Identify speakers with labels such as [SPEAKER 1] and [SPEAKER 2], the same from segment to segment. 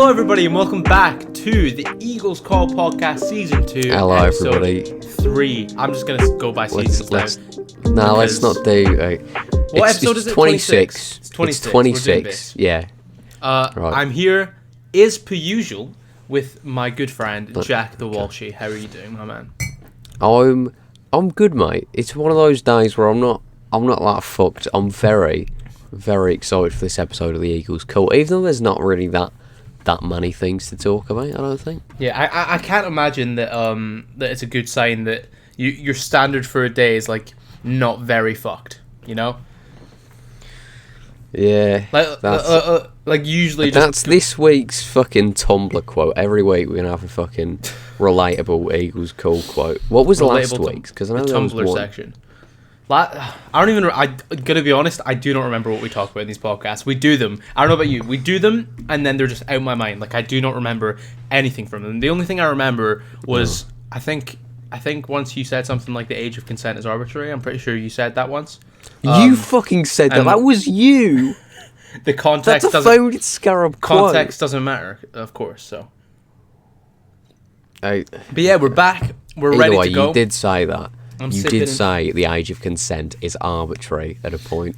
[SPEAKER 1] Hello everybody and welcome back to the Eagles Call Podcast Season 2,
[SPEAKER 2] Hello
[SPEAKER 1] Episode
[SPEAKER 2] everybody.
[SPEAKER 1] 3. I'm just going to go by seasons now.
[SPEAKER 2] Let's not do...
[SPEAKER 1] what episode is it?
[SPEAKER 2] 26.
[SPEAKER 1] It's 26.
[SPEAKER 2] It's 26, yeah.
[SPEAKER 1] Right. I'm here, as per usual, with my good friend, Jack the Walshie. How are you doing, my man?
[SPEAKER 2] I'm good, mate. It's one of those days where I'm not that fucked. I'm very, very excited for this episode of the Eagles Call, even though there's not really that many things to talk about, I don't think.
[SPEAKER 1] Yeah, I can't imagine that that it's a good sign that your standard for a day is like not very fucked, you know?
[SPEAKER 2] Yeah.
[SPEAKER 1] Like usually
[SPEAKER 2] that's this week's fucking Tumblr quote. Every week we're gonna have a fucking relatable Eagles Call quote. What was last week's? Because I know
[SPEAKER 1] the
[SPEAKER 2] there was
[SPEAKER 1] Tumblr
[SPEAKER 2] one.
[SPEAKER 1] Section. I don't even. I'm gonna be honest. I do not remember what we talk about in these podcasts. We do them. I don't know about you. We do them, and then they're just out of my mind. Like I do not remember anything from them. The only thing I remember was I think once you said something like the age of consent is arbitrary. I'm pretty sure you said that once.
[SPEAKER 2] You fucking said that. That was you.
[SPEAKER 1] The context.
[SPEAKER 2] That's a phoned Scarab quote.
[SPEAKER 1] Context doesn't matter, of course. So.
[SPEAKER 2] But
[SPEAKER 1] yeah, we're back. We're ready to go.
[SPEAKER 2] You did say that. You did say the age of consent is arbitrary at a point.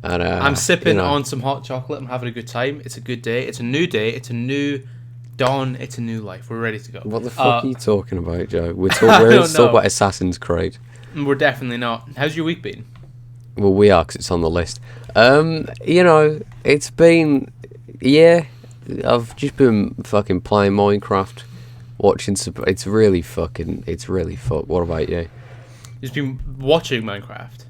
[SPEAKER 2] And,
[SPEAKER 1] I'm sipping on some hot chocolate. I'm having a good time. It's a good day. It's a new day. It's a new dawn. It's a new life. We're ready to go.
[SPEAKER 2] What the fuck are you talking about, Joe? We're talking about Assassin's Creed.
[SPEAKER 1] We're definitely not. How's your week been?
[SPEAKER 2] Well, we are, because it's on the list. It's been... Yeah, I've just been fucking playing Minecraft, watching... It's really fucked. What about you?
[SPEAKER 1] You've been watching Minecraft?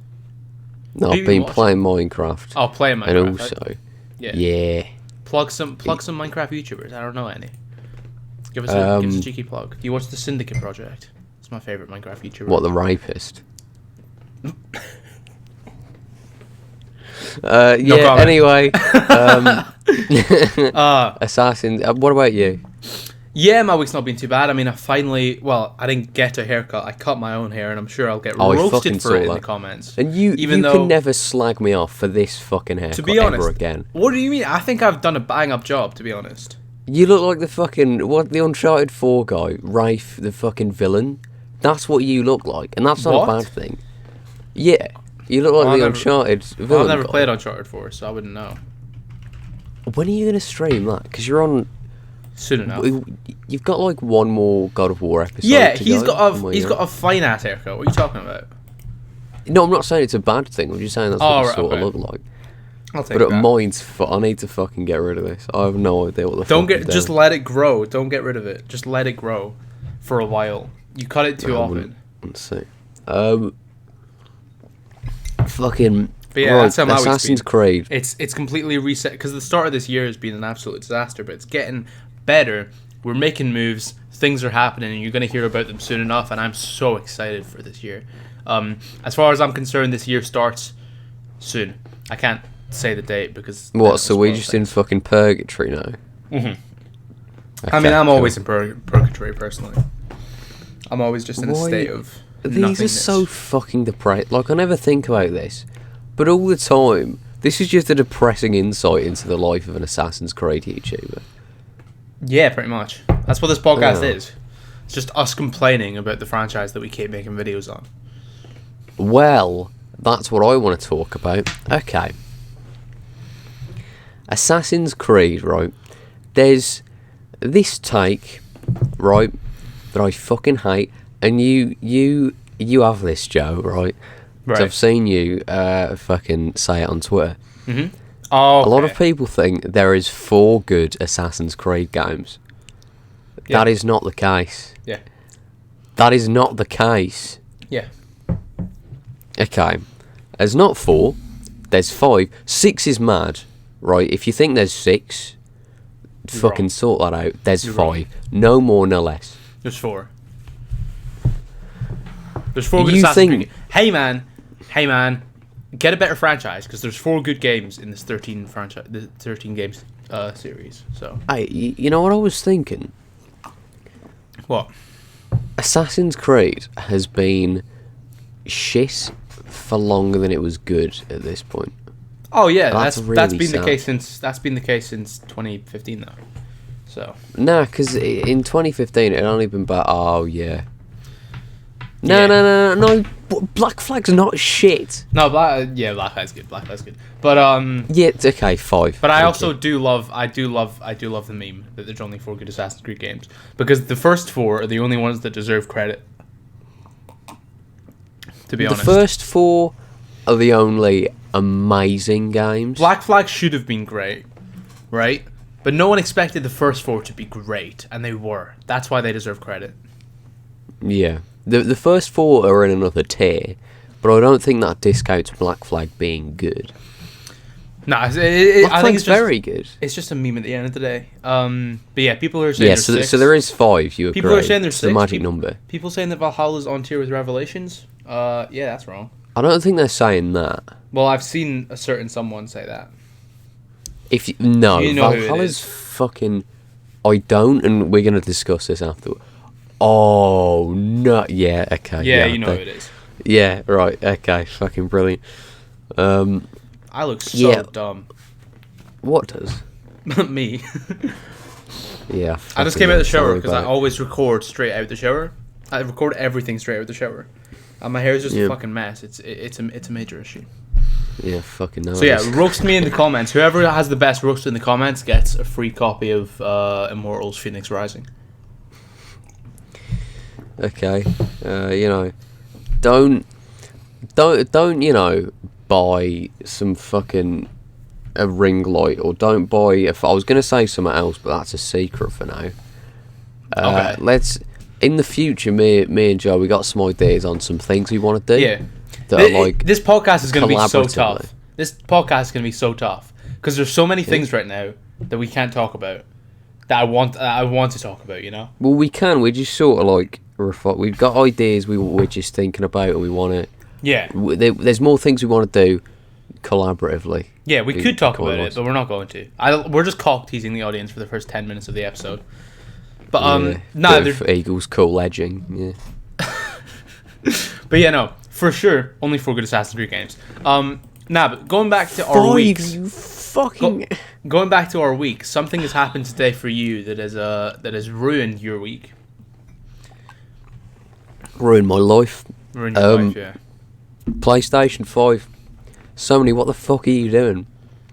[SPEAKER 2] No, I've been playing Minecraft.
[SPEAKER 1] Oh, playing Minecraft.
[SPEAKER 2] And also... Yeah.
[SPEAKER 1] Plug some Minecraft YouTubers. I don't know any. Give us a cheeky plug. Do you watch the Syndicate Project? It's my favourite Minecraft YouTuber.
[SPEAKER 2] What, the rapist? Anyway. Assassin. What about you?
[SPEAKER 1] Yeah, my week's not been too bad. I mean, I didn't get a haircut. I cut my own hair, and I'm sure I'll get roasted for it in the comments.
[SPEAKER 2] And you can never slag me off for this fucking haircut ever again.
[SPEAKER 1] What do you mean? I think I've done a bang-up job, to be honest.
[SPEAKER 2] You look like the Uncharted 4 guy, Rafe, the fucking villain. That's what you look like, and that's not a bad thing. Yeah, you look like the Uncharted villain.
[SPEAKER 1] I've never played Uncharted 4, so I wouldn't know.
[SPEAKER 2] When are you going to stream that? Because you're on...
[SPEAKER 1] Soon enough.
[SPEAKER 2] You've got like one more God of War episode.
[SPEAKER 1] Yeah, he's got a fine ass haircut. What are you talking about?
[SPEAKER 2] No, I'm not saying it's a bad thing. I'm just saying that's what it sort of look like.
[SPEAKER 1] I'll take that.
[SPEAKER 2] But mine's I need to fucking get rid of this. I have no idea what the fuck.
[SPEAKER 1] Just let it grow. Don't get rid of it. Just let it grow for a while. You cut it too often.
[SPEAKER 2] Let's see. Fucking.
[SPEAKER 1] But yeah, that's how my
[SPEAKER 2] Assassin's Creed.
[SPEAKER 1] It's completely reset because the start of this year has been an absolute disaster, but it's getting better. We're making moves. Things are happening, and you're going to hear about them soon enough. And I'm so excited for this year. As far as I'm concerned, this year starts soon. I can't say the date because.
[SPEAKER 2] What? So we're just in fucking purgatory now.
[SPEAKER 1] Mhm. Okay, I mean, I'm always in purgatory personally. I'm always just in a state of.
[SPEAKER 2] These are so fucking depressed. Like I never think about this, but all the time, this is just a depressing insight into the life of an Assassin's Creed YouTuber.
[SPEAKER 1] Yeah, pretty much. That's what this podcast is. It's just us complaining about the franchise that we keep making videos on.
[SPEAKER 2] Well, that's what I want to talk about. Okay. Assassin's Creed, right? There's this take, right, that I fucking hate, and you have this, Joe, right? Right. I've seen you fucking say it on Twitter.
[SPEAKER 1] Mm-hmm. Oh, okay.
[SPEAKER 2] A lot of people think there is 4 good Assassin's Creed games. Yeah. That is not the case.
[SPEAKER 1] Yeah.
[SPEAKER 2] That is not the case.
[SPEAKER 1] Yeah.
[SPEAKER 2] Okay. There's not 4. There's 5. 6 is mad, right? If you think there's 6, fucking sort that out. There's 5. Wrong. No more, no less.
[SPEAKER 1] There's 4. There's 4 good Assassin's Creed. Hey man. Get a better franchise because there's 4 good games in this 13 games series. So,
[SPEAKER 2] hey, you know what I was thinking?
[SPEAKER 1] What?
[SPEAKER 2] Assassin's Creed has been shit for longer than it was good at this point.
[SPEAKER 1] Oh yeah,
[SPEAKER 2] that's
[SPEAKER 1] been the case since 2015 though. So
[SPEAKER 2] Nah, because in 2015 it had only been about. Oh yeah. No. Black Flag's not shit.
[SPEAKER 1] no, Black Flag's good. Black Flag's good. But
[SPEAKER 2] Yeah, it's okay. 5.
[SPEAKER 1] But I also do love the meme that there's only 4 good Assassin's Creed games, because the first 4 are the only ones that deserve credit. To be honest,
[SPEAKER 2] the first 4 are the only amazing games.
[SPEAKER 1] Black Flag should have been great, right? But no one expected the first 4 to be great, and they were. That's why they deserve credit.
[SPEAKER 2] Yeah, the first 4 are in another tier, but I don't think that discounts Black Flag being good.
[SPEAKER 1] No, I think it's just,
[SPEAKER 2] very good.
[SPEAKER 1] It's just a meme at the end of the day. But yeah, people are saying
[SPEAKER 2] so there is 5. You agree?
[SPEAKER 1] People are saying there's 6.
[SPEAKER 2] The magic number.
[SPEAKER 1] People saying that Valhalla's on tier with Revelations. Yeah, that's wrong.
[SPEAKER 2] I don't think they're saying that.
[SPEAKER 1] Well, I've seen a certain someone say that.
[SPEAKER 2] Valhalla's fucking. I don't, and we're gonna discuss this afterwards. Oh no! Yeah, okay.
[SPEAKER 1] Yeah, you know who it is.
[SPEAKER 2] Yeah, right. Okay, fucking brilliant.
[SPEAKER 1] I look so dumb.
[SPEAKER 2] What does?
[SPEAKER 1] Me.
[SPEAKER 2] Yeah.
[SPEAKER 1] I just came out of the shower because I always record straight out the shower. I record everything straight out the shower, and my hair is just a fucking mess. It's a major issue.
[SPEAKER 2] Yeah, fucking no.
[SPEAKER 1] So yeah, roast me in the comments. Whoever has the best roast in the comments gets a free copy of Immortals: Phoenix Rising.
[SPEAKER 2] Okay, don't buy some fucking a ring light, or don't buy. If I was gonna say something else, but that's a secret for now.
[SPEAKER 1] Okay.
[SPEAKER 2] Let's in the future. Me and Joe, we got some ideas on some things we want to do.
[SPEAKER 1] Yeah. This podcast is going to be so tough. This podcast is going to be so tough because there's so many things right now that we can't talk about that I want to talk about. You know.
[SPEAKER 2] Well, we can. We just sort of like we've got ideas we're just thinking about, and we want to.
[SPEAKER 1] Yeah.
[SPEAKER 2] There's more things we want to do collaboratively.
[SPEAKER 1] Yeah, we could talk about it, but we're not going to. We're just cock teasing the audience for the first 10 minutes of the episode. But
[SPEAKER 2] Eagles cool edging. Yeah.
[SPEAKER 1] But yeah, no, for sure, only 4 good Assassin's Creed games. But going back to our weeks,
[SPEAKER 2] you fucking
[SPEAKER 1] going back to our week, something has happened today for you that has ruined your week.
[SPEAKER 2] Ruined my life.
[SPEAKER 1] Ruined your life, yeah.
[SPEAKER 2] PlayStation 5. Sony, what the fuck are you doing?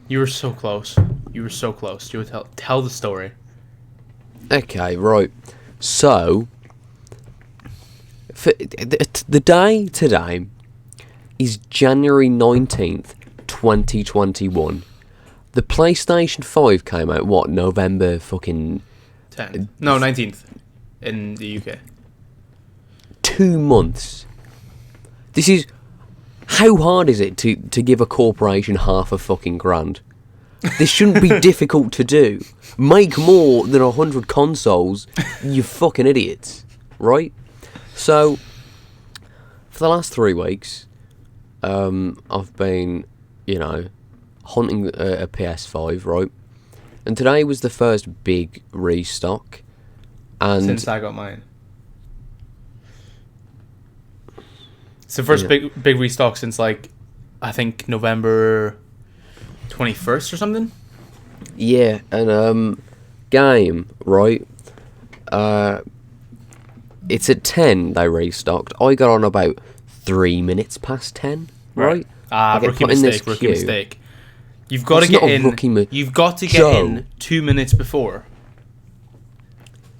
[SPEAKER 1] You were so close. You would tell the story.
[SPEAKER 2] Okay, right. So, the day today is January 19th, 2021. The PlayStation 5 came out, what, November fucking...
[SPEAKER 1] 10th. No, 19th in the UK.
[SPEAKER 2] 2 months. This is... How hard is it to give a corporation half a fucking grand? This shouldn't be difficult to do. Make more than 100 consoles, you fucking idiots. Right? So, for the last 3 weeks, I've been, hunting a PS5, right? And today was the first big restock. And
[SPEAKER 1] since I got mine. It's the first big restock since, like, I think November 21st or something.
[SPEAKER 2] Yeah, and game, right? It's at 10 they restocked. I got on about 3 minutes past 10, right?
[SPEAKER 1] Rookie mistake. You've got to get in. You've got to get in 2 minutes before.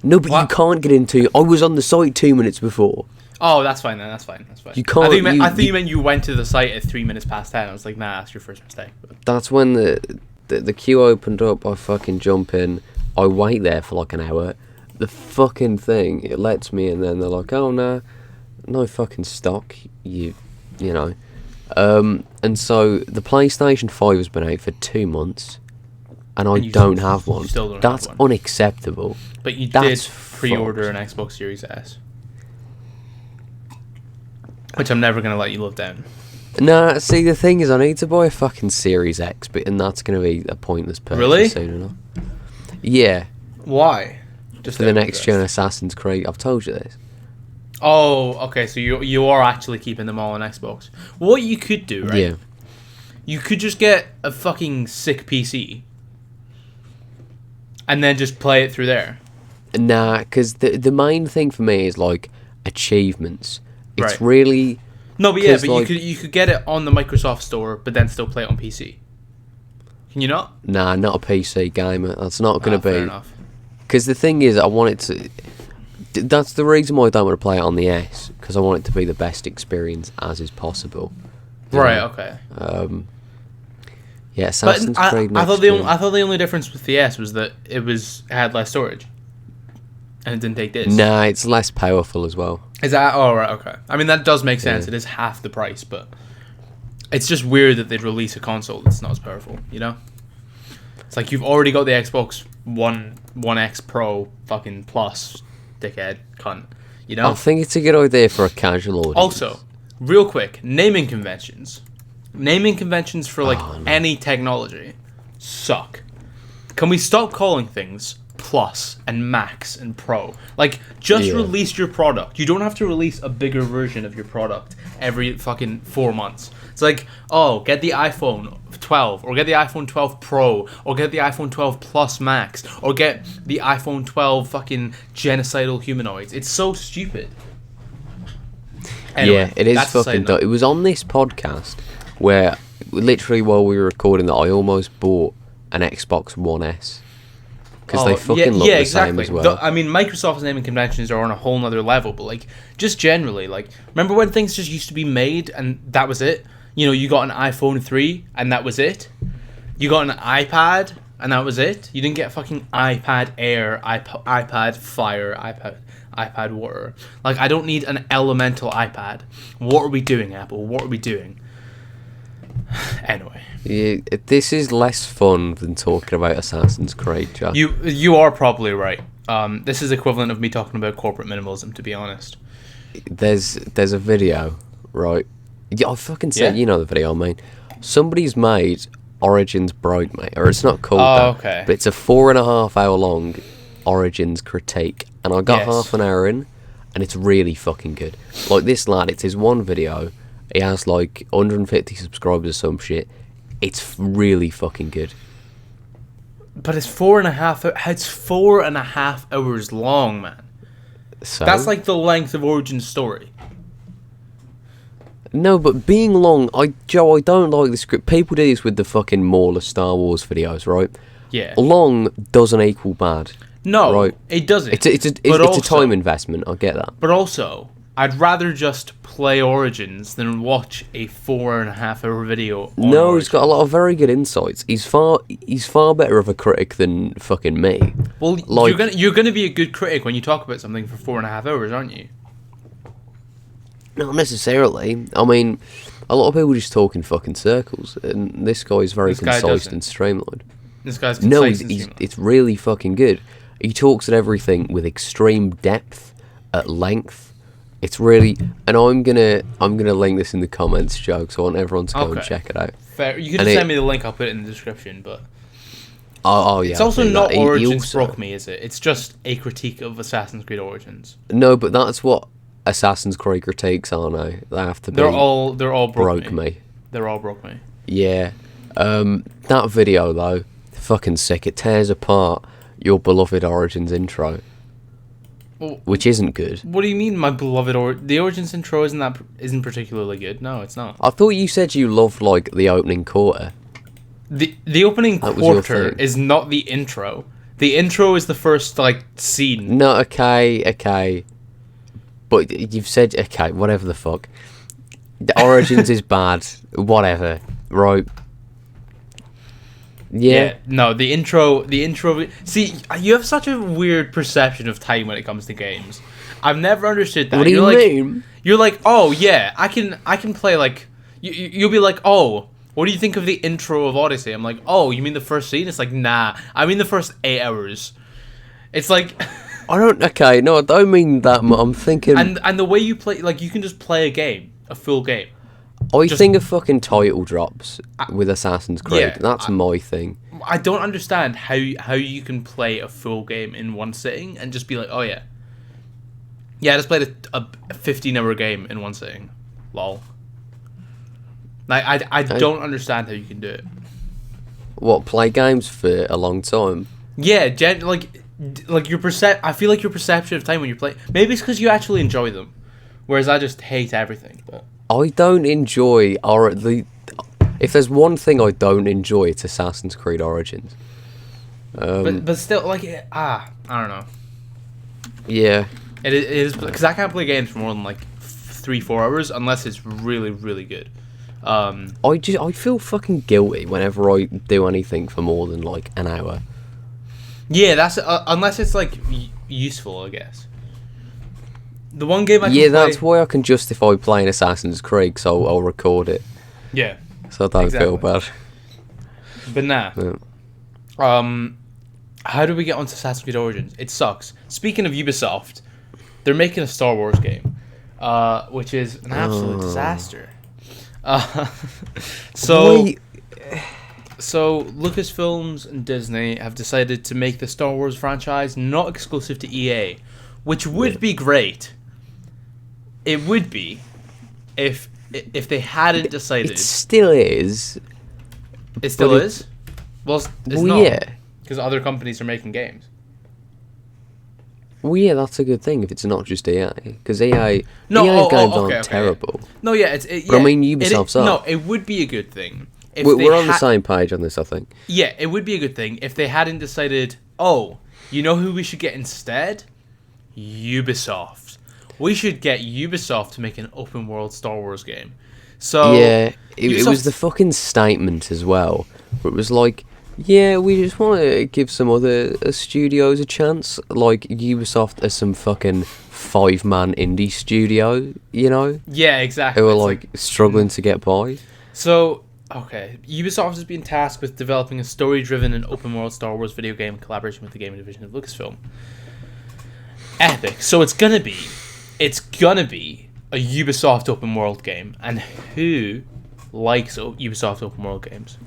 [SPEAKER 2] No, but you can't get into. I was on the site 2 minutes before.
[SPEAKER 1] Oh, that's fine then. That's fine.
[SPEAKER 2] You can't.
[SPEAKER 1] I thought you meant you went to the site at 3 minutes past 10. I was like, nah, that's your first mistake.
[SPEAKER 2] That's when the queue opened up. I fucking jump in. I wait there for like an hour. The fucking thing, it lets me in. Then they're like, oh no fucking stock. You know. And so the PlayStation 5 has been out for 2 months, and I don't have one. That's unacceptable.
[SPEAKER 1] But you did pre-order an Xbox Series S. Which I'm never going to let you live down.
[SPEAKER 2] Nah, see, the thing is, I need to buy a fucking Series X, and that's going to be a pointless purchase soon enough. Yeah.
[SPEAKER 1] Why? Just
[SPEAKER 2] for the next gen Assassin's Creed. I've told you this.
[SPEAKER 1] Oh, okay, so you are actually keeping them all on Xbox. What you could do, right?
[SPEAKER 2] Yeah.
[SPEAKER 1] You could just get a fucking sick PC And then just play it through there.
[SPEAKER 2] Nah, because the main thing for me is like achievements. It's
[SPEAKER 1] Right.
[SPEAKER 2] really
[SPEAKER 1] No, but yeah, but
[SPEAKER 2] like,
[SPEAKER 1] you could get it on the Microsoft Store, but then still play it on PC. Can you not?
[SPEAKER 2] nah, not a PC gamer. That's not going to
[SPEAKER 1] Fair
[SPEAKER 2] be.
[SPEAKER 1] enough.
[SPEAKER 2] Because the thing is, I want it to. That's the reason why I don't want to play it on the S, because I want it to be the best experience as is possible.
[SPEAKER 1] Right. Okay.
[SPEAKER 2] Yeah, Assassin's Creed.
[SPEAKER 1] I thought the only difference with the S was that it had less storage, and it didn't take this.
[SPEAKER 2] Nah, it's less powerful as well.
[SPEAKER 1] Is that? Oh, right. Okay. I mean, that does make sense.
[SPEAKER 2] Yeah.
[SPEAKER 1] It is half the price, but it's just weird that they'd release a console that's not as powerful. You know, it's like you've already got the Xbox One X Pro fucking plus, dickhead cunt. You know.
[SPEAKER 2] I think it's a good idea for a casual audience.
[SPEAKER 1] Also, real quick, naming conventions. Naming conventions for like any technology suck. Can we stop calling things Plus and Max and Pro? Like, just release your product. You don't have to release a bigger version of your product every fucking 4 months. It's like, oh, get the iPhone 12, or get the iPhone 12 Pro, or get the iPhone 12 Plus Max, or get the iPhone 12 fucking genocidal humanoids. It's so stupid. Anyway,
[SPEAKER 2] yeah, it is fucking dumb. It was on this podcast where, literally while we were recording that, I almost bought an Xbox One S. Because they fucking look the same as well.
[SPEAKER 1] I mean, Microsoft's naming conventions are on a whole nother level, but like, just generally, like, remember when things just used to be made and that was it? You know, you got an iPhone 3 and that was it. You got an iPad and that was it. You didn't get fucking iPad Air, iPad Fire, iPad Water. Like, I don't need an elemental iPad. What are we doing, Apple? What are we doing? Anyway.
[SPEAKER 2] Yeah, this is less fun than talking about Assassin's Creed, Jack.
[SPEAKER 1] You are probably right. This is equivalent of me talking about corporate minimalism, to be honest.
[SPEAKER 2] There's a video, right? Yeah, I fucking said, you know the video I mean. Somebody's made Origins Bridesmaid, or it's not called that,
[SPEAKER 1] okay.
[SPEAKER 2] but it's a 4.5 hour long Origins critique, and I got half an hour in, and it's really fucking good. Like, this lad, it's his one video, he has like 150 subscribers or some shit. It's really fucking good.
[SPEAKER 1] But it's 4.5. It's 4.5 hours long, man.
[SPEAKER 2] So
[SPEAKER 1] that's like the length of Origin's story.
[SPEAKER 2] No, but being long, Joe, I don't like the script. People do this with the fucking Mall of Star Wars videos, right?
[SPEAKER 1] Yeah.
[SPEAKER 2] Long doesn't equal bad.
[SPEAKER 1] No,
[SPEAKER 2] right?
[SPEAKER 1] It doesn't.
[SPEAKER 2] It's a time investment. I get that.
[SPEAKER 1] But also, I'd rather just play Origins than watch a 4.5 hour video.
[SPEAKER 2] No,
[SPEAKER 1] Origins.
[SPEAKER 2] he's got a lot of very good insights. He's far better of a critic than fucking me.
[SPEAKER 1] Well,
[SPEAKER 2] like,
[SPEAKER 1] you're gonna be a good critic when you talk about something for 4.5 hours, aren't you?
[SPEAKER 2] Not necessarily. I mean, a lot of people just talk in fucking circles, and this guy is very concise and streamlined.
[SPEAKER 1] This guy's concise and streamlined.
[SPEAKER 2] It's really fucking good. He talks at everything with extreme depth, at length. It's really, and I'm gonna link this in the comments, Joe, so I want everyone to go and check it out.
[SPEAKER 1] Fair. You can just send me the link. I'll put it in the description. But
[SPEAKER 2] oh yeah,
[SPEAKER 1] it's also not Origins broke me, is it? It's just a critique of Assassin's Creed Origins.
[SPEAKER 2] No, but that's what Assassin's Creed critiques are now. They have to be.
[SPEAKER 1] They're all broke
[SPEAKER 2] me.
[SPEAKER 1] They're all broke me.
[SPEAKER 2] Yeah. That video though, fucking sick. It tears apart your beloved Origins intro.
[SPEAKER 1] Well,
[SPEAKER 2] which isn't good.
[SPEAKER 1] What do you mean, my beloved? The Origins intro isn't particularly good. No, it's not.
[SPEAKER 2] I thought you said you loved like the opening quarter.
[SPEAKER 1] The opening quarter is not the intro. The intro is the first like scene.
[SPEAKER 2] No, okay. But you've said okay, whatever the fuck. The Origins is bad. Whatever, right? Yeah.
[SPEAKER 1] No, the intro. See, you have such a weird perception of time when it comes to games. I've never understood that.
[SPEAKER 2] What do you mean?
[SPEAKER 1] You're like, oh yeah, I can play like. You'll be like, oh, what do you think of the intro of Odyssey? I'm like, oh, you mean the first scene? It's like, nah, I mean the first 8 hours. It's like.
[SPEAKER 2] I don't. Okay, no, I don't mean that. I'm thinking.
[SPEAKER 1] And the way you play, like, you can just play a full game.
[SPEAKER 2] I think a fucking title drops with Assassin's Creed.
[SPEAKER 1] Yeah,
[SPEAKER 2] that's my thing.
[SPEAKER 1] I don't understand how you can play a full game in one sitting and just be like, oh yeah, I just played a 15-hour game in one sitting. Lol. Like I don't understand how you can do it.
[SPEAKER 2] What, play games for a long time?
[SPEAKER 1] Yeah, like your I feel like your perception of time when you play. Maybe it's because you actually enjoy them, whereas I just hate everything. But
[SPEAKER 2] I don't enjoy if there's one thing I don't enjoy, it's Assassin's Creed Origins.
[SPEAKER 1] But still, like I don't know.
[SPEAKER 2] Yeah.
[SPEAKER 1] It is because I can't play games for more than like 3-4 hours unless it's really really good.
[SPEAKER 2] I feel fucking guilty whenever I do anything for more than like an hour.
[SPEAKER 1] Yeah, that's unless it's like useful, I guess. The one game I can
[SPEAKER 2] yeah,
[SPEAKER 1] play...
[SPEAKER 2] that's why I can justify playing Assassin's Creed, so I'll record it.
[SPEAKER 1] Yeah,
[SPEAKER 2] so I don't feel bad.
[SPEAKER 1] But nah.
[SPEAKER 2] Yeah.
[SPEAKER 1] How do we get onto Assassin's Creed Origins? It sucks. Speaking of Ubisoft, they're making a Star Wars game, which is an absolute disaster. So Lucasfilms and Disney have decided to make the Star Wars franchise not exclusive to EA, which would be great. It would be if they hadn't decided.
[SPEAKER 2] It still is.
[SPEAKER 1] It still is? Well, it's not.
[SPEAKER 2] Yeah.
[SPEAKER 1] Because other companies are making games.
[SPEAKER 2] Well, yeah, that's a good thing if it's not just EA. Because EA games aren't terrible.
[SPEAKER 1] No, yeah,
[SPEAKER 2] but I mean, Ubisoft's up.
[SPEAKER 1] No, it would be a good thing. If
[SPEAKER 2] we're on the same page on this, I think.
[SPEAKER 1] Yeah, it would be a good thing if they hadn't decided, oh, you know who we should get instead? Ubisoft. We should get Ubisoft to make an open world Star Wars game. So
[SPEAKER 2] yeah, it was the fucking statement as well. Where it was like, yeah, we just want to give some other studios a chance. Like Ubisoft as some fucking 5-man indie studio, you know?
[SPEAKER 1] Yeah, exactly.
[SPEAKER 2] Who are like struggling to get by.
[SPEAKER 1] So, okay, Ubisoft has been tasked with developing a story-driven and open-world Star Wars video game in collaboration with the gaming division of Lucasfilm. Epic. So it's gonna be a Ubisoft open-world game, and who likes Ubisoft open-world games?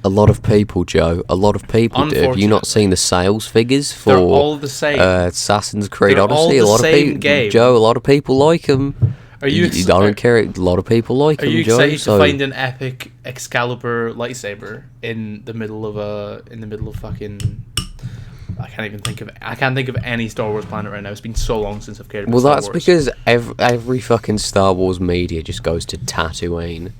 [SPEAKER 2] A lot of people, Joe. A lot of people do. Have you not seen the sales figures for
[SPEAKER 1] They're all the same.
[SPEAKER 2] Assassin's Creed
[SPEAKER 1] They're
[SPEAKER 2] Odyssey?
[SPEAKER 1] all
[SPEAKER 2] a lot
[SPEAKER 1] the
[SPEAKER 2] of
[SPEAKER 1] same
[SPEAKER 2] people,
[SPEAKER 1] game.
[SPEAKER 2] Joe. A lot of people like them.
[SPEAKER 1] Are you?
[SPEAKER 2] I don't care. A lot of people like them.
[SPEAKER 1] Are you
[SPEAKER 2] Joe,
[SPEAKER 1] excited to find an epic Excalibur lightsaber in the middle of fucking? I can't think of any Star Wars planet right now. It's been so long since I've cared about Star Wars.
[SPEAKER 2] Well, that's because every fucking Star Wars media just goes to Tatooine.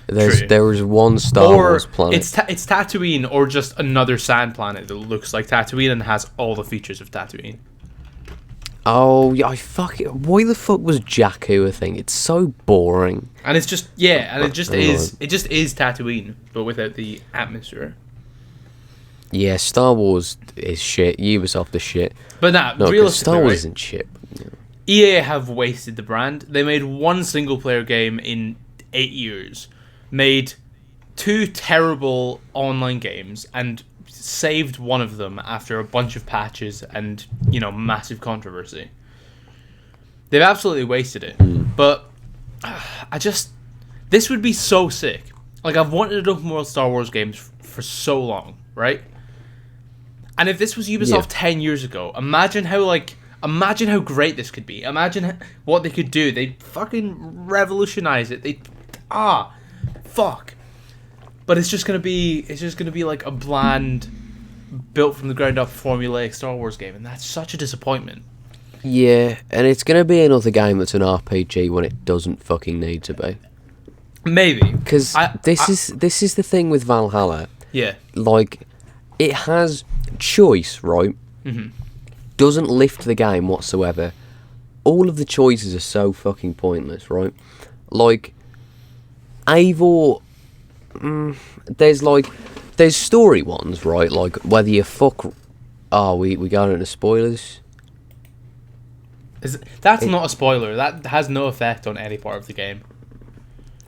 [SPEAKER 2] There is one Star Wars planet.
[SPEAKER 1] It's Tatooine or just another sand planet that looks like Tatooine and has all the features of Tatooine.
[SPEAKER 2] Oh, yeah, why the fuck was Jakku a thing? It's so boring.
[SPEAKER 1] And it's just it just is Tatooine, but without the atmosphere.
[SPEAKER 2] Yeah, Star Wars is shit. Ubisoft is shit.
[SPEAKER 1] But realistically,
[SPEAKER 2] Star Wars isn't shit. Yeah.
[SPEAKER 1] EA have wasted the brand. They made one single player game in 8 years, made 2 terrible online games, and saved one of them after a bunch of patches and, massive controversy. They've absolutely wasted it. But this would be so sick. Like, I've wanted an open world Star Wars games for so long, right? And if this was Ubisoft 10 years ago, imagine how great this could be. Imagine what they could do. They'd fucking revolutionize it. Fuck. But it's just gonna be like a bland, built from the ground up formulaic Star Wars game, and that's such a disappointment.
[SPEAKER 2] Yeah, and it's gonna be another game that's an RPG when it doesn't fucking need to be.
[SPEAKER 1] Maybe
[SPEAKER 2] because this is the thing with Valhalla.
[SPEAKER 1] Yeah,
[SPEAKER 2] like it has choice, right?
[SPEAKER 1] Mm-hmm.
[SPEAKER 2] Doesn't lift the game whatsoever. All of the choices are so fucking pointless, right? Like Eivor, there's story ones, right? Like whether you fuck. Oh, we got into spoilers.
[SPEAKER 1] That's not a spoiler. That has no effect on any part of the game.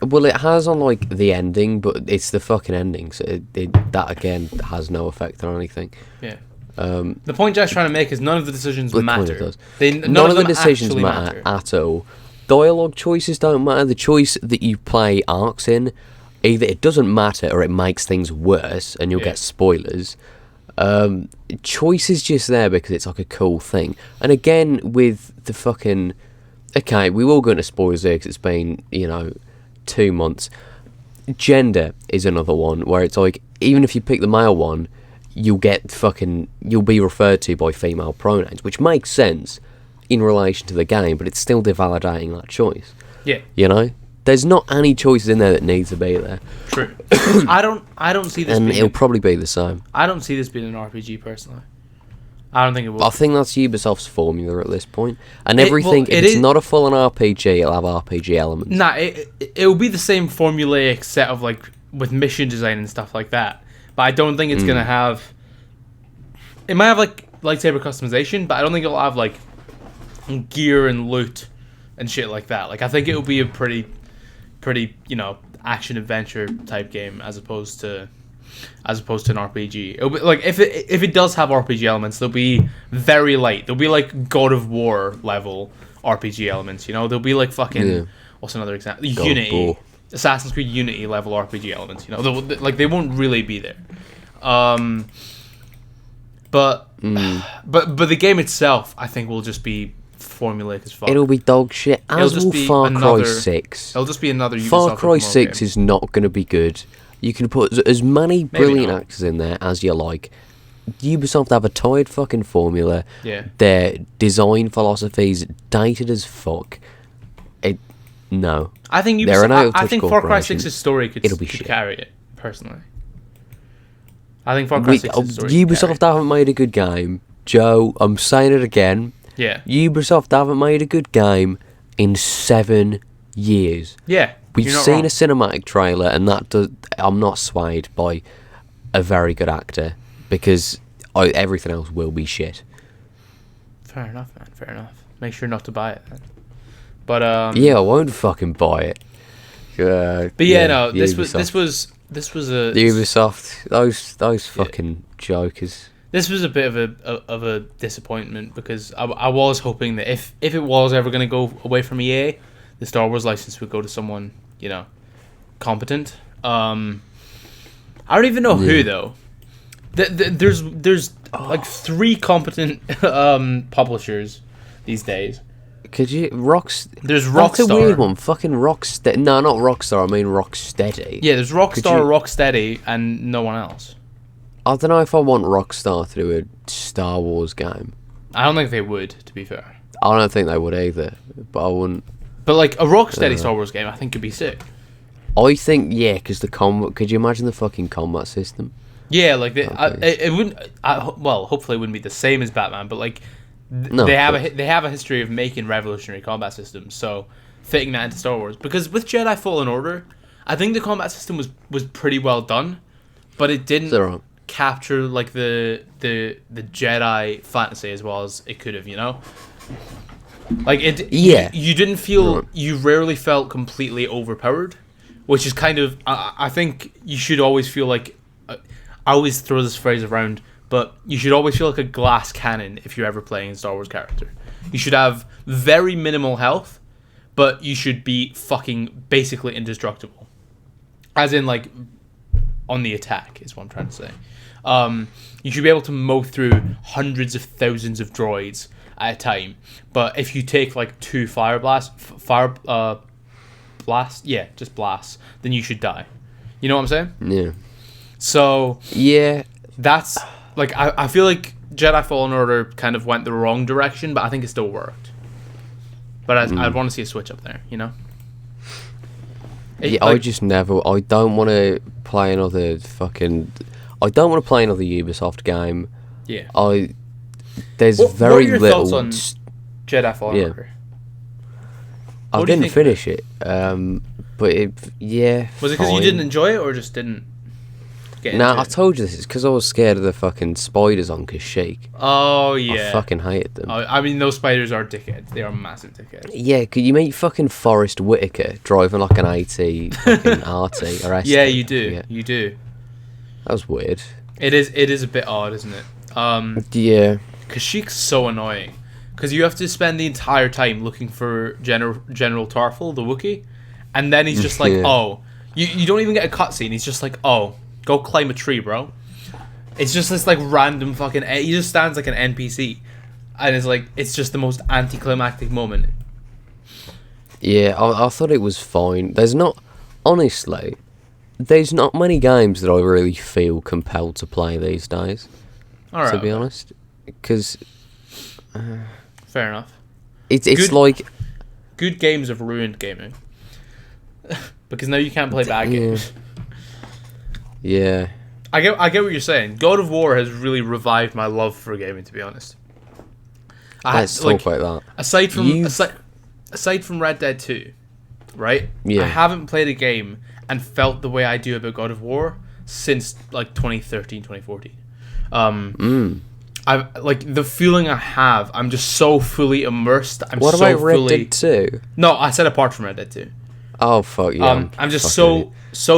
[SPEAKER 2] Well, it has on like the ending, but it's the fucking ending, so that again has no effect on anything.
[SPEAKER 1] Yeah. The point Jack's trying to make is none of the decisions matter.
[SPEAKER 2] Does.
[SPEAKER 1] None
[SPEAKER 2] of the decisions matter at all. Dialogue choices don't matter. The choice that you play arcs in, either it doesn't matter or it makes things worse, and you'll get spoilers. Choice is just there because it's like a cool thing. And again, with the fucking... Okay, we will go into spoilers there because it's been, 2 months. Gender is another one where it's like, even if you pick the male one, you'll be referred to by female pronouns, which makes sense in relation to the game, but it's still devalidating that choice.
[SPEAKER 1] Yeah.
[SPEAKER 2] You know? There's not any choices in there that need to be there.
[SPEAKER 1] True. I don't see this
[SPEAKER 2] and
[SPEAKER 1] being...
[SPEAKER 2] it'll probably be the same.
[SPEAKER 1] I don't see this being an RPG, personally. I don't think it will.
[SPEAKER 2] I think that's Ubisoft's formula at this point. And if it's not a full-on RPG, it'll have RPG elements.
[SPEAKER 1] Nah, it'll be the same formulaic set of, like, with mission design and stuff like that. But I don't think it's going to have... It might have, like, lightsaber customization, but I don't think it'll have, like, gear and loot and shit like that. Like, I think it'll be a pretty, you know, action-adventure type game as opposed to an RPG. It'll be, like, if it does have RPG elements, they'll be very light. They'll be, like, God of War level RPG elements, you know? They'll be, like, fucking... Yeah. What's another example? Unity. Assassin's Creed Unity level RPG elements, you know? They won't really be there. But the game itself, I think, will just be formulaic as fuck.
[SPEAKER 2] It'll be dog shit, as will Far Cry 6.
[SPEAKER 1] It'll just be another Ubisoft
[SPEAKER 2] Far Cry 6
[SPEAKER 1] game.
[SPEAKER 2] is not going to be good. You can put as many brilliant actors in there as you like. Ubisoft have a tired fucking formula.
[SPEAKER 1] Yeah.
[SPEAKER 2] Their design philosophy's dated as fuck. No.
[SPEAKER 1] I think I think Far Cry 6's story could carry it, personally. I think Far Cry 6's story
[SPEAKER 2] Ubisoft haven't made a good game. Joe, I'm saying it again.
[SPEAKER 1] Yeah.
[SPEAKER 2] Ubisoft haven't made a good game in 7 years.
[SPEAKER 1] Yeah.
[SPEAKER 2] We've seen a cinematic trailer, and I'm not swayed by a very good actor, because everything else will be shit.
[SPEAKER 1] Fair enough, man. Fair enough. Make sure not to buy it, then. But
[SPEAKER 2] yeah, I won't fucking buy it.
[SPEAKER 1] But yeah, no, this was a
[SPEAKER 2] Ubisoft. Those fucking jokers.
[SPEAKER 1] This was a bit of a disappointment, because I was hoping that if it was ever going to go away from EA, the Star Wars license would go to someone, you know, competent. I don't even know who, though. There's like 3 competent publishers these days.
[SPEAKER 2] Could you
[SPEAKER 1] There's Rockstar.
[SPEAKER 2] That's a weird one. Fucking Rocksteady. No, not Rockstar. I mean Rocksteady.
[SPEAKER 1] Yeah, there's Rockstar, Rocksteady, and no one else.
[SPEAKER 2] I don't know if I want Rockstar to do a Star Wars game.
[SPEAKER 1] I don't think they would, to be fair.
[SPEAKER 2] I don't think they would either, but I wouldn't.
[SPEAKER 1] But like a Rocksteady Star Wars game, I think could be sick.
[SPEAKER 2] I think because the combat. Could you imagine the fucking combat system?
[SPEAKER 1] Yeah, like it wouldn't. Well, hopefully it wouldn't be the same as Batman, but like they have a history of making revolutionary combat systems, so fitting that into Star Wars. Because with Jedi Fallen Order, I think the combat system was pretty well done, but it didn't capture like the Jedi fantasy as well as it could have, you know. Like it,
[SPEAKER 2] yeah.
[SPEAKER 1] You didn't feel. You rarely felt completely overpowered, which is kind of. I think you should always feel like. I always throw this phrase around, but you should always feel like a glass cannon if you're ever playing a Star Wars character. You should have very minimal health, but you should be fucking basically indestructible. As in, like, on the attack is what I'm trying to say. You should be able to mow through hundreds of thousands of droids at a time, but if you take like 2 blasts, then you should die. You know what I'm saying?
[SPEAKER 2] Yeah.
[SPEAKER 1] So
[SPEAKER 2] yeah,
[SPEAKER 1] that's like I feel like Jedi Fallen Order kind of went the wrong direction, but I think it still worked. But I'd want to see a switch up there, you know.
[SPEAKER 2] I don't want to play another Ubisoft game.
[SPEAKER 1] Yeah.
[SPEAKER 2] There's
[SPEAKER 1] what
[SPEAKER 2] very
[SPEAKER 1] are your
[SPEAKER 2] little.
[SPEAKER 1] Thoughts on Jedi Fallen Order?
[SPEAKER 2] I didn't finish it. But was
[SPEAKER 1] it because you didn't enjoy it or just didn't get into it?
[SPEAKER 2] I told you this. It's because I was scared of the fucking spiders on Kashyyyk.
[SPEAKER 1] Oh, yeah.
[SPEAKER 2] I fucking hated them.
[SPEAKER 1] I mean, those spiders are dickheads. They are massive dickheads.
[SPEAKER 2] Yeah, could you meet fucking Forrest Whitaker driving like an AT fucking RT or ST?
[SPEAKER 1] Yeah, you do. You do.
[SPEAKER 2] That was weird.
[SPEAKER 1] It is a bit odd, isn't it?
[SPEAKER 2] Yeah.
[SPEAKER 1] Kashyyyk's so annoying. Because you have to spend the entire time looking for General Tarful, the Wookiee. And then he's just like, oh. You don't even get a cutscene. He's just like, oh, go climb a tree, bro. It's just this, like, random fucking... He just stands like an NPC. And it's like, it's just the most anticlimactic moment.
[SPEAKER 2] Yeah, I thought it was fine. There's not... Honestly, there's not many games that I really feel compelled to play these days.
[SPEAKER 1] All right,
[SPEAKER 2] to be honest, because
[SPEAKER 1] fair enough.
[SPEAKER 2] It's
[SPEAKER 1] Good-
[SPEAKER 2] like
[SPEAKER 1] Good games have ruined gaming because now you can't play bad games.
[SPEAKER 2] Yeah.
[SPEAKER 1] I get what you're saying. God of War has really revived my love for gaming, to be honest.
[SPEAKER 2] Let's talk about that.
[SPEAKER 1] Aside from Red Dead 2, right?
[SPEAKER 2] Yeah.
[SPEAKER 1] I haven't played a game and felt the way I do about God of War since like 2013, 2014. I've like the feeling I have. I'm just so fully immersed.
[SPEAKER 2] What about Red Dead 2?
[SPEAKER 1] No, I said apart from Red Dead 2.
[SPEAKER 2] Oh fuck yeah!
[SPEAKER 1] I'm just so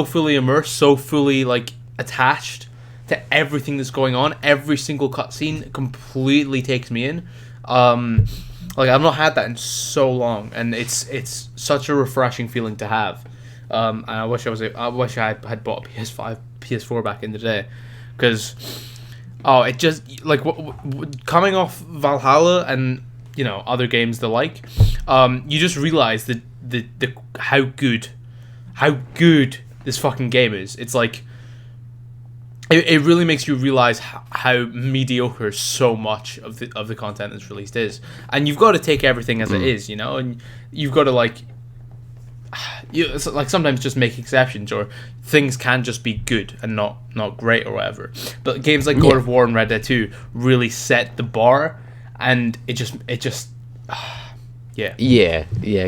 [SPEAKER 1] fully immersed, so fully like attached to everything that's going on. Every single cutscene completely takes me in. Like I've not had that in so long, and it's such a refreshing feeling to have. And I wish I had bought a PS4 back in the day, because it just like coming off Valhalla and other games the like, you just realize the how good this fucking game is. It's like it really makes you realize how mediocre so much of the content that's released is, and you've got to take everything as it is, and you've got to it's like sometimes just make exceptions, or things can just be good and not great or whatever. But games like God of War and Red Dead 2 really set the bar, and it just
[SPEAKER 2] Yeah.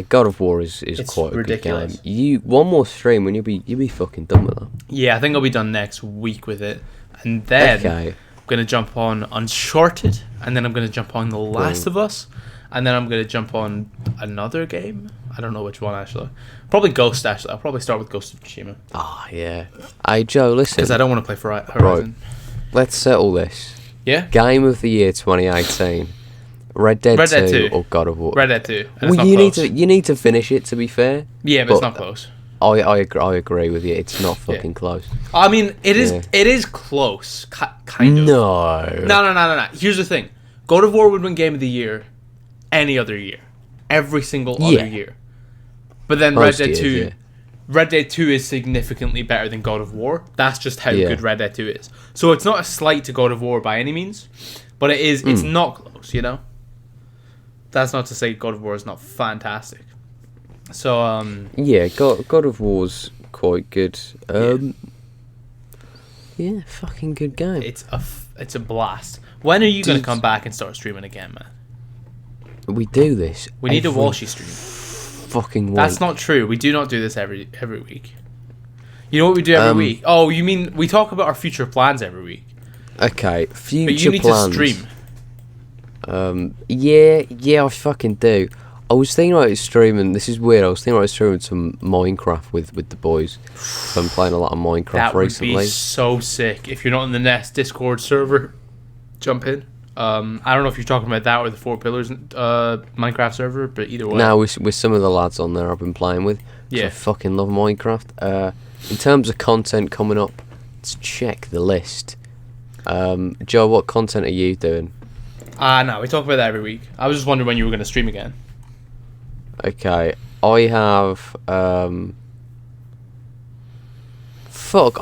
[SPEAKER 2] God of War is quite
[SPEAKER 1] ridiculous.
[SPEAKER 2] A good game. One more stream and you'll be fucking done with that.
[SPEAKER 1] Yeah, I think I'll be done next week with it, and then I'm gonna jump on Uncharted, and then I'm gonna jump on The Last of Us, and then I'm gonna jump on another game. I don't know which one actually. Probably Ghost. Actually, I'll probably start with Ghost of Tsushima.
[SPEAKER 2] Ah, yeah. Hey Joe, listen.
[SPEAKER 1] Because I don't want to play for Horizon.
[SPEAKER 2] Right. Let's settle this.
[SPEAKER 1] Yeah.
[SPEAKER 2] Game of the year 2018. Red Dead 2 or God of War.
[SPEAKER 1] Red Dead 2.
[SPEAKER 2] Well, you need to finish it, to be fair.
[SPEAKER 1] Yeah, but it's not close.
[SPEAKER 2] I agree with you. It's not fucking close.
[SPEAKER 1] I mean, it is. Yeah. It is close, kind of. No. Here's the thing: God of War would win Game of the Year any other year, every single other year. But then Red Dead 2 is significantly better than God of War. That's just how good Red Dead 2 is. So it's not a slight to God of War by any means, but it is. It's not close, That's not to say God of War is not fantastic. So
[SPEAKER 2] God of War's quite good. Fucking good game.
[SPEAKER 1] It's a blast. When are you going to come back and start streaming again, man?
[SPEAKER 2] We do this.
[SPEAKER 1] We need a Walshie stream.
[SPEAKER 2] Fucking week.
[SPEAKER 1] That's not true. We do not do this every week. You know what we do every week? Oh, you mean we talk about our future plans every week?
[SPEAKER 2] Okay, future
[SPEAKER 1] plans. But you need to stream.
[SPEAKER 2] Yeah, I fucking do. I was thinking about streaming. This is weird. I was thinking about streaming some Minecraft with the boys. So I'm playing a lot of Minecraft recently. That would be
[SPEAKER 1] so sick. If you're not in the Nest Discord server, jump in. I don't know if you're talking about that or the Four Pillars Minecraft server, but either way.
[SPEAKER 2] No, with some of the lads on there I've been playing with. Yeah. I fucking love Minecraft. In terms of content coming up, let's check the list. Joe, what content are you doing?
[SPEAKER 1] No, we talk about that every week. I was just wondering when you were going to stream again.
[SPEAKER 2] Okay, I have... I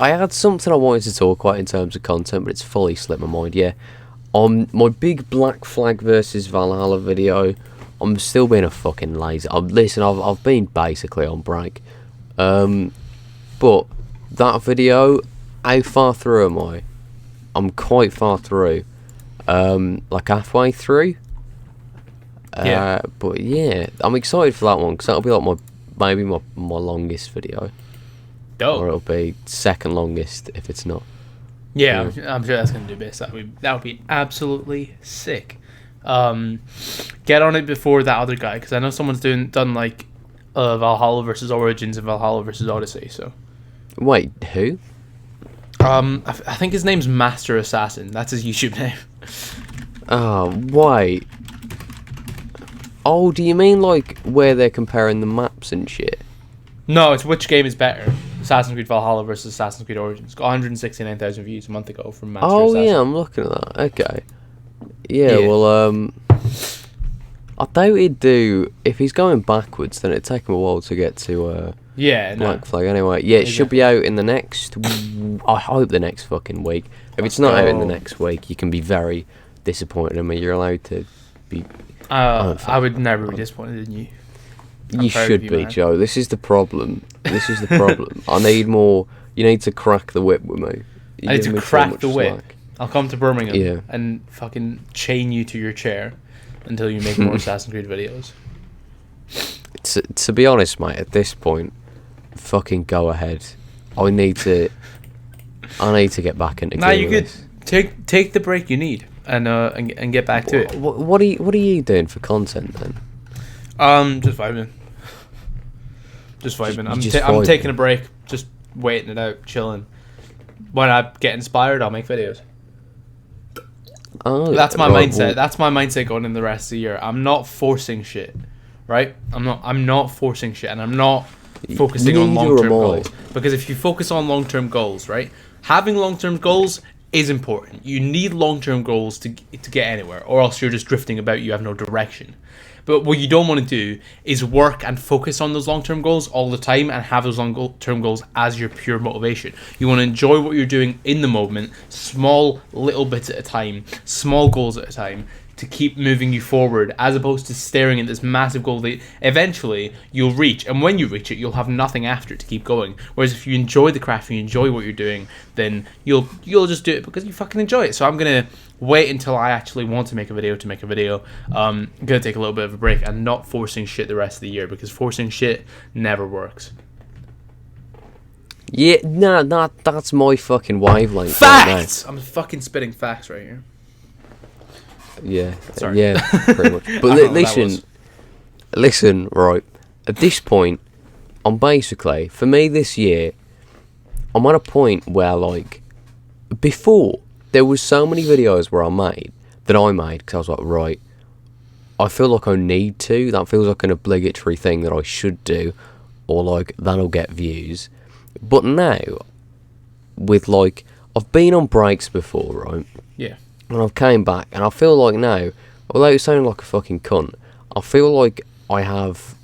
[SPEAKER 2] had something I wanted to talk about in terms of content, but it's fully slipped my mind, yeah. On my big Black Flag versus Valhalla video, I'm still being a fucking lazy. I've been basically on break. But that video, how far through am I? I'm quite far through. Like halfway through. But yeah, I'm excited for that one because that'll be like maybe my longest video.
[SPEAKER 1] Dope.
[SPEAKER 2] Or it'll be second longest if it's not.
[SPEAKER 1] Yeah, I'm sure that's gonna do best. That would be absolutely sick. Get on it before that other guy because I know someone's done like Valhalla versus Origins and Valhalla versus Odyssey. So.
[SPEAKER 2] Wait, who?
[SPEAKER 1] I think his name's Master Assassin. That's his YouTube name.
[SPEAKER 2] Oh, wait. Oh, do you mean like where they're comparing the maps and shit?
[SPEAKER 1] No, it's which game is better. Assassin's Creed Valhalla versus Assassin's Creed Origins. Got 169,000 views a month ago from Master Assassin.
[SPEAKER 2] Yeah, I'm looking at that. Okay. Yeah, well, I doubt he'd do... If he's going backwards, then it'd take him a while to get to
[SPEAKER 1] Yeah, no.
[SPEAKER 2] Black Flag. Anyway, yeah, it should be out in the next. I hope the next fucking week. If it's not out in the next week, you can be very disappointed in me. You're allowed to be.
[SPEAKER 1] I would never be disappointed in you.
[SPEAKER 2] You should be, man. Joe. This is the problem. I need more. You need to crack the whip with me.
[SPEAKER 1] I need to crack the whip.
[SPEAKER 2] Slack.
[SPEAKER 1] I'll come to Birmingham and fucking chain you to your chair until you make more Assassin's Creed videos.
[SPEAKER 2] To be honest, mate, at this point, fucking go ahead. I need to get back into.
[SPEAKER 1] Nah, you could take the break you need and get back to it.
[SPEAKER 2] What are you doing for content then?
[SPEAKER 1] Just vibing. I'm taking a break, just waiting it out, chilling. When I get inspired, I'll make videos.
[SPEAKER 2] Oh,
[SPEAKER 1] that's my mindset. That's my mindset going in the rest of the year. I'm not forcing shit, right? I'm not forcing shit, and I'm not focusing on long-term goals. Because if you focus on long-term goals, right, having long-term goals is important. You need long-term goals to get anywhere, or else you're just drifting about. You have no direction. But what you don't want to do is work and focus on those long-term goals all the time and have those long-term goals as your pure motivation. You want to enjoy what you're doing in the moment, small little bits at a time, small goals at a time, to keep moving you forward, as opposed to staring at this massive goal that eventually you'll reach. And when you reach it, you'll have nothing after it to keep going. Whereas if you enjoy the craft and you enjoy what you're doing, then you'll just do it because you fucking enjoy it. So I'm going to wait until I actually want to make a video. I'm going to take a little bit of a break and not forcing shit the rest of the year, because forcing shit never works.
[SPEAKER 2] Yeah, that's my fucking wavelength.
[SPEAKER 1] Facts! Right, I'm fucking spitting facts right here.
[SPEAKER 2] Yeah,
[SPEAKER 1] sorry.
[SPEAKER 2] Yeah, pretty much. But listen, right. At this point, I'm basically, for me this year, I'm at a point where, like, before, there was so many videos where I made, because I was like, right, I feel like I need to, that feels like an obligatory thing that I should do, or, like, that'll get views. But now, with, like, I've been on breaks before, right?
[SPEAKER 1] Yeah.
[SPEAKER 2] And I've came back, and I feel like now, although it sounds like a fucking cunt, I feel like I have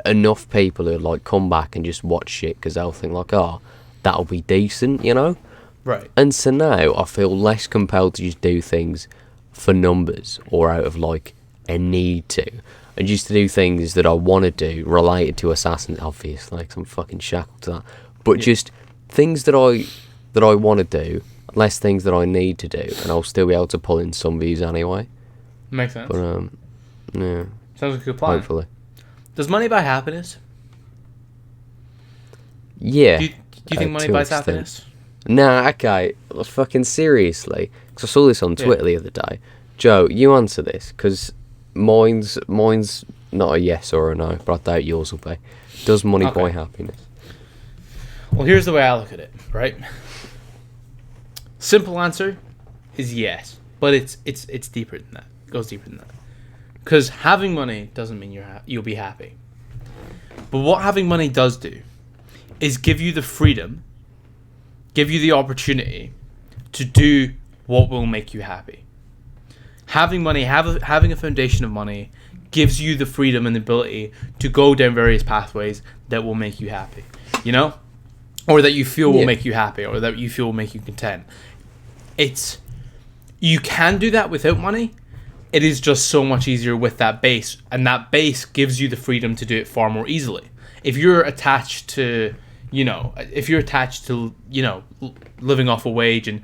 [SPEAKER 2] enough people who like come back and just watch shit because they'll think like, oh, that'll be decent, you know?
[SPEAKER 1] Right.
[SPEAKER 2] And so now I feel less compelled to just do things for numbers or out of like a need to, and just to do things that I want to do related to Assassin, obviously, like I'm fucking shackled to that. But just things that I want to do. Less things that I need to do, and I'll still be able to pull in some views anyway.
[SPEAKER 1] Makes sense.
[SPEAKER 2] But yeah.
[SPEAKER 1] Sounds like a good plan.
[SPEAKER 2] Hopefully.
[SPEAKER 1] Does money buy happiness?
[SPEAKER 2] Yeah.
[SPEAKER 1] Do you think money buys happiness?
[SPEAKER 2] Nah, okay. Fucking seriously, because I saw this on Twitter the other day. Joe, you answer this, because mine's not a yes or a no, but I doubt yours will be. Does money buy happiness?
[SPEAKER 1] Well, here's the way I look at it, right? Simple answer is yes, but it's deeper than that. It goes deeper than that. Because having money doesn't mean you'll be happy. But what having money does do is give you the freedom, give you the opportunity to do what will make you happy. Having money, having a foundation of money, gives you the freedom and the ability to go down various pathways that will make you happy. You know? Or that you feel will make you happy, or that you feel will make you content. You can do that without money. It is just so much easier with that base, and that base gives you the freedom to do it far more easily. If you're attached to, living off a wage and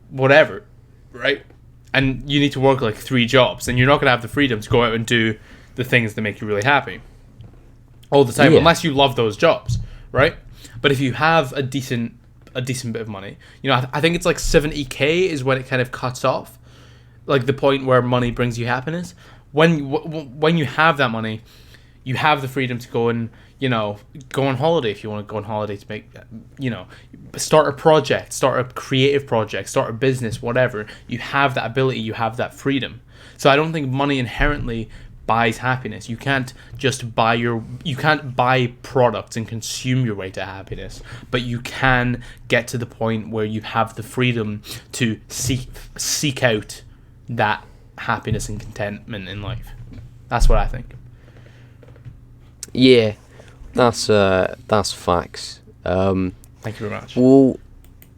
[SPEAKER 1] whatever, right? And you need to work like 3 jobs, then you're not going to have the freedom to go out and do the things that make you really happy all the time, unless you love those jobs, right? But if you have a decent bit of money, I think it's like 70k is when it kind of cuts off, like the point where money brings you happiness. When you have that money, you have the freedom to go and go on holiday if you want to go on holiday, to make start a project, start a creative project, start a business, whatever. You have that ability, you have that freedom. So I don't think money inherently buys happiness. You can't buy products and consume your way to happiness, but you can get to the point where you have the freedom to seek out that happiness and contentment in life. That's what I think.
[SPEAKER 2] Yeah, That's facts.
[SPEAKER 1] Thank you very much.
[SPEAKER 2] Well,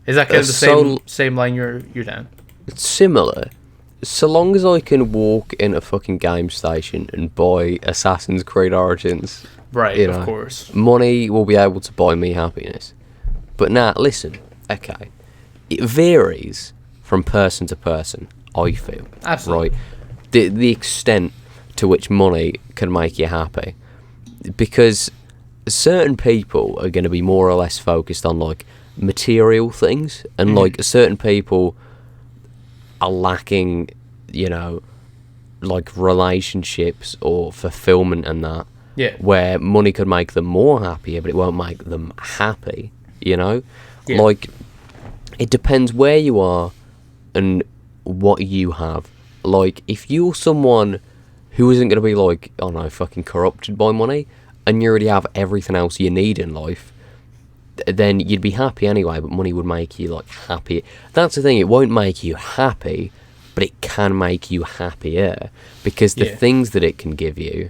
[SPEAKER 1] Is that kind of the same line you're down?
[SPEAKER 2] It's similar. So long as I can walk in a fucking game station and buy Assassin's Creed Origins,
[SPEAKER 1] right? Of course,
[SPEAKER 2] money will be able to buy me happiness. But now, listen, okay, it varies from person to person. I feel
[SPEAKER 1] absolutely
[SPEAKER 2] right. The extent to which money can make you happy, because certain people are going to be more or less focused on like material things, and like certain people are lacking, like relationships or fulfillment and that.
[SPEAKER 1] Yeah.
[SPEAKER 2] Where money could make them more happier, but it won't make them happy.
[SPEAKER 1] Yeah.
[SPEAKER 2] Like it depends where you are and what you have. Like if you're someone who isn't going to be like, I don't know, fucking corrupted by money, and you already have everything else you need in life, then you'd be happy anyway, but money would make you like happy. That's the thing, it won't make you happy, but it can make you happier, because the things that it can give you,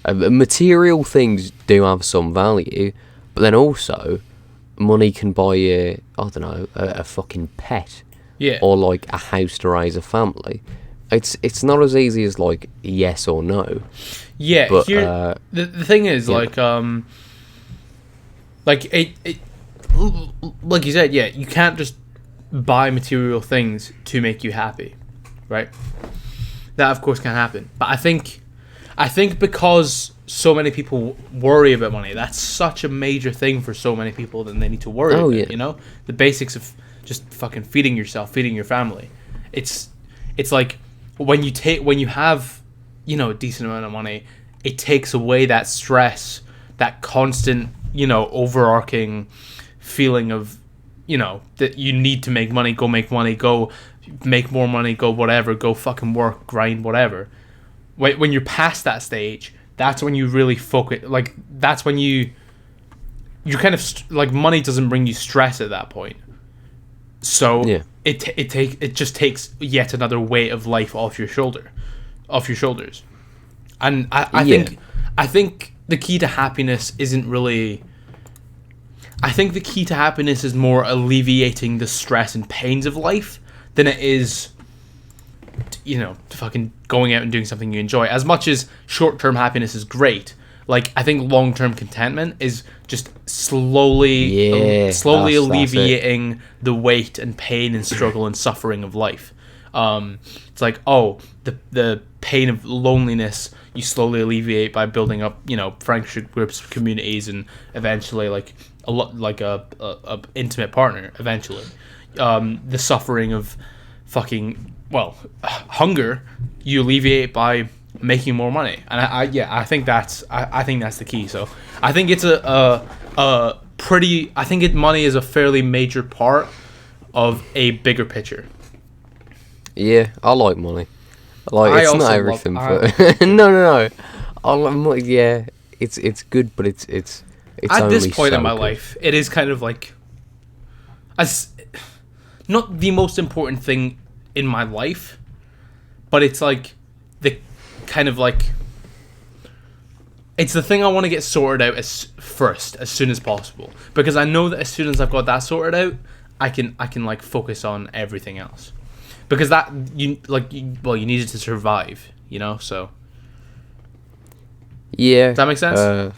[SPEAKER 2] material things do have some value, but then also money can buy you, I don't know, a fucking pet, or like a house to raise a family. It's not as easy as like yes or no.
[SPEAKER 1] Yeah,
[SPEAKER 2] but
[SPEAKER 1] the thing is like it like you said, you can't just buy material things to make you happy, right? That of course can happen, but I think because so many people worry about money, that's such a major thing for so many people that they need to worry about. The basics of just fucking feeding yourself, feeding your family. It's like when you have a decent amount of money, it takes away that stress, that constant overarching feeling of that you need to make money, go make money, go make more money, go whatever, go fucking work, grind, whatever. When you're past that stage, that's when you really focus. Like that's when you're kind of like money doesn't bring you stress at that point. So it just takes yet another weight of life off your shoulders. And I think the key to happiness isn't really. I think the key to happiness is more alleviating the stress and pains of life than it is, fucking going out and doing something you enjoy. As much as short-term happiness is great, like I think long-term contentment is just slowly alleviating the weight and pain and struggle and suffering of life. It's like, the pain of loneliness you slowly alleviate by building up, friendship groups, communities, and eventually like a intimate partner. Eventually, the suffering of fucking hunger you alleviate by making more money, and I think that's the key. So I think it's money is a fairly major part of a bigger picture.
[SPEAKER 2] Yeah, I like money. It's not everything, but no. It's good, but it's
[SPEAKER 1] at this point
[SPEAKER 2] so
[SPEAKER 1] in my
[SPEAKER 2] good.
[SPEAKER 1] life, it is kind of like, as not the most important thing in my life, but it's like the kind of like it's the thing I want to get sorted out as soon as possible, because I know that as soon as I've got that sorted out, I can like focus on everything else, because that you need it to survive, so
[SPEAKER 2] does
[SPEAKER 1] that make sense?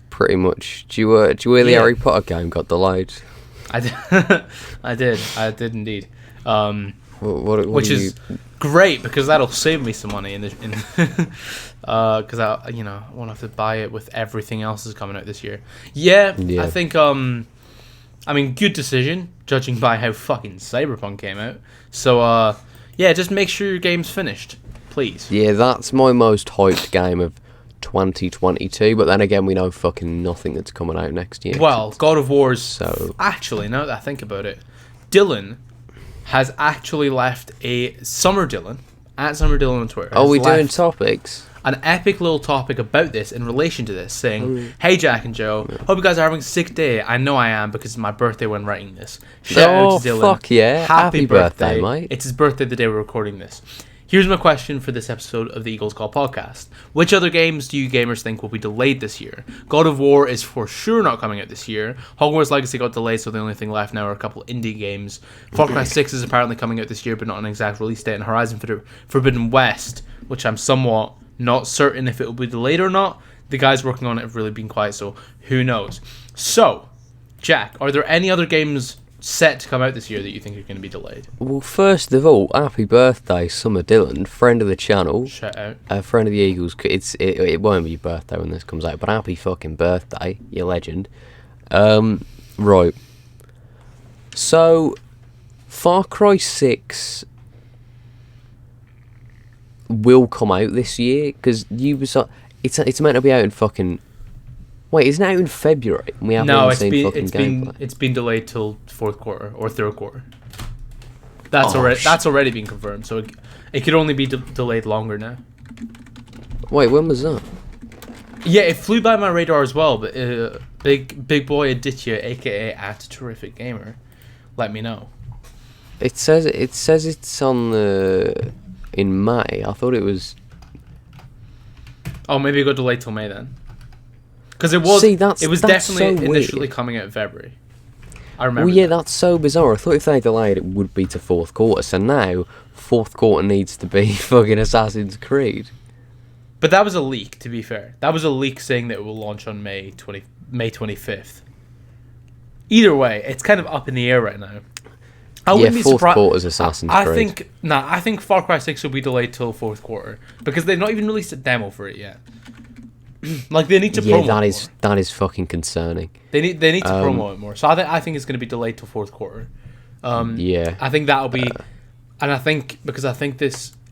[SPEAKER 2] Pretty much. Do you hear the Harry Potter game got delayed?
[SPEAKER 1] I did indeed.
[SPEAKER 2] Which
[SPEAKER 1] is great, because that'll save me some money because I won't have to buy it with everything else that's coming out this year. I think good decision judging by how fucking Cyberpunk came out. So just make sure your game's finished, please. Yeah,
[SPEAKER 2] that's my most hyped game of 2022, but then again we know fucking nothing that's coming out next year.
[SPEAKER 1] Well, God of War's actually, now that I think about it, Dylan has actually left a Summer Dylan at Summer Dylan on Twitter.
[SPEAKER 2] Are we doing topics?
[SPEAKER 1] An epic little topic about this in relation to this, saying, "Hey Jack and Joe, hope you guys are having a sick day. I know I am, because it's my birthday when writing this. Shout out to Dylan.
[SPEAKER 2] Fuck yeah!
[SPEAKER 1] Happy birthday,
[SPEAKER 2] mate!
[SPEAKER 1] It's his birthday the day we're recording this. Here's my question for this episode of the Eagles Call podcast. Which other games do you gamers think will be delayed this year? God of War is for sure not coming out this year. Hogwarts Legacy got delayed, so the only thing left now are a couple indie games. Far Cry 6 is apparently coming out this year, but not an exact release date. And Horizon Forbidden West, which I'm somewhat not certain if it will be delayed or not. The guys working on it have really been quiet, so who knows? So, Jack, are there any other games set to come out this year that you think are going to be delayed?
[SPEAKER 2] Well, first of all, happy birthday, Summer Dillon, friend of the channel.
[SPEAKER 1] Shout out.
[SPEAKER 2] Friend of the Eagles. It won't be your birthday when this comes out, but happy fucking birthday, you legend. Right. So, Far Cry 6 will come out this year, because Ubisoft... It's meant to be out in fucking... Wait, isn't it out in February? We haven't even seen fucking gameplay.
[SPEAKER 1] It's been delayed till fourth quarter or third quarter. That's already been confirmed. So it could only be delayed longer now.
[SPEAKER 2] Wait, when was that?
[SPEAKER 1] Yeah, it flew by my radar as well. But big boy Aditya, aka @terrific gamer, let me know.
[SPEAKER 2] It says it's on the in May. I thought it was.
[SPEAKER 1] Oh, maybe it got delayed till May then. Because it was definitely so initially coming out in February. I remember.
[SPEAKER 2] Well, yeah, that's so bizarre. I thought if they delayed it would be to fourth quarter. So now fourth quarter needs to be fucking Assassin's Creed.
[SPEAKER 1] But that was a leak, to be fair. That was a leak saying that it will launch on May 25th. Either way, it's kind of up in the air right now. I wouldn't be
[SPEAKER 2] fourth
[SPEAKER 1] surprised.
[SPEAKER 2] quarter's Assassin's Creed.
[SPEAKER 1] I think Far Cry 6 will be delayed till fourth quarter because they've not even released a demo for it yet. Like they need to promote
[SPEAKER 2] that is fucking concerning.
[SPEAKER 1] They need to promote it more. So I think it's going to be delayed till fourth quarter. I think that'll be, and I think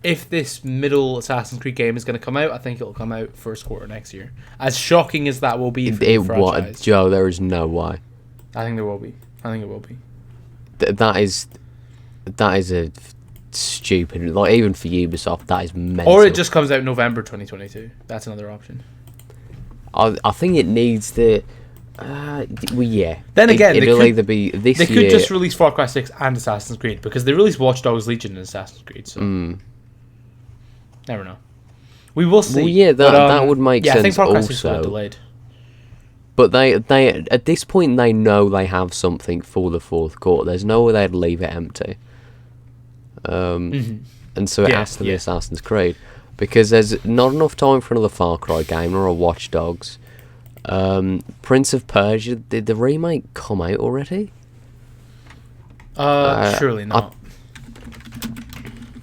[SPEAKER 1] if this middle Assassin's Creed game is going to come out, I think it'll come out first quarter next year. As shocking as that will be for the franchise.
[SPEAKER 2] Joe, there is no way.
[SPEAKER 1] I think there will be. I think it will be.
[SPEAKER 2] That is a stupid. Like even for Ubisoft, that is mental.
[SPEAKER 1] Or it just comes out November 2022. That's another option.
[SPEAKER 2] I think it needs the. Well, yeah.
[SPEAKER 1] Then again,
[SPEAKER 2] it'll either be this year.
[SPEAKER 1] They could just release Far Cry 6 and Assassin's Creed because they released Watch Dogs Legion and Assassin's Creed. So never know. We will see.
[SPEAKER 2] Well, yeah, that would make sense.
[SPEAKER 1] I think Far Cry
[SPEAKER 2] also,
[SPEAKER 1] 6 got delayed.
[SPEAKER 2] But they at this point they know they have something for the fourth quarter. There's no way they'd leave it empty. And so it has to be Assassin's Creed. Because there's not enough time for another Far Cry game or a Watch Dogs. Prince of Persia, did the remake come out already?
[SPEAKER 1] Surely not.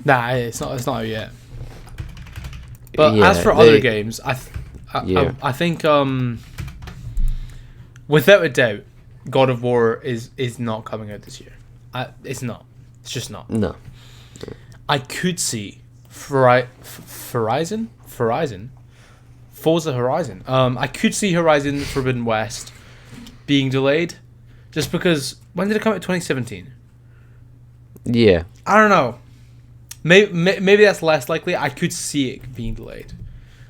[SPEAKER 1] Nah, it's not out yet. But as for other games, I think without a doubt, God of War is not coming out this year. It's not. It's just not.
[SPEAKER 2] No.
[SPEAKER 1] I could see Horizon. Forza Horizon. I could see Horizon Forbidden West being delayed, just because when did it come out? 2017.
[SPEAKER 2] Yeah.
[SPEAKER 1] I don't know. Maybe that's less likely. I could see it being delayed.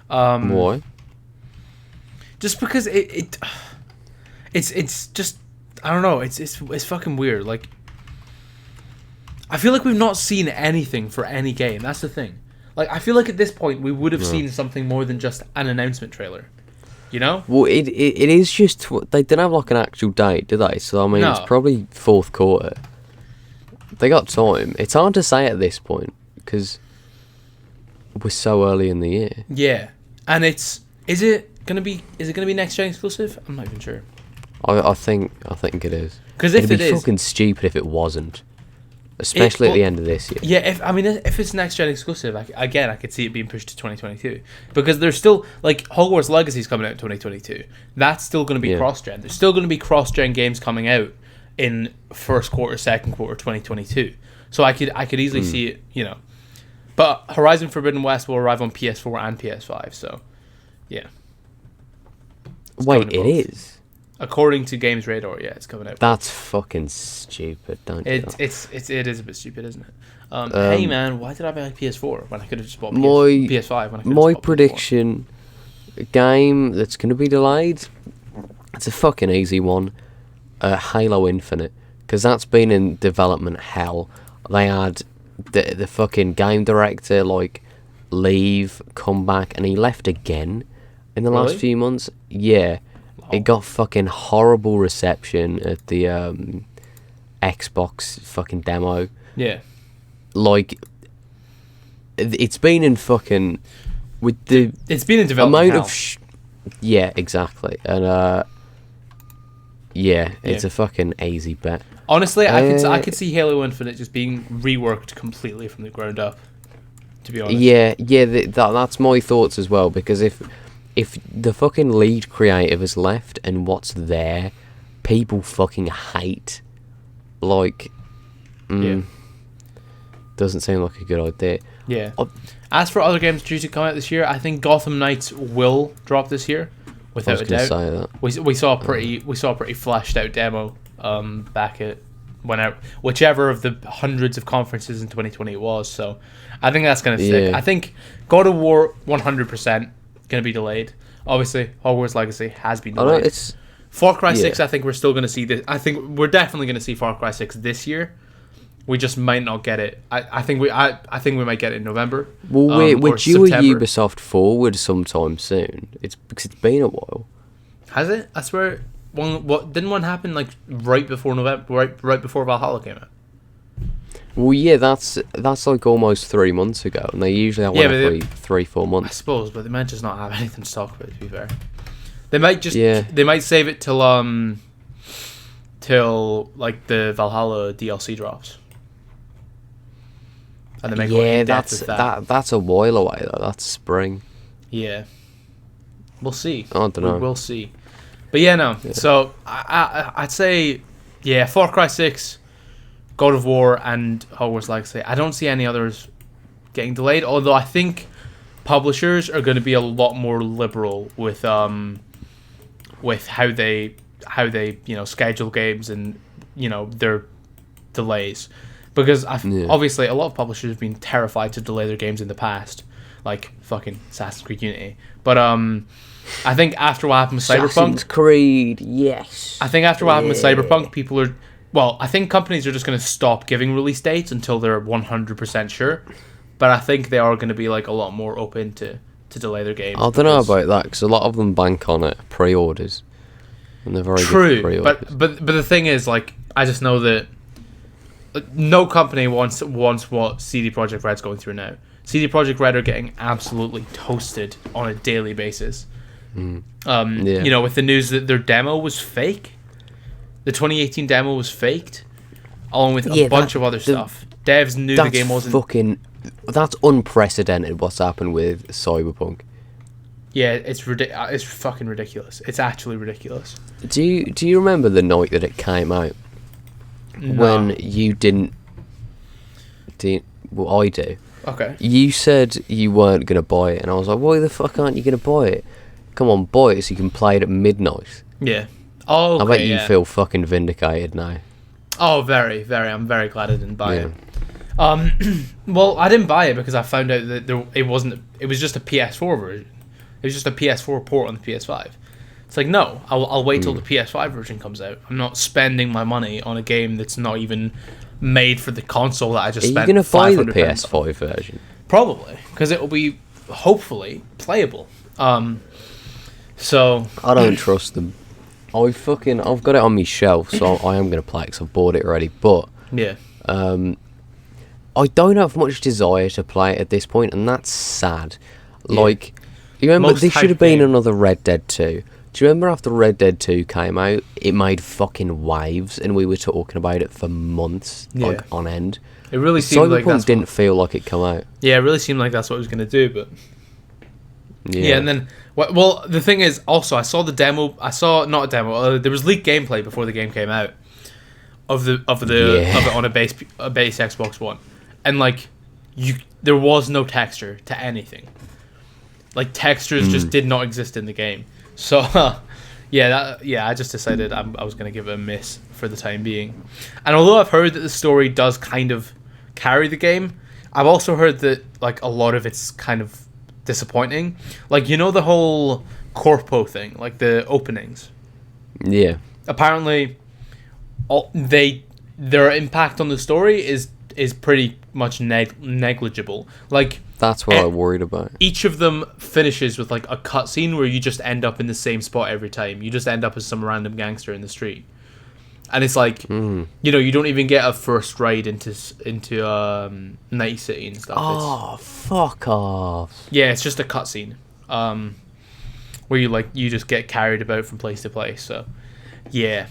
[SPEAKER 2] Why?
[SPEAKER 1] Just because it's just, I don't know. It's fucking weird. Like, I feel like we've not seen anything for any game. That's the thing. Like, I feel like at this point we would have seen something more than just an announcement trailer. You know?
[SPEAKER 2] Well, it is just they didn't have like an actual date, did they? So I mean, it's probably fourth quarter. They got time. It's hard to say at this point because we're so early in the year.
[SPEAKER 1] Yeah, and is it gonna be next gen exclusive? I'm not even sure.
[SPEAKER 2] I think it is.
[SPEAKER 1] Because if
[SPEAKER 2] it'd be fucking stupid if it wasn't. Especially at the end of this year.
[SPEAKER 1] Yeah, if it's next gen exclusive, I could see it being pushed to 2022 because there's still like Hogwarts Legacy is coming out in 2022. That's still going to be cross gen. There's still going to be cross gen games coming out in first quarter, second quarter 2022. So I could easily see it, you know. But Horizon Forbidden West will arrive on PS4 and PS5. So yeah.
[SPEAKER 2] Wait, it is.
[SPEAKER 1] According to Games Radar, yeah, it's coming out.
[SPEAKER 2] That's fucking stupid, don't you?
[SPEAKER 1] It is a bit stupid, isn't it? Hey man, why did I buy a PS4 when I could have just bought PS5? When I could have just bought
[SPEAKER 2] my prediction, a game that's going to be delayed. It's a fucking easy one. Halo Infinite, because that's been in development hell. They had the fucking game director like leave, come back, and he left again in the last few months. Yeah, it got fucking horrible reception at the Xbox fucking demo.
[SPEAKER 1] Yeah,
[SPEAKER 2] like it's been in fucking with the
[SPEAKER 1] it's been in development
[SPEAKER 2] amount of yeah, exactly, and it's a fucking easy bet.
[SPEAKER 1] Honestly, I could see Halo Infinite just being reworked completely from the ground up. To be honest.
[SPEAKER 2] Yeah, that's my thoughts as well. Because if the fucking lead creative has left and what's there, people fucking hate. Like, doesn't seem like a good idea.
[SPEAKER 1] Yeah. As for other games due to come out this year, I think Gotham Knights will drop this year, without a doubt.
[SPEAKER 2] Say that.
[SPEAKER 1] We saw a pretty fleshed out demo back at whichever of the hundreds of conferences in 2020 it was. So I think that's gonna stick. I think God of War 100% gonna be delayed. Obviously, Hogwarts Legacy has been delayed. Far Cry 6, I think we're still gonna see this. I think we're definitely gonna see Far Cry 6 this year. We just might not get it. I think we might get it in November.
[SPEAKER 2] Well, we're due a
[SPEAKER 1] September.
[SPEAKER 2] Ubisoft Forward sometime soon. It's because it's been a while.
[SPEAKER 1] Has it? I swear. Didn't one happen like right before November? Right before Valhalla came out.
[SPEAKER 2] Well, yeah, that's like almost 3 months ago, and they usually have one every 3-4 months.
[SPEAKER 1] I suppose, but they might just not have anything to talk about. To be fair, they might just they might save it till like the Valhalla DLC drops. And they make
[SPEAKER 2] that's a while away though. That's spring.
[SPEAKER 1] Yeah, we'll see.
[SPEAKER 2] I don't know.
[SPEAKER 1] We'll see. But yeah, no. Yeah. So I'd say, Far Cry 6, God of War, and Hogwarts Legacy. I don't see any others getting delayed. Although I think publishers are going to be a lot more liberal with how they schedule games and their delays, because obviously a lot of publishers have been terrified to delay their games in the past, like fucking Assassin's Creed Unity. But I think after what happened with Cyberpunk...
[SPEAKER 2] Assassin's Creed, yes.
[SPEAKER 1] I think after what happened with Cyberpunk, people are... Well, I think companies are just going to stop giving release dates until they're 100% sure. But I think they are going to be like a lot more open to delay their games.
[SPEAKER 2] I don't know about that, because a lot of them bank on it, pre-orders. And they're very good pre-orders.
[SPEAKER 1] But the thing is, like, I just know that no company wants what CD Projekt Red's going through now. CD Projekt Red are getting absolutely toasted on a daily basis. With the news that their demo was fake. The 2018 demo was faked, along with a bunch of other stuff. Devs knew the game wasn't...
[SPEAKER 2] That's unprecedented what's happened with Cyberpunk.
[SPEAKER 1] Yeah, it's fucking ridiculous. It's actually ridiculous.
[SPEAKER 2] Do you remember the night that it came out? No. When you didn't... Well, I do.
[SPEAKER 1] Okay.
[SPEAKER 2] You said you weren't going to buy it, and I was like, why the fuck aren't you going to buy it? Come on, buy it so you can play it at midnight.
[SPEAKER 1] Yeah. Oh, okay,
[SPEAKER 2] I bet you feel fucking vindicated now.
[SPEAKER 1] Oh, very, very. I'm very glad I didn't buy it. Well, I didn't buy it because I found out that it was just a PS4 version. It was just a PS4 port on the PS5. It's like, no, I'll wait till the PS5 version comes out. I'm not spending my money on a game that's not even made for the console that I just spent.
[SPEAKER 2] Are you going to buy the PS5
[SPEAKER 1] on.
[SPEAKER 2] version?
[SPEAKER 1] Probably, because it will be hopefully playable. So
[SPEAKER 2] I don't trust them. I've got it on my shelf, so I am going to play it because I've bought it already. But I don't have much desire to play it at this point, and that's sad. Yeah. Like, you remember this should have been another Red Dead 2. Do you remember after Red Dead 2 came out, it made fucking waves, and we were talking about it for months, like on end.
[SPEAKER 1] It really seemed like
[SPEAKER 2] Cyberpunk didn't feel like it come out.
[SPEAKER 1] Yeah, it really seemed like that's what it was going to do, but and then the thing is, also I saw the demo. I saw not a demo. There was leaked gameplay before the game came out of it on a base Xbox One, and like there was no texture to anything. Like textures just did not exist in the game. So I just decided I was going to give it a miss for the time being. And although I've heard that the story does kind of carry the game, I've also heard that like a lot of it's kind of disappointing. Like, the whole corpo thing, like the openings.
[SPEAKER 2] Yeah.
[SPEAKER 1] Apparently, their impact on the story is pretty much negligible. Like,
[SPEAKER 2] that's what I worried about.
[SPEAKER 1] Each of them finishes with like a cutscene where you just end up in the same spot every time. You just end up as some random gangster in the street, and it's like you know, you don't even get a first ride into Night City and stuff.
[SPEAKER 2] Oh, fuck off!
[SPEAKER 1] Yeah, it's just a cutscene, where you just get carried about from place to place. So, yeah,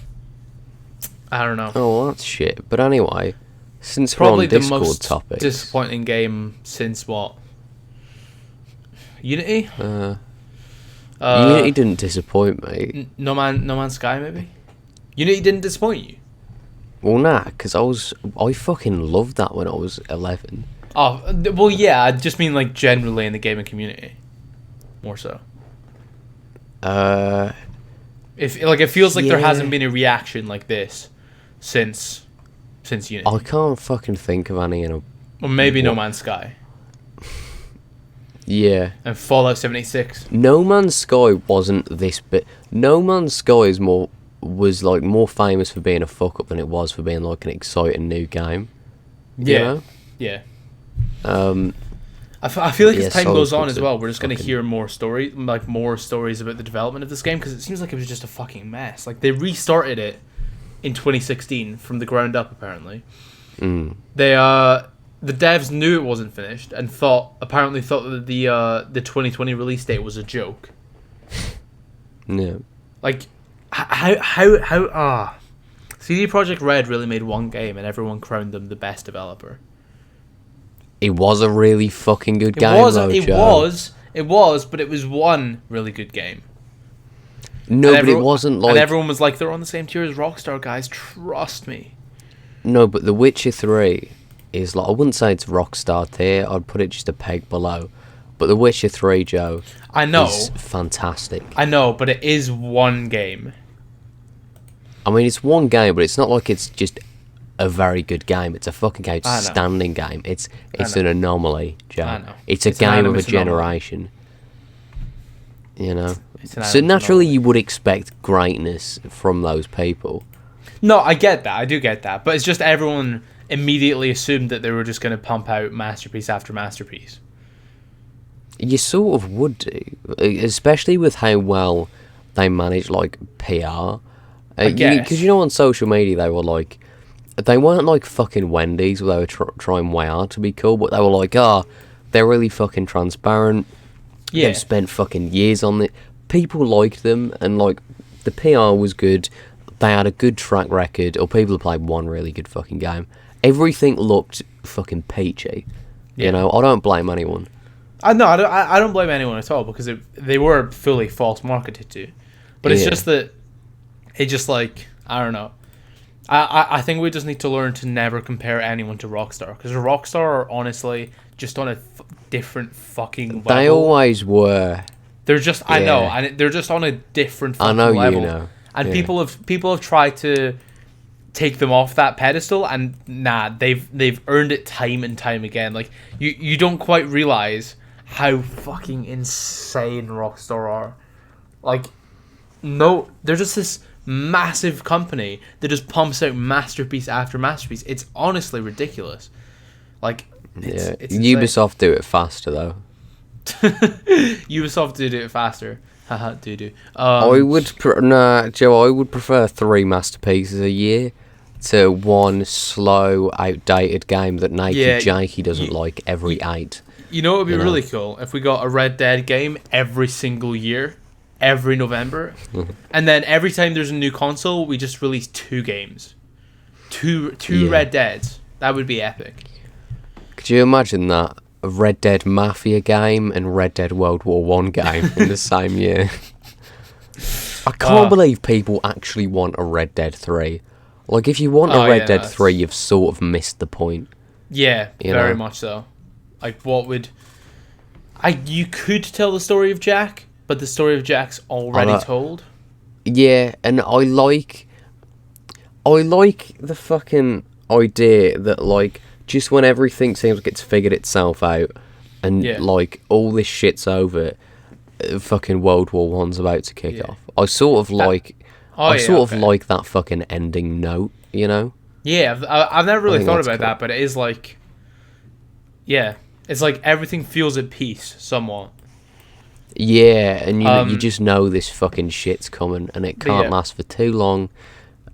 [SPEAKER 1] I don't know.
[SPEAKER 2] Oh, that's shit. But anyway, since
[SPEAKER 1] Probably
[SPEAKER 2] we're on
[SPEAKER 1] the
[SPEAKER 2] Discord
[SPEAKER 1] most
[SPEAKER 2] topics,
[SPEAKER 1] disappointing game since what? Unity?
[SPEAKER 2] Unity didn't disappoint me.
[SPEAKER 1] No Man's Sky, maybe? Unity didn't disappoint you?
[SPEAKER 2] Well, nah, because I fucking loved that when I was 11.
[SPEAKER 1] Oh, well, yeah, I just mean, like, generally in the gaming community. More so. It feels like there hasn't been a reaction like this since Unity.
[SPEAKER 2] I can't fucking think of any in a...
[SPEAKER 1] Or maybe No Man's Sky.
[SPEAKER 2] Yeah.
[SPEAKER 1] And Fallout 76.
[SPEAKER 2] No Man's Sky wasn't this bit. No Man's Sky was like more famous for being a fuck up than it was for being like an exciting new game.
[SPEAKER 1] Yeah.
[SPEAKER 2] You know?
[SPEAKER 1] Yeah.
[SPEAKER 2] I
[SPEAKER 1] feel like as time goes on as well, we're just going to hear more stories about the development of this game, because it seems like it was just a fucking mess. Like, they restarted it in 2016 from the ground up, apparently. The devs knew it wasn't finished and apparently thought that the 2020 release date was a joke.
[SPEAKER 2] Yeah.
[SPEAKER 1] Like, CD Projekt Red really made one game and everyone crowned them the best developer.
[SPEAKER 2] It was a really fucking good game,
[SPEAKER 1] It was, but it was one really good game.
[SPEAKER 2] No, but it wasn't like...
[SPEAKER 1] And everyone was like, they're on the same tier as Rockstar, guys, trust me.
[SPEAKER 2] No, but The Witcher 3 is like... I wouldn't say it's Rockstar tier, I'd put it just a peg below. But The Witcher 3, Joe...
[SPEAKER 1] I know.
[SPEAKER 2] Is fantastic.
[SPEAKER 1] I know, but it is one game.
[SPEAKER 2] I mean, it's one game, but it's not like it's just a very good game. It's a fucking outstanding game. It's an anomaly, Joe.
[SPEAKER 1] I know.
[SPEAKER 2] It's a game of a generation. You know? So naturally you would expect greatness from those people.
[SPEAKER 1] No, I get that. I do get that. But it's just everyone immediately assumed that they were just going to pump out masterpiece after masterpiece.
[SPEAKER 2] You sort of would do. Especially with how well they manage, like, PR. Because, you know, on social media they were like... They weren't like fucking Wendy's where they were trying way hard to be cool, but they were like, they're really fucking transparent.
[SPEAKER 1] Yeah.
[SPEAKER 2] They've spent fucking years on it. People liked them, and like the PR was good. They had a good track record, or people played one really good fucking game. Everything looked fucking peachy. Yeah. You know, I don't blame anyone.
[SPEAKER 1] I don't blame anyone at all, because they were fully false marketed to. But it's just that it just like, I don't know. I think we just need to learn to never compare anyone to Rockstar, because Rockstar are honestly just on a different fucking level.
[SPEAKER 2] They always were.
[SPEAKER 1] They're just I know, and they're just on a different fucking level.
[SPEAKER 2] I know, you know.
[SPEAKER 1] And people have tried to take them off that pedestal, and they've earned it time and time again. Like you don't quite realize how fucking insane Rockstar are. Like, no, they're just this massive company that just pumps out masterpiece after masterpiece. It's honestly ridiculous. Like, it's
[SPEAKER 2] Ubisoft do it faster though.
[SPEAKER 1] Ubisoft do it faster. Haha, do.
[SPEAKER 2] I would Joe. I would prefer 3 masterpieces a year to one slow, outdated game that Naked Jakey doesn't like every 8.
[SPEAKER 1] You know, it would be really cool if we got a Red Dead game every single year. Every November, and then every time there's a new console, we just release 2 games, two Red Deads. That would be epic.
[SPEAKER 2] Could you imagine that? A Red Dead Mafia game and Red Dead World War 1 game in the same year. I can't believe people actually want a Red Dead 3. Like, if you want a Red Dead 3, you've sort of missed the point.
[SPEAKER 1] Yeah, very much so. Like, what would... You could tell the story of Jack, but the story of Jack's already told.
[SPEAKER 2] Yeah, and I like the fucking idea that, like, just when everything seems like it's figured itself out and, like, all this shit's over, fucking World War One's about to kick off. I sort of like... like that fucking ending note, you know?
[SPEAKER 1] Yeah, I've never really thought about that, but it is like... Yeah, it's like everything feels at peace somewhat.
[SPEAKER 2] Yeah, and you just know this fucking shit's coming, and it can't last for too long,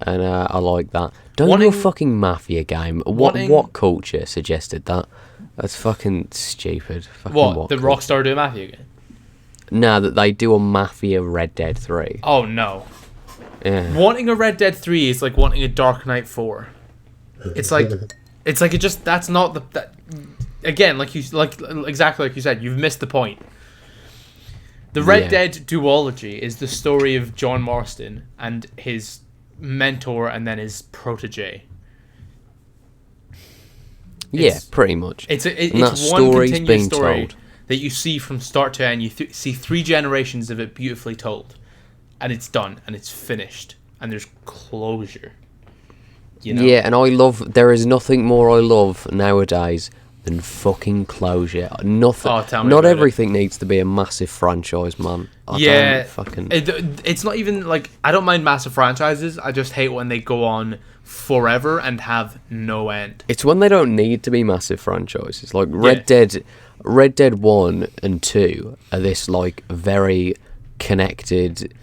[SPEAKER 2] and I like that. Don't do a fucking mafia game. What culture suggested that? That's fucking stupid. Fucking
[SPEAKER 1] what the
[SPEAKER 2] culture?
[SPEAKER 1] Rockstar do a mafia game?
[SPEAKER 2] No, that they do a mafia Red Dead 3.
[SPEAKER 1] Oh no.
[SPEAKER 2] Yeah.
[SPEAKER 1] Wanting a Red Dead 3 is like wanting a Dark Knight 4. It's like it just that's not the again exactly like you said, you've missed the point. The Red Dead duology is the story of John Marston and his mentor and then his protege.
[SPEAKER 2] Pretty much.
[SPEAKER 1] It's one
[SPEAKER 2] story's
[SPEAKER 1] continuous
[SPEAKER 2] being
[SPEAKER 1] story
[SPEAKER 2] told.
[SPEAKER 1] that you see from start to end. You see 3 generations of it beautifully told, and it's done and it's finished and there's closure. You know?
[SPEAKER 2] Yeah, and there is nothing more I love nowadays than fucking closure. Nothing.
[SPEAKER 1] Oh, tell me
[SPEAKER 2] not
[SPEAKER 1] about
[SPEAKER 2] everything needs to be a massive franchise, man.
[SPEAKER 1] It's not even like I don't mind massive franchises. I just hate when they go on forever and have no end.
[SPEAKER 2] It's when they don't need to be massive franchises. Like Red Dead 1 and 2 are this like very connected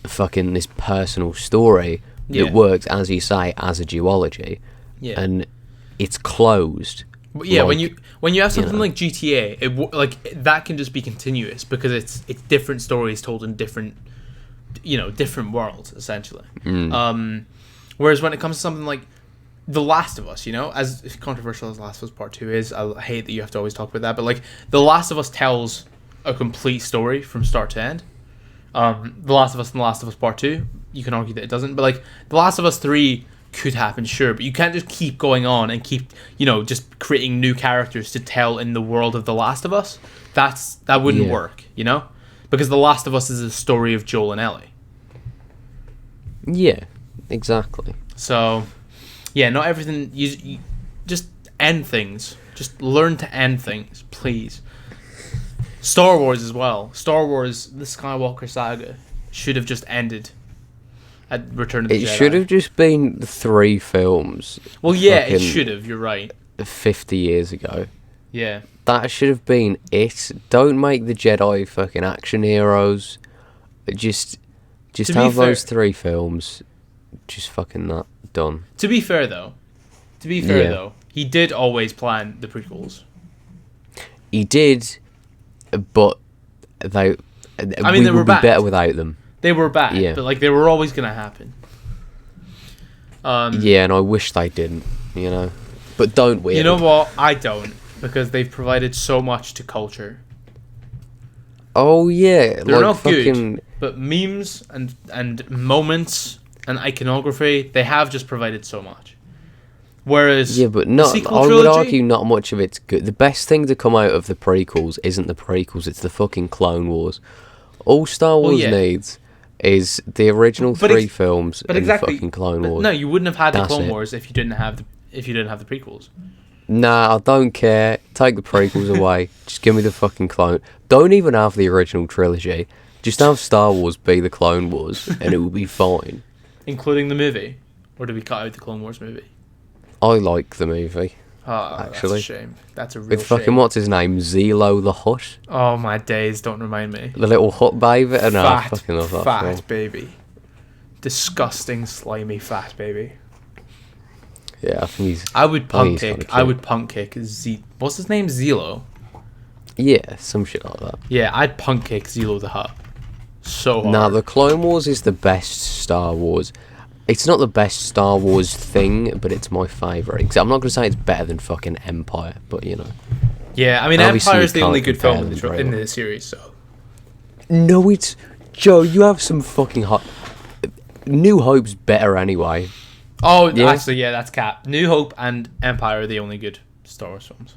[SPEAKER 2] fucking this personal story that works, as you say, as a duology. Yeah. And it's closed.
[SPEAKER 1] But yeah, when you have something like GTA, like that can just be continuous because it's different stories told in different worlds essentially. Whereas when it comes to something like The Last of Us, as controversial as Last of Us Part 2 is, I hate that you have to always talk about that, but like The Last of Us tells a complete story from start to end. The Last of Us and The Last of Us Part 2, you can argue that it doesn't, but like The Last of Us 3 could happen, sure, but you can't just keep going on and keep, just creating new characters to tell in the world of The Last of Us. That wouldn't work, because The Last of Us is a story of Joel and Ellie.
[SPEAKER 2] Yeah, exactly.
[SPEAKER 1] So, yeah, not everything. You just end things. Just learn to end things, please. Star Wars as well. Star Wars, the Skywalker saga, should have just ended at Return of the Jedi. It
[SPEAKER 2] should have just been 3 films.
[SPEAKER 1] Well, yeah, it should have. You're right.
[SPEAKER 2] 50 years ago.
[SPEAKER 1] Yeah.
[SPEAKER 2] That should have been it. Don't make the Jedi fucking action heroes. Just have those 3 films. Just fucking that done.
[SPEAKER 1] To be fair though, he did always plan the prequels.
[SPEAKER 2] He did, but they would be better without them.
[SPEAKER 1] They were bad, but like they were always gonna happen.
[SPEAKER 2] Yeah, and I wish they didn't, But don't we?
[SPEAKER 1] You know what? I don't, because they've provided so much to culture.
[SPEAKER 2] Oh yeah,
[SPEAKER 1] they're not good, but memes and moments and iconography, they have just provided so much. Whereas
[SPEAKER 2] but I would argue not much of it's good. The best thing to come out of the prequels isn't the prequels; it's the fucking Clone Wars. All Star Wars needs is the original 3 films and the fucking Clone Wars.
[SPEAKER 1] No, you wouldn't have had the Clone Wars if you didn't have the prequels.
[SPEAKER 2] Nah, I don't care. Take the prequels away. Just give me the fucking clone. Don't even have the original trilogy. Just have Star Wars be the Clone Wars, and it will be fine.
[SPEAKER 1] Including the movie? Or did we cut out the Clone Wars movie?
[SPEAKER 2] I like the movie.
[SPEAKER 1] Oh, actually. That's a shame. That's a real
[SPEAKER 2] With fucking, what's his name? Zelo the Hutt?
[SPEAKER 1] Oh, my days, don't remind me.
[SPEAKER 2] The little Hutt baby? No, I fucking love that
[SPEAKER 1] fat
[SPEAKER 2] film.
[SPEAKER 1] baby. Disgusting, slimy, fat baby.
[SPEAKER 2] Yeah, I think he's...
[SPEAKER 1] I would punk kick what's his name? Zelo?
[SPEAKER 2] Yeah, some shit like that.
[SPEAKER 1] Yeah, I'd punk kick Zelo the Hutt. So hard.
[SPEAKER 2] Nah, the Clone Wars is the best Star Wars. It's not the best Star Wars thing, but it's my favourite. I'm not going to say it's better than fucking Empire, but
[SPEAKER 1] Yeah, I mean, Empire is the only good film in the series, so...
[SPEAKER 2] No, it's... Joe, you have some fucking hot... New Hope's better anyway.
[SPEAKER 1] Oh, actually, yeah, that's cap. New Hope and Empire are the only good Star Wars films.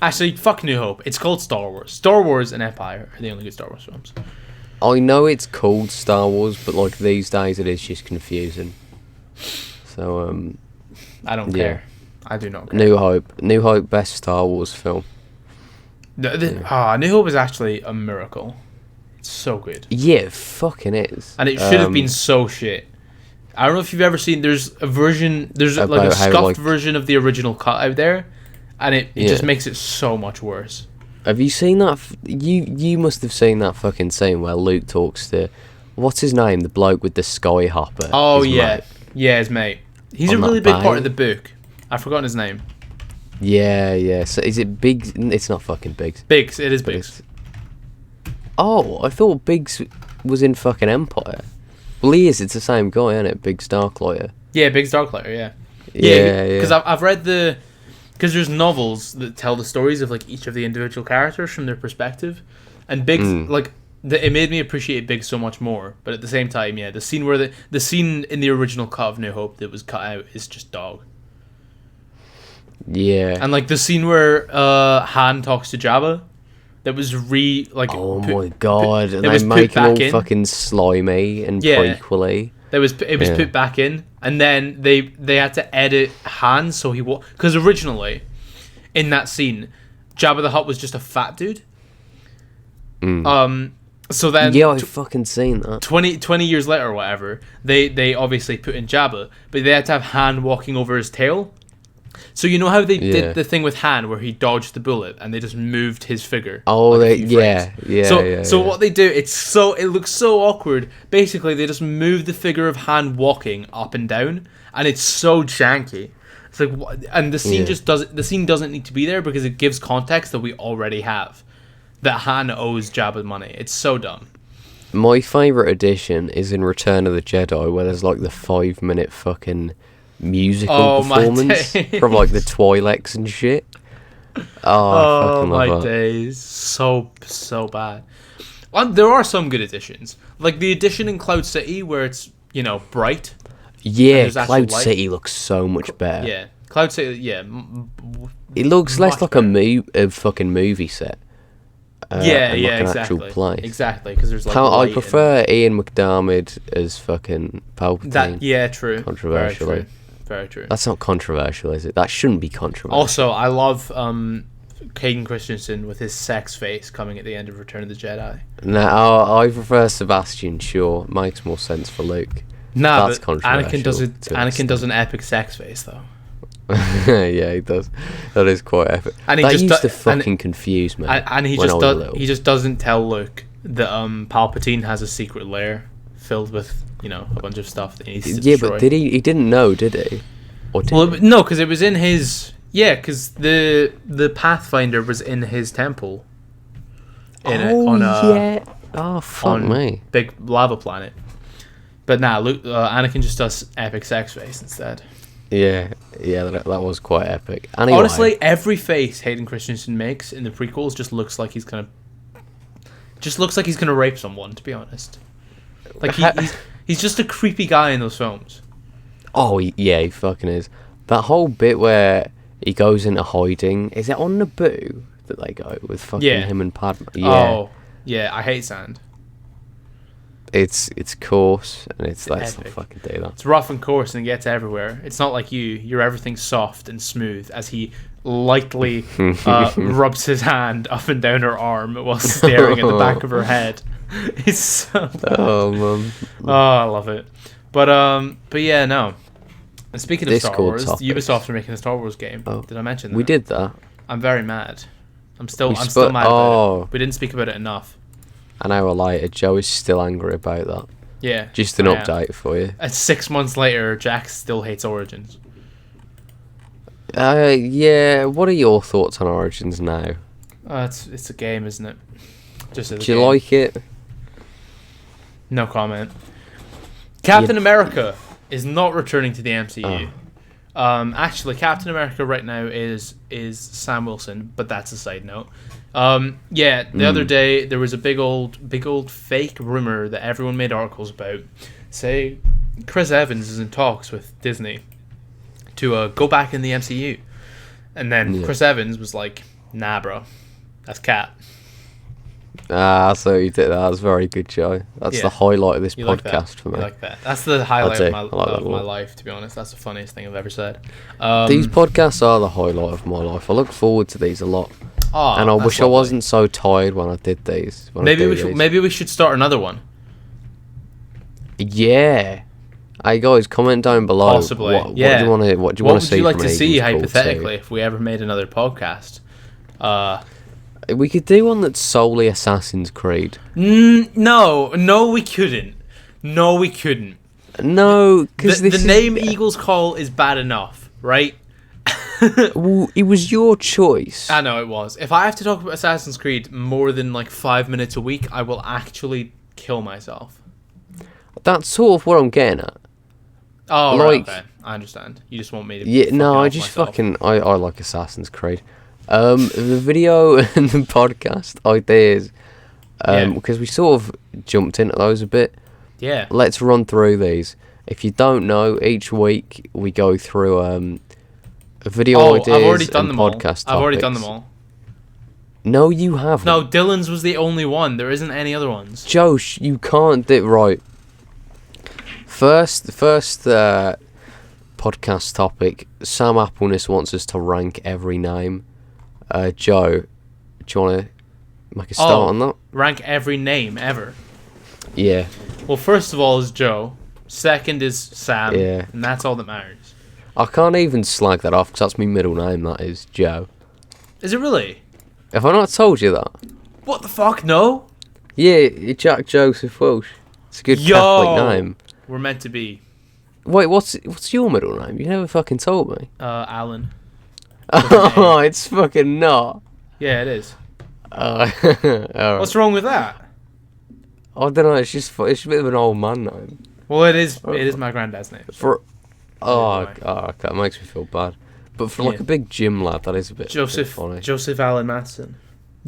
[SPEAKER 1] Actually, fuck New Hope. It's called Star Wars. Star Wars and Empire are the only good Star Wars films.
[SPEAKER 2] I know it's called Star Wars, but like these days it is just confusing. So,
[SPEAKER 1] I don't care. I do not care.
[SPEAKER 2] New Hope, best Star Wars film.
[SPEAKER 1] New Hope is actually a miracle. It's so good.
[SPEAKER 2] Yeah, it fucking is.
[SPEAKER 1] And it should have been so shit. I don't know if you've ever seen. There's a scuffed version of the original cut out there, and it just makes it so much worse.
[SPEAKER 2] Have you seen that? You must have seen that fucking scene where Luke talks to, what's his name, the bloke with the sky hopper.
[SPEAKER 1] Oh
[SPEAKER 2] his
[SPEAKER 1] yeah,
[SPEAKER 2] mate.
[SPEAKER 1] yeah, his mate. He's a
[SPEAKER 2] On
[SPEAKER 1] really
[SPEAKER 2] that
[SPEAKER 1] big
[SPEAKER 2] bay.
[SPEAKER 1] part of the book. I've forgotten his name.
[SPEAKER 2] Yeah. So is it Biggs? It's not fucking Biggs.
[SPEAKER 1] Biggs. It is
[SPEAKER 2] But
[SPEAKER 1] Biggs.
[SPEAKER 2] Oh, I thought Biggs was in fucking Empire. Well, he is. It's the same guy, isn't it? Biggs Darklighter.
[SPEAKER 1] Yeah, Biggs Darklighter. Yeah.
[SPEAKER 2] Yeah.
[SPEAKER 1] Because I've read because there's novels that tell the stories of like each of the individual characters from their perspective, and Biggs it made me appreciate Biggs so much more. But at the same time, yeah, the scene where the scene in the original cut of New Hope that was cut out is just dog.
[SPEAKER 2] Yeah.
[SPEAKER 1] And like the scene where Han talks to Jabba, that was
[SPEAKER 2] oh my god! And
[SPEAKER 1] it was
[SPEAKER 2] they
[SPEAKER 1] put
[SPEAKER 2] make him all
[SPEAKER 1] back in.
[SPEAKER 2] fucking slimy and prequely.
[SPEAKER 1] It was put back in, and then they had to edit Han so he because originally in that scene, Jabba the Hutt was just a fat dude. So then
[SPEAKER 2] I've fucking seen that.
[SPEAKER 1] 20 years later or whatever, they obviously put in Jabba, but they had to have Han walking over his tail. So you know how they did the thing with Han where he dodged the bullet and they just moved his figure.
[SPEAKER 2] Oh,
[SPEAKER 1] like a few frames. So
[SPEAKER 2] yeah.
[SPEAKER 1] what they do, it looks so awkward. Basically, they just move the figure of Han walking up and down, and it's so janky. It's like, and the scene the scene doesn't need to be there because it gives context that we already have. That Han owes Jabba money. It's so dumb.
[SPEAKER 2] My favourite edition is in Return of the Jedi, where there's like the 5-minute fucking musical performance from like the Twi'leks and shit. I fucking love that.
[SPEAKER 1] Days. So bad. There are some good editions. Like the edition in Cloud City where it's, bright.
[SPEAKER 2] Yeah, Cloud City looks so much better.
[SPEAKER 1] Yeah. Cloud City, yeah.
[SPEAKER 2] It looks less like a fucking movie set.
[SPEAKER 1] Exactly.
[SPEAKER 2] Actual place.
[SPEAKER 1] Exactly, because there's like.
[SPEAKER 2] I prefer Ian McDiarmid as fucking Palpatine.
[SPEAKER 1] True.
[SPEAKER 2] Controversially.
[SPEAKER 1] Very true.
[SPEAKER 2] That's not controversial, is it? That shouldn't be controversial.
[SPEAKER 1] Also, I love Hayden Christensen with his sex face coming at the end of Return of the Jedi.
[SPEAKER 2] No, I prefer Sebastian Shaw. Makes more sense for Luke.
[SPEAKER 1] Nah,
[SPEAKER 2] that's
[SPEAKER 1] but
[SPEAKER 2] controversial.
[SPEAKER 1] Anakin does an epic sex face though.
[SPEAKER 2] Yeah, he does. That is quite epic.
[SPEAKER 1] And
[SPEAKER 2] that used to fucking confuse me.
[SPEAKER 1] And he just doesn't tell Luke that Palpatine has a secret lair filled with a bunch of stuff that he needs to destroy.
[SPEAKER 2] But did he? He didn't know, did he? Or did he?
[SPEAKER 1] No, because it was in his. Yeah, because the Pathfinder was in his temple.
[SPEAKER 2] Oh, fuck me.
[SPEAKER 1] Big lava planet. But Luke, Anakin just does epic sex face instead.
[SPEAKER 2] Yeah, that was quite epic. Anyway,
[SPEAKER 1] honestly, every face Hayden Christensen makes in the prequels just looks like he's gonna rape someone. To be honest, like he's just a creepy guy in those films.
[SPEAKER 2] Oh yeah, he fucking is. That whole bit where he goes into hiding, is it on Naboo that they go with fucking him and Padme? Yeah.
[SPEAKER 1] Oh yeah, I hate sand.
[SPEAKER 2] It's coarse and let's not fucking do that.
[SPEAKER 1] It's rough and coarse and it gets everywhere. It's not like you're everything soft and smooth as he lightly rubs his hand up and down her arm while staring at the back of her head. It's so bad.
[SPEAKER 2] Oh man.
[SPEAKER 1] Oh, I love it. But yeah, no. And speaking of Star Wars, Ubisoft are making a Star Wars game. Oh, did I mention that?
[SPEAKER 2] We did that.
[SPEAKER 1] I'm very mad. I'm still mad about it. We didn't speak about it enough.
[SPEAKER 2] An hour later, Joe is still angry about that.
[SPEAKER 1] Yeah.
[SPEAKER 2] Just an update for you.
[SPEAKER 1] And 6 months later, Jack still hates Origins.
[SPEAKER 2] Yeah. What are your thoughts on Origins now?
[SPEAKER 1] It's a game, isn't it? Just
[SPEAKER 2] Do you like it?
[SPEAKER 1] No comment. Captain America is not returning to the MCU. Actually, Captain America right now is Sam Wilson, but that's a side note. The other day there was a big old fake rumor that everyone made articles about. Say, Chris Evans is in talks with Disney to go back in the MCU, and then Chris Evans was like, "Nah, bro, that's Cap."
[SPEAKER 2] So you did that. That was very good, Joe. That's the highlight of this podcast for me.
[SPEAKER 1] You like that? That's the highlight of my life, to be honest. That's the funniest thing I've ever said.
[SPEAKER 2] These podcasts are the highlight of my life. I look forward to these a lot. And I wish I wasn't so tired when I did these.
[SPEAKER 1] Maybe we should start another one.
[SPEAKER 2] Yeah. Hey guys, comment down below.
[SPEAKER 1] Possibly,
[SPEAKER 2] What do
[SPEAKER 1] yeah.
[SPEAKER 2] you want to? What do you want to see?
[SPEAKER 1] What would you like
[SPEAKER 2] from
[SPEAKER 1] to
[SPEAKER 2] an
[SPEAKER 1] see
[SPEAKER 2] Eagles Call
[SPEAKER 1] hypothetically if we ever made another podcast?
[SPEAKER 2] 2? We could do one that's solely Assassin's Creed.
[SPEAKER 1] No, we couldn't. No, we couldn't.
[SPEAKER 2] No, because
[SPEAKER 1] The name Eagles Call is bad enough, right?
[SPEAKER 2] Well, it was your choice.
[SPEAKER 1] I know it was. If I have to talk about Assassin's Creed more than like 5 minutes a week, I will actually kill myself.
[SPEAKER 2] That's sort of what I'm getting at.
[SPEAKER 1] Oh,
[SPEAKER 2] like,
[SPEAKER 1] right, okay. I understand. You just want me to.
[SPEAKER 2] Yeah, no, I just
[SPEAKER 1] myself.
[SPEAKER 2] I like Assassin's Creed. The video and the podcast ideas, because we sort of jumped into those a bit.
[SPEAKER 1] Yeah.
[SPEAKER 2] Let's run through these. If you don't know, each week we go through video ideas
[SPEAKER 1] I've already done
[SPEAKER 2] and
[SPEAKER 1] them
[SPEAKER 2] podcast
[SPEAKER 1] all. I've already
[SPEAKER 2] topics.
[SPEAKER 1] done them all.
[SPEAKER 2] No, you haven't.
[SPEAKER 1] No, Dylan's was the only one. There isn't any other ones.
[SPEAKER 2] Josh, you can't do right. First podcast topic. Sam Appleness wants us to rank every name. Joe, do you want to make a start on that?
[SPEAKER 1] Rank every name ever.
[SPEAKER 2] Yeah.
[SPEAKER 1] Well, first of all is Joe. Second is Sam.
[SPEAKER 2] Yeah.
[SPEAKER 1] And that's all that matters.
[SPEAKER 2] I can't even slag that off because that's my middle name. That is Joe.
[SPEAKER 1] Is it really?
[SPEAKER 2] Have I not told you that?
[SPEAKER 1] What the fuck? No.
[SPEAKER 2] Yeah, Jack Joseph Walsh. It's a good Catholic name.
[SPEAKER 1] We're meant to be.
[SPEAKER 2] Wait, what's your middle name? You never fucking told me.
[SPEAKER 1] Alan.
[SPEAKER 2] Oh, it's fucking not.
[SPEAKER 1] Yeah, it is.
[SPEAKER 2] Alright.
[SPEAKER 1] What's wrong with that?
[SPEAKER 2] I don't know. It's just a bit of an old man name.
[SPEAKER 1] Well, it is. It is my granddad's name.
[SPEAKER 2] Okay, that makes me feel bad. But for like a big gym lad, that is a bit funny.
[SPEAKER 1] Joseph Allen Matson.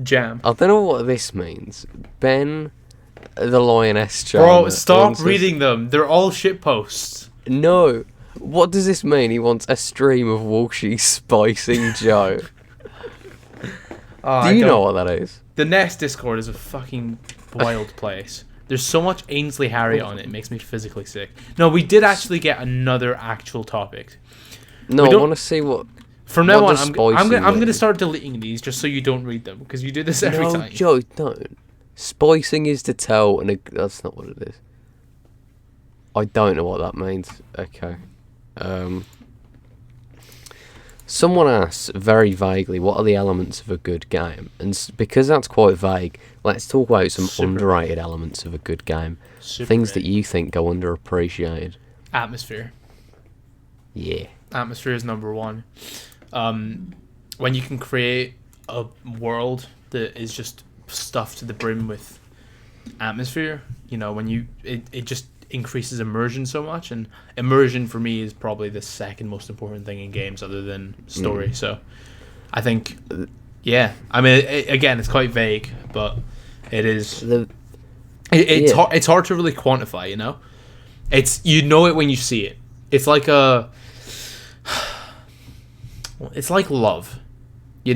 [SPEAKER 1] Jam.
[SPEAKER 2] I don't know what this means. Ben, the Lioness Jam.
[SPEAKER 1] Bro, stop reading them. They're all shit posts.
[SPEAKER 2] No. What does this mean? He wants a stream of Walshie spicing Joe. Do you know what that is?
[SPEAKER 1] The next Discord is a fucking wild place. There's so much Ainsley Harriott on it. It makes me physically sick. No, we did actually get another actual topic.
[SPEAKER 2] No, I want to see what.
[SPEAKER 1] From now on, I'm gonna start deleting these just so you don't read them because you do this every time.
[SPEAKER 2] No, Joe, don't. Spicing is to tell, and that's not what it is. I don't know what that means. Okay. Someone asks very vaguely, what are the elements of a good game? And because that's quite vague, let's talk about some underrated elements of a good game. Things that you think go underappreciated.
[SPEAKER 1] Atmosphere.
[SPEAKER 2] Yeah.
[SPEAKER 1] Atmosphere is number one. When you can create a world that is just stuffed to the brim with atmosphere, when it just increases immersion so much, and immersion for me is probably the second most important thing in games other than story. So I think I mean again, it's quite vague, but it is it's hard to really quantify. It's it when you see it. It's like it's like love, you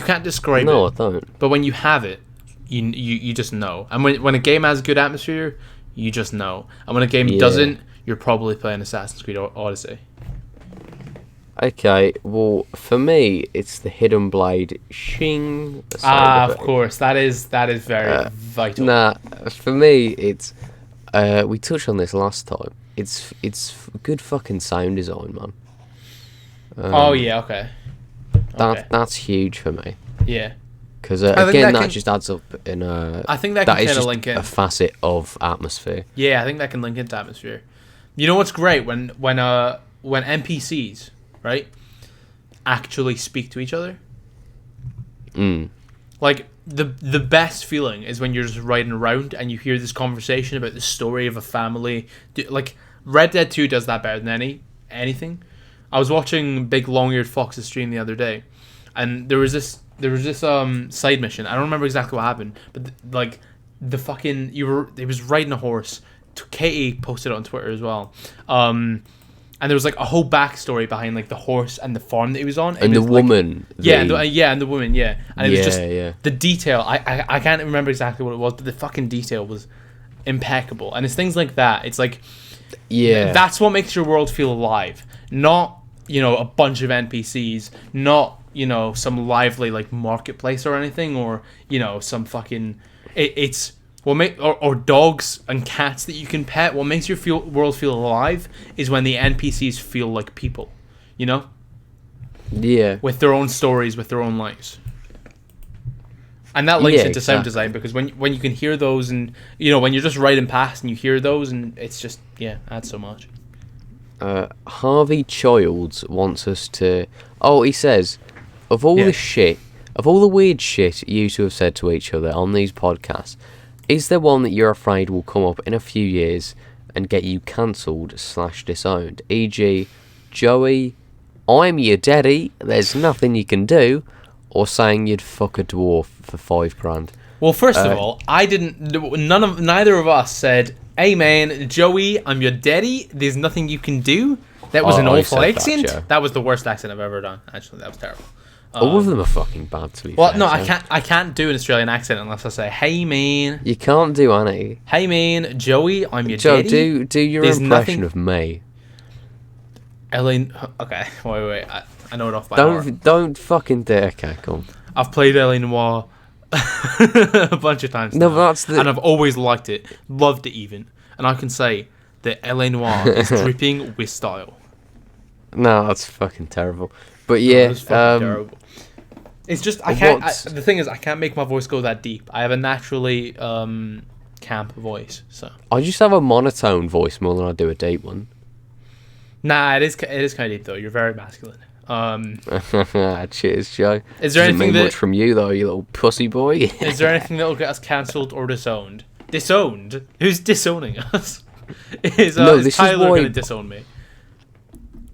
[SPEAKER 1] can't describe it.
[SPEAKER 2] No, I don't.
[SPEAKER 1] But when you have it, you just know. And when a game has good atmosphere, you just know. And when a game doesn't, you're probably playing Assassin's Creed Odyssey.
[SPEAKER 2] Okay, well, for me, it's the Hidden Blade shing.
[SPEAKER 1] Of course, that is very vital.
[SPEAKER 2] Nah, for me, it's we touched on this last time. It's good fucking sound design, man.
[SPEAKER 1] Okay.
[SPEAKER 2] That's huge for me.
[SPEAKER 1] Yeah.
[SPEAKER 2] Because again, that just adds up in
[SPEAKER 1] I think that can kind of link in.
[SPEAKER 2] A facet of atmosphere.
[SPEAKER 1] Yeah, I think that can link into atmosphere. You know what's great when NPCs, right, actually speak to each other. Like the best feeling is when you're just riding around and you hear this conversation about the story of a family. Like Red Dead 2 does that better than anything. I was watching Big Long-Eared Fox's stream the other day, and there was this side mission. I don't remember exactly what happened, but he was riding a horse. Katie posted it on Twitter as well. And there was like a whole backstory behind like the horse and the farm that he was on.
[SPEAKER 2] And the woman.
[SPEAKER 1] And the woman, yeah. And it was just
[SPEAKER 2] the
[SPEAKER 1] detail. I can't remember exactly what it was, but the fucking detail was impeccable. And it's things like that. It's like that's what makes your world feel alive. Not, a bunch of NPCs, not, some lively like marketplace or anything, or, some fucking it's or dogs and cats that you can pet. What makes your world feel alive is when the NPCs feel like people, you know?
[SPEAKER 2] Yeah.
[SPEAKER 1] With their own stories, with their own lives. And that links into sound design, because when you can hear those, and you know, when you're just riding past and you hear those, and it's just adds so much.
[SPEAKER 2] Harvey Childs wants us to. Oh, he says, of all the weird shit you two have said to each other on these podcasts, is there one that you're afraid will come up in a few years and get you cancelled/disowned? E.g., Joey, I'm your daddy, there's nothing you can do, or saying you'd fuck a dwarf for $5,000.
[SPEAKER 1] Well, first of all, neither of us said, "Hey man, Joey, I'm your daddy, there's nothing you can do." That was an awful accent. That was the worst accent I've ever done. Actually, that was terrible.
[SPEAKER 2] All of them are fucking bad, to be fair.
[SPEAKER 1] Well, no, I can't do an Australian accent unless I say, "Hey man."
[SPEAKER 2] You can't do any.
[SPEAKER 1] Hey man, Joey, I'm your
[SPEAKER 2] Joe,
[SPEAKER 1] daddy.
[SPEAKER 2] do your impression of me.
[SPEAKER 1] Elaine. Okay, wait. I know it off by heart.
[SPEAKER 2] Don't fucking do it. Okay, come on.
[SPEAKER 1] I've played L.A. Noire a bunch of times now, and I've always liked it, loved it even, and I can say that L.A. Noire is dripping with style.
[SPEAKER 2] No, that's fucking terrible. But yeah,
[SPEAKER 1] it's fucking terrible. It's just I can't. The thing is, I can't make my voice go that deep. I have a naturally camp voice, so
[SPEAKER 2] I just have a monotone voice more than I do a deep one.
[SPEAKER 1] Nah, it is kind of deep though. You're very masculine.
[SPEAKER 2] Cheers, Joe.
[SPEAKER 1] Is there anything
[SPEAKER 2] much from you though, you little pussy boy?
[SPEAKER 1] Is there anything that will get us cancelled or disowned? Disowned? Who's disowning us? Is Tyler going to disown me?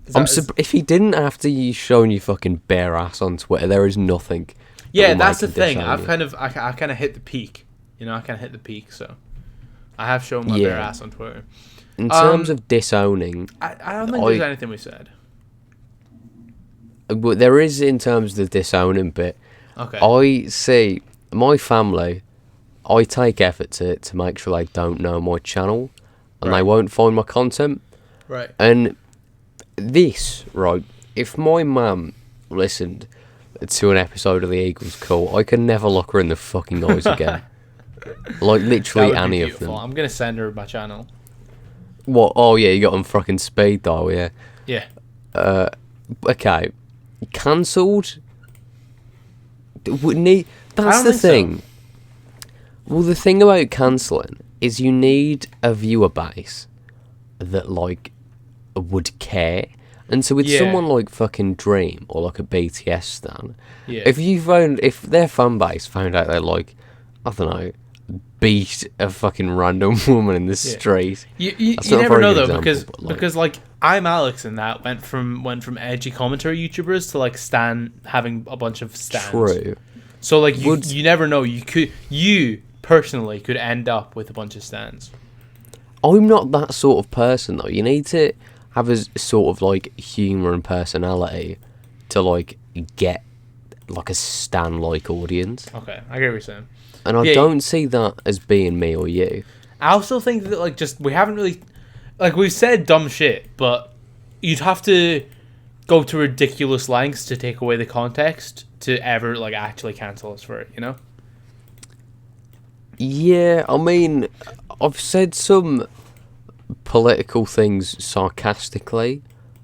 [SPEAKER 2] If he didn't after you showing your fucking bare ass on Twitter, there is nothing.
[SPEAKER 1] Yeah, that's the thing. I kind of hit the peak. You know, I kind of hit the peak. So I have shown my bare ass on Twitter.
[SPEAKER 2] In terms of disowning,
[SPEAKER 1] I don't think there's anything we said.
[SPEAKER 2] But there is in terms of the disowning bit.
[SPEAKER 1] Okay.
[SPEAKER 2] I see my family. I take effort to make sure they don't know my channel, and they won't find my content.
[SPEAKER 1] Right.
[SPEAKER 2] And this, right, if my mum listened to an episode of The Eagles Call, I could never look her in the fucking eyes again. Like, literally any of them.
[SPEAKER 1] I'm going to send her my channel.
[SPEAKER 2] What? Oh, yeah, you got on fucking speed dial, yeah.
[SPEAKER 1] Yeah.
[SPEAKER 2] Okay. Cancelled? That's the thing.
[SPEAKER 1] So.
[SPEAKER 2] Well, the thing about cancelling is you need a viewer base that, like, would care. And so with someone like fucking Dream or like a BTS stan, if their fan base found out they're like, I don't know, beat a fucking random woman in the street.
[SPEAKER 1] You never know though, because like I'm Alex and that went from edgy commentary YouTubers to like Stan having a bunch of stans.
[SPEAKER 2] True.
[SPEAKER 1] So like you never know. You personally could end up with a bunch of stans.
[SPEAKER 2] I'm not that sort of person though. You need to have a sort of like humour and personality to like get like a stan-like audience.
[SPEAKER 1] Okay, I get what you're saying.
[SPEAKER 2] And I don't see that as being me or you.
[SPEAKER 1] I also think that like we haven't really, like we've said dumb shit, but you'd have to go to ridiculous lengths to take away the context to ever like actually cancel us for it, you know?
[SPEAKER 2] Yeah, I mean, I've said some political things sarcastically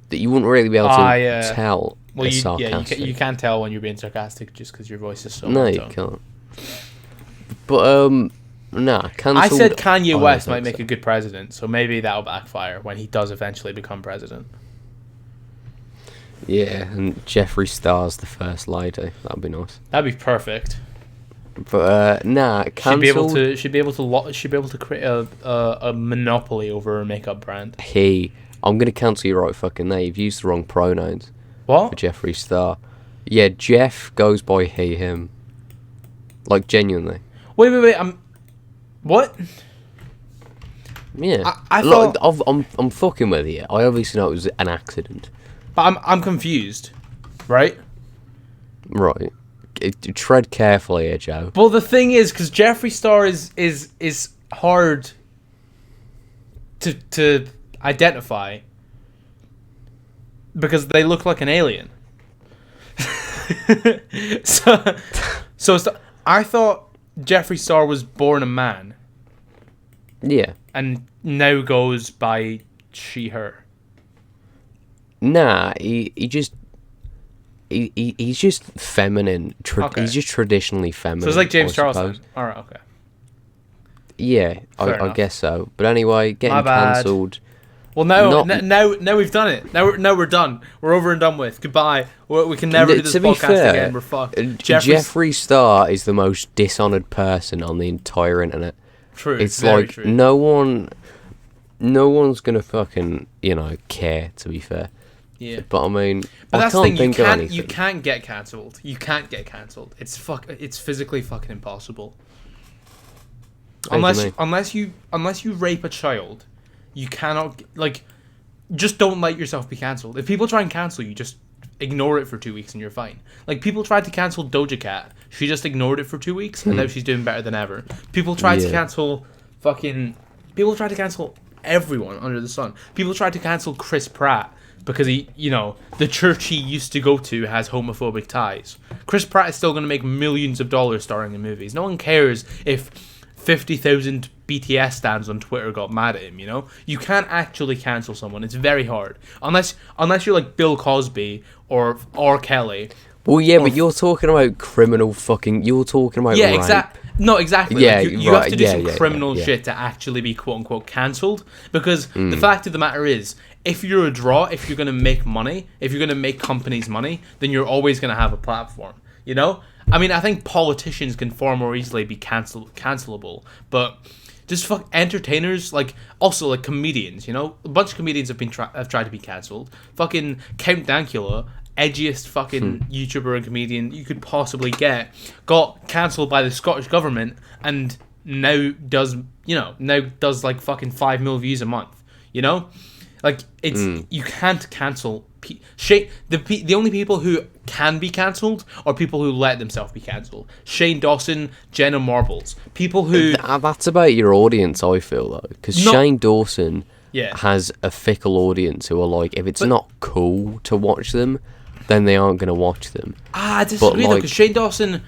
[SPEAKER 2] that you wouldn't really be able to tell.
[SPEAKER 1] Well, you can't tell when you're being sarcastic just because your voice is so
[SPEAKER 2] monotone. You can't. But cancelled.
[SPEAKER 1] I said Kanye West might make a good president, so maybe that'll backfire when he does eventually become president.
[SPEAKER 2] Yeah, and Jeffree Star's the first lady. That'd be nice.
[SPEAKER 1] That'd be perfect.
[SPEAKER 2] But cancelled.
[SPEAKER 1] She'd be able to create a monopoly over her makeup brand.
[SPEAKER 2] I'm gonna cancel you right fucking there. You've used the wrong pronouns.
[SPEAKER 1] What?
[SPEAKER 2] For Jeffree Star. Yeah, Jeff goes by he, him. Like genuinely.
[SPEAKER 1] Wait. What?
[SPEAKER 2] Yeah.
[SPEAKER 1] I thought
[SPEAKER 2] I'm fucking with you. I obviously know it was an accident.
[SPEAKER 1] But I'm confused, right?
[SPEAKER 2] Right. Tread carefully here, Joe.
[SPEAKER 1] Well, the thing is, because Jeffree Star is hard to identify because they look like an alien. so I thought Jeffree Star was born a man,
[SPEAKER 2] Yeah.
[SPEAKER 1] And now goes by she, her.
[SPEAKER 2] Nah, he's just feminine.
[SPEAKER 1] Okay.
[SPEAKER 2] He's just traditionally feminine.
[SPEAKER 1] So it's like James
[SPEAKER 2] I
[SPEAKER 1] Charles.
[SPEAKER 2] suppose.
[SPEAKER 1] Alright, okay.
[SPEAKER 2] Yeah, I guess so. But anyway, getting cancelled.
[SPEAKER 1] Well, now we've done it. Now we're done. We're over and done with. Goodbye. We can never do this podcast again. We're fucked.
[SPEAKER 2] Jeffree Star is the most dishonoured person on the entire internet.
[SPEAKER 1] True.
[SPEAKER 2] It's
[SPEAKER 1] very
[SPEAKER 2] like
[SPEAKER 1] true.
[SPEAKER 2] no one's gonna fucking care. To be fair.
[SPEAKER 1] Yeah.
[SPEAKER 2] But I mean,
[SPEAKER 1] but
[SPEAKER 2] I
[SPEAKER 1] that's
[SPEAKER 2] can't
[SPEAKER 1] the thing.
[SPEAKER 2] think of anything.
[SPEAKER 1] You can't get cancelled. You can't get cancelled. It's physically fucking impossible. Unless you rape a child, you cannot just don't let yourself be cancelled. If people try and cancel you, just ignore it for 2 weeks and you're fine. Like people tried to cancel Doja Cat, she just ignored it for 2 weeks and now she's doing better than ever. People tried to cancel everyone under the sun. People tried to cancel Chris Pratt because he, the church he used to go to has homophobic ties. Chris Pratt is still going to make millions of dollars starring in movies. No one cares if 50,000 BTS stans on Twitter got mad at him, You can't actually cancel someone. It's very hard. Unless you're like Bill Cosby or R. Kelly.
[SPEAKER 2] Well, yeah, but you're talking about criminal fucking... You're talking about rape.
[SPEAKER 1] No, exactly.
[SPEAKER 2] Yeah,
[SPEAKER 1] you have to do some criminal shit to actually be quote-unquote cancelled. Because the fact of the matter is, if you're a draw, if you're going to make money, if you're going to make companies money, then you're always going to have a platform, I mean, I think politicians can far more easily be cancelable, but just entertainers, also comedians, a bunch of comedians have tried to be cancelled. Fucking Count Dankula, edgiest fucking YouTuber and comedian you could possibly get, got cancelled by the Scottish government and now does like fucking 5 million views a month, you can't cancel. The only people who can be cancelled are people who let themselves be cancelled. Shane Dawson, Jenna Marbles, people who...
[SPEAKER 2] That's about your audience, I feel, though. Because Shane Dawson has a fickle audience who are like, if it's not cool to watch them, then they aren't going to watch them.
[SPEAKER 1] I disagree, though, because Shane Dawson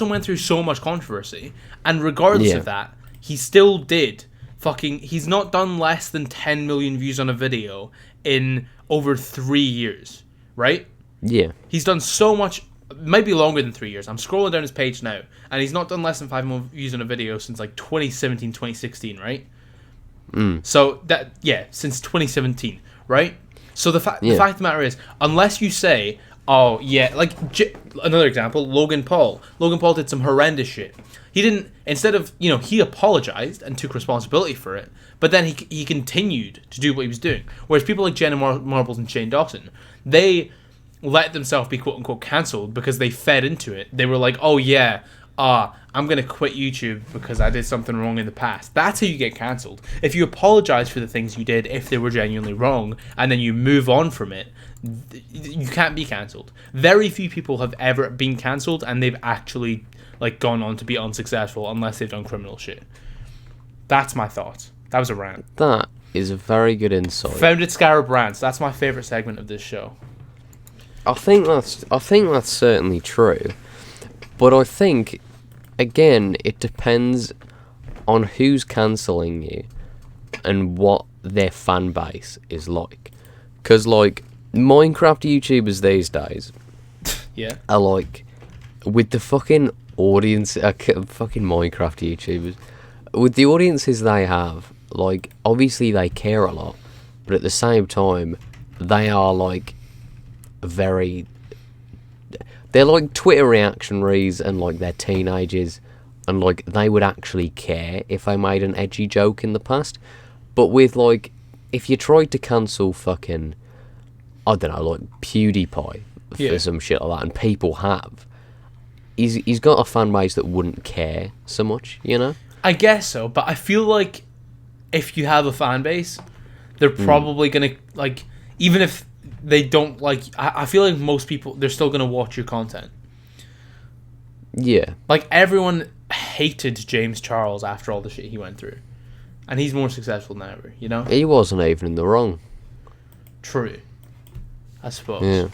[SPEAKER 1] went through so much controversy, and regardless of that, he still did he's not done less than 10 million views on a video in over 3 years, right?
[SPEAKER 2] Yeah.
[SPEAKER 1] He's done so much, maybe longer than 3 years. I'm scrolling down his page now, and he's not done less than 5 million views on a video since 2017, 2016, right? So since 2017, right? So the fact of the matter is, unless you say, oh yeah, another example, Logan Paul. Logan Paul did some horrendous shit. He didn't, instead of, he apologized and took responsibility for it, but then he continued to do what he was doing. Whereas people like Jenna Marbles and Shane Dawson, they let themselves be quote-unquote cancelled because they fed into it. They were like, oh yeah, I'm going to quit YouTube because I did something wrong in the past. That's how you get cancelled. If you apologize for the things you did, if they were genuinely wrong, and then you move on from it, you can't be cancelled. Very few people have ever been cancelled and they've actually gone on to be unsuccessful unless they've done criminal shit. That's my thoughts. That was a rant.
[SPEAKER 2] That is a very good insight.
[SPEAKER 1] Founded Scarab rants. That's my favourite segment of this show.
[SPEAKER 2] I think that's certainly true. But I think, again, it depends on who's cancelling you and what their fan base is like. Because, Minecraft YouTubers these days are with the fucking audience, fucking Minecraft YouTubers, with the audiences they have, obviously they care a lot, but at the same time, they are, very... They're like Twitter reactionaries and, they're teenagers, and, they would actually care if I made an edgy joke in the past. But with, if you tried to cancel fucking, I don't know, PewDiePie for some shit like that, and people have, he's got a fan base that wouldn't care so much,
[SPEAKER 1] I guess so, but I feel like if you have a fan base, they're probably gonna even if they don't I feel like most people, they're still gonna watch your content.
[SPEAKER 2] Yeah.
[SPEAKER 1] Everyone hated James Charles after all the shit he went through, and he's more successful than ever.
[SPEAKER 2] He wasn't even in the wrong.
[SPEAKER 1] True. I suppose.
[SPEAKER 2] Yeah.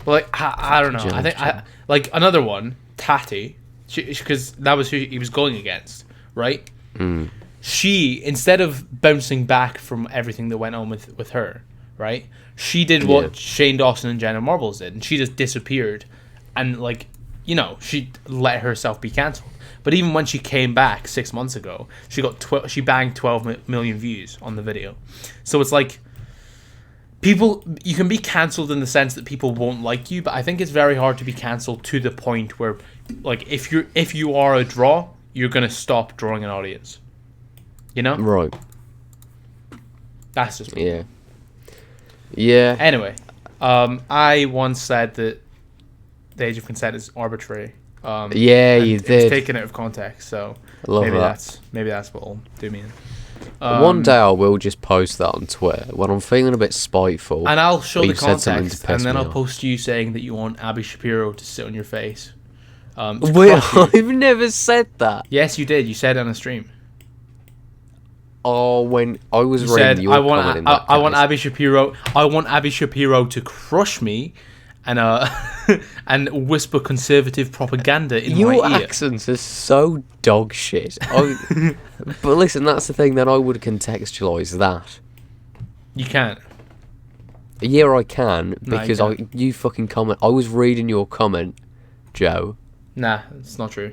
[SPEAKER 1] But I don't know. I think another one, Tati, because that was who he was going against, right? she, instead of bouncing back from everything that went on with her, right? She did what Shane Dawson and Jenna Marbles did, and she just disappeared, and like, you know, she let herself be cancelled. But even when she came back 6 months ago, she banged 12 million views on the video. So it's like, people, you can be cancelled in the sense that people won't like you, but I think it's very hard to be cancelled to the point where, like, if you are a draw, you're gonna stop drawing an audience. You know?
[SPEAKER 2] Right.
[SPEAKER 1] That's just me.
[SPEAKER 2] Yeah. Yeah.
[SPEAKER 1] Anyway, I once said that the age of consent is arbitrary.
[SPEAKER 2] Yeah, you did.
[SPEAKER 1] It's taken out of context, so maybe
[SPEAKER 2] that.
[SPEAKER 1] that's what will do me in.
[SPEAKER 2] One day I will just post that on Twitter when I'm feeling a bit spiteful.
[SPEAKER 1] And I'll show the
[SPEAKER 2] you've said something
[SPEAKER 1] context,
[SPEAKER 2] to piss
[SPEAKER 1] and then
[SPEAKER 2] me
[SPEAKER 1] I'll
[SPEAKER 2] off.
[SPEAKER 1] post you saying that you want Abby Shapiro to sit on your face. To
[SPEAKER 2] Wait,
[SPEAKER 1] crush you.
[SPEAKER 2] I've never said that.
[SPEAKER 1] Yes, you did. You said it on a stream.
[SPEAKER 2] Oh, when I was
[SPEAKER 1] You
[SPEAKER 2] reading
[SPEAKER 1] said,
[SPEAKER 2] your comment in that
[SPEAKER 1] I want
[SPEAKER 2] case.
[SPEAKER 1] Abby Shapiro. I want Abby Shapiro to crush me, and and whisper conservative propaganda in
[SPEAKER 2] Your
[SPEAKER 1] my ear.
[SPEAKER 2] accents are so dog shit. But listen, that's the thing. Then I would contextualise that.
[SPEAKER 1] You can't.
[SPEAKER 2] Yeah, I can
[SPEAKER 1] No, you
[SPEAKER 2] because
[SPEAKER 1] can't.
[SPEAKER 2] you fucking comment. I was reading your comment, Joe.
[SPEAKER 1] Nah, it's not true.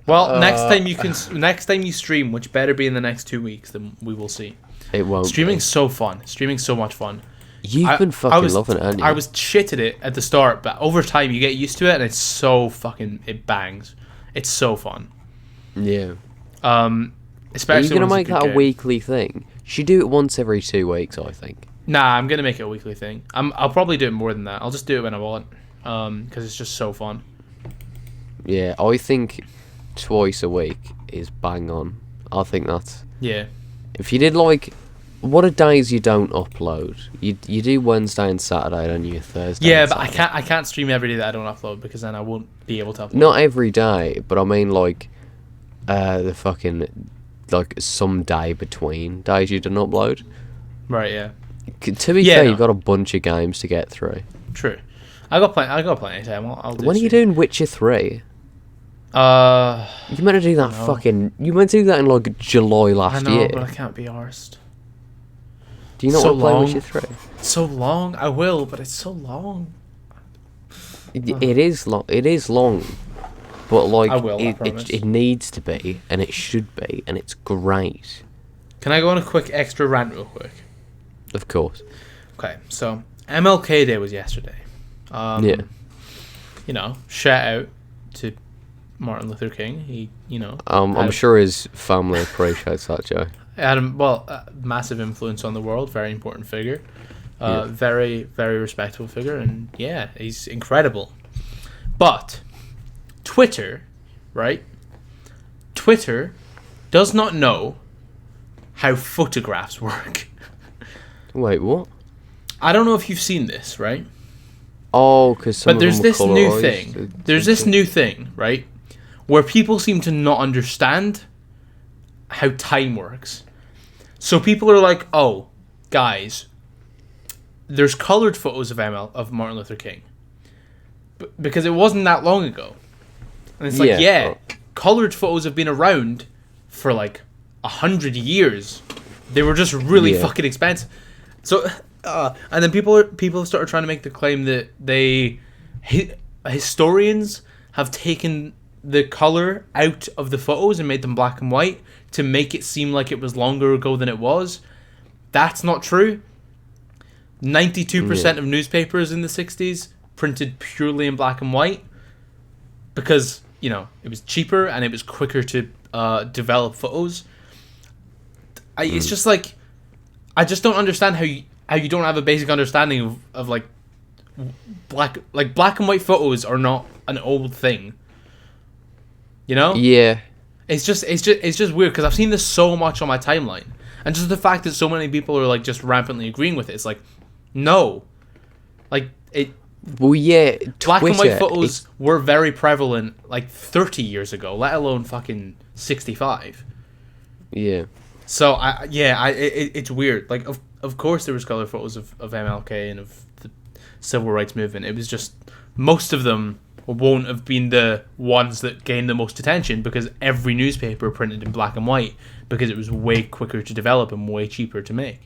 [SPEAKER 1] Well, next time you stream, which better be in the next 2 weeks, then we will see.
[SPEAKER 2] It won't.
[SPEAKER 1] Streaming's so fun. Streaming's so much fun.
[SPEAKER 2] You've been fucking loving it, haven't you?
[SPEAKER 1] I was shit at it at the start, but over time you get used to it, and it's so fucking, it bangs. It's so fun.
[SPEAKER 2] Yeah.
[SPEAKER 1] Especially
[SPEAKER 2] Are you gonna
[SPEAKER 1] when it's
[SPEAKER 2] make
[SPEAKER 1] good
[SPEAKER 2] that a
[SPEAKER 1] game.
[SPEAKER 2] weekly thing? You should do it once every 2 weeks, I think.
[SPEAKER 1] Nah, I'm gonna make it a weekly thing. I'll probably do it more than that. I'll just do it when I want, because it's just so fun.
[SPEAKER 2] Yeah, I think twice a week is bang on. I think that's...
[SPEAKER 1] Yeah.
[SPEAKER 2] If you did like... What are days you don't upload? You do Wednesday and Saturday, don't you? Thursday.
[SPEAKER 1] Yeah,
[SPEAKER 2] and
[SPEAKER 1] but
[SPEAKER 2] Saturday.
[SPEAKER 1] I can't stream every day that I don't upload, because then I won't be able to upload.
[SPEAKER 2] Not every day, but I mean like the fucking like some day between days you don't upload.
[SPEAKER 1] Right. Yeah.
[SPEAKER 2] To be
[SPEAKER 1] Yeah,
[SPEAKER 2] fair,
[SPEAKER 1] no.
[SPEAKER 2] you've got a bunch of games to get through.
[SPEAKER 1] True. I got plenty of time. I'll do
[SPEAKER 2] When are you
[SPEAKER 1] stream.
[SPEAKER 2] doing Witcher 3?
[SPEAKER 1] Uh,
[SPEAKER 2] You meant to do that
[SPEAKER 1] know.
[SPEAKER 2] fucking... You meant to do that in like July
[SPEAKER 1] I
[SPEAKER 2] last
[SPEAKER 1] know,
[SPEAKER 2] year.
[SPEAKER 1] but I can't be arsed.
[SPEAKER 2] Do you not
[SPEAKER 1] so
[SPEAKER 2] want to play
[SPEAKER 1] long.
[SPEAKER 2] Witcher 3?
[SPEAKER 1] It's so long. I will, but it's so long.
[SPEAKER 2] It is long. It is long. But like
[SPEAKER 1] I will, I promise.
[SPEAKER 2] it needs to be, and it should be, and it's great.
[SPEAKER 1] Can I go on a quick extra rant real quick?
[SPEAKER 2] Of course.
[SPEAKER 1] Okay, so MLK Day was yesterday.
[SPEAKER 2] Yeah.
[SPEAKER 1] You know, shout out to Martin Luther King. He, you know,
[SPEAKER 2] I'm sure his family appreciates that, Joe.
[SPEAKER 1] had a massive influence on the world. Very important figure.
[SPEAKER 2] Yeah.
[SPEAKER 1] Very, very respectable figure, and yeah, he's incredible. But Twitter, right? Twitter does not know how photographs work.
[SPEAKER 2] Wait, what?
[SPEAKER 1] I don't know if you've seen this, right?
[SPEAKER 2] Oh, because
[SPEAKER 1] But there's this new thing. There's this new thing, right? Where people seem to not understand how time works. So people are like, "Oh, guys, there's colored photos of Martin Luther King." Because it wasn't that long ago. And it's like, yeah, colored photos have been around for like 100 years. They were just really fucking expensive. So, and then people started trying to make the claim that historians have taken the color out of the photos and made them black and white to make it seem like it was longer ago than it was. That's not true. 92% of newspapers in the 60s printed purely in black and white because, you know, it was cheaper and it was quicker to develop photos. It's just like, I just don't understand how you don't have a basic understanding of like black and white photos are not an old thing. You know?
[SPEAKER 2] Yeah.
[SPEAKER 1] It's just weird because I've seen this so much on my timeline, and just the fact that so many people are like just rampantly agreeing with it. It's like, no, like it.
[SPEAKER 2] Well, yeah.
[SPEAKER 1] Black and white
[SPEAKER 2] Twitter,
[SPEAKER 1] photos were very prevalent like 30 years ago, let alone fucking 65.
[SPEAKER 2] Yeah.
[SPEAKER 1] So it's weird. Like of course there was color photos of MLK and of the civil rights movement. It was just most of them won't have been the ones that gained the most attention because every newspaper printed in black and white because it was way quicker to develop and way cheaper to make.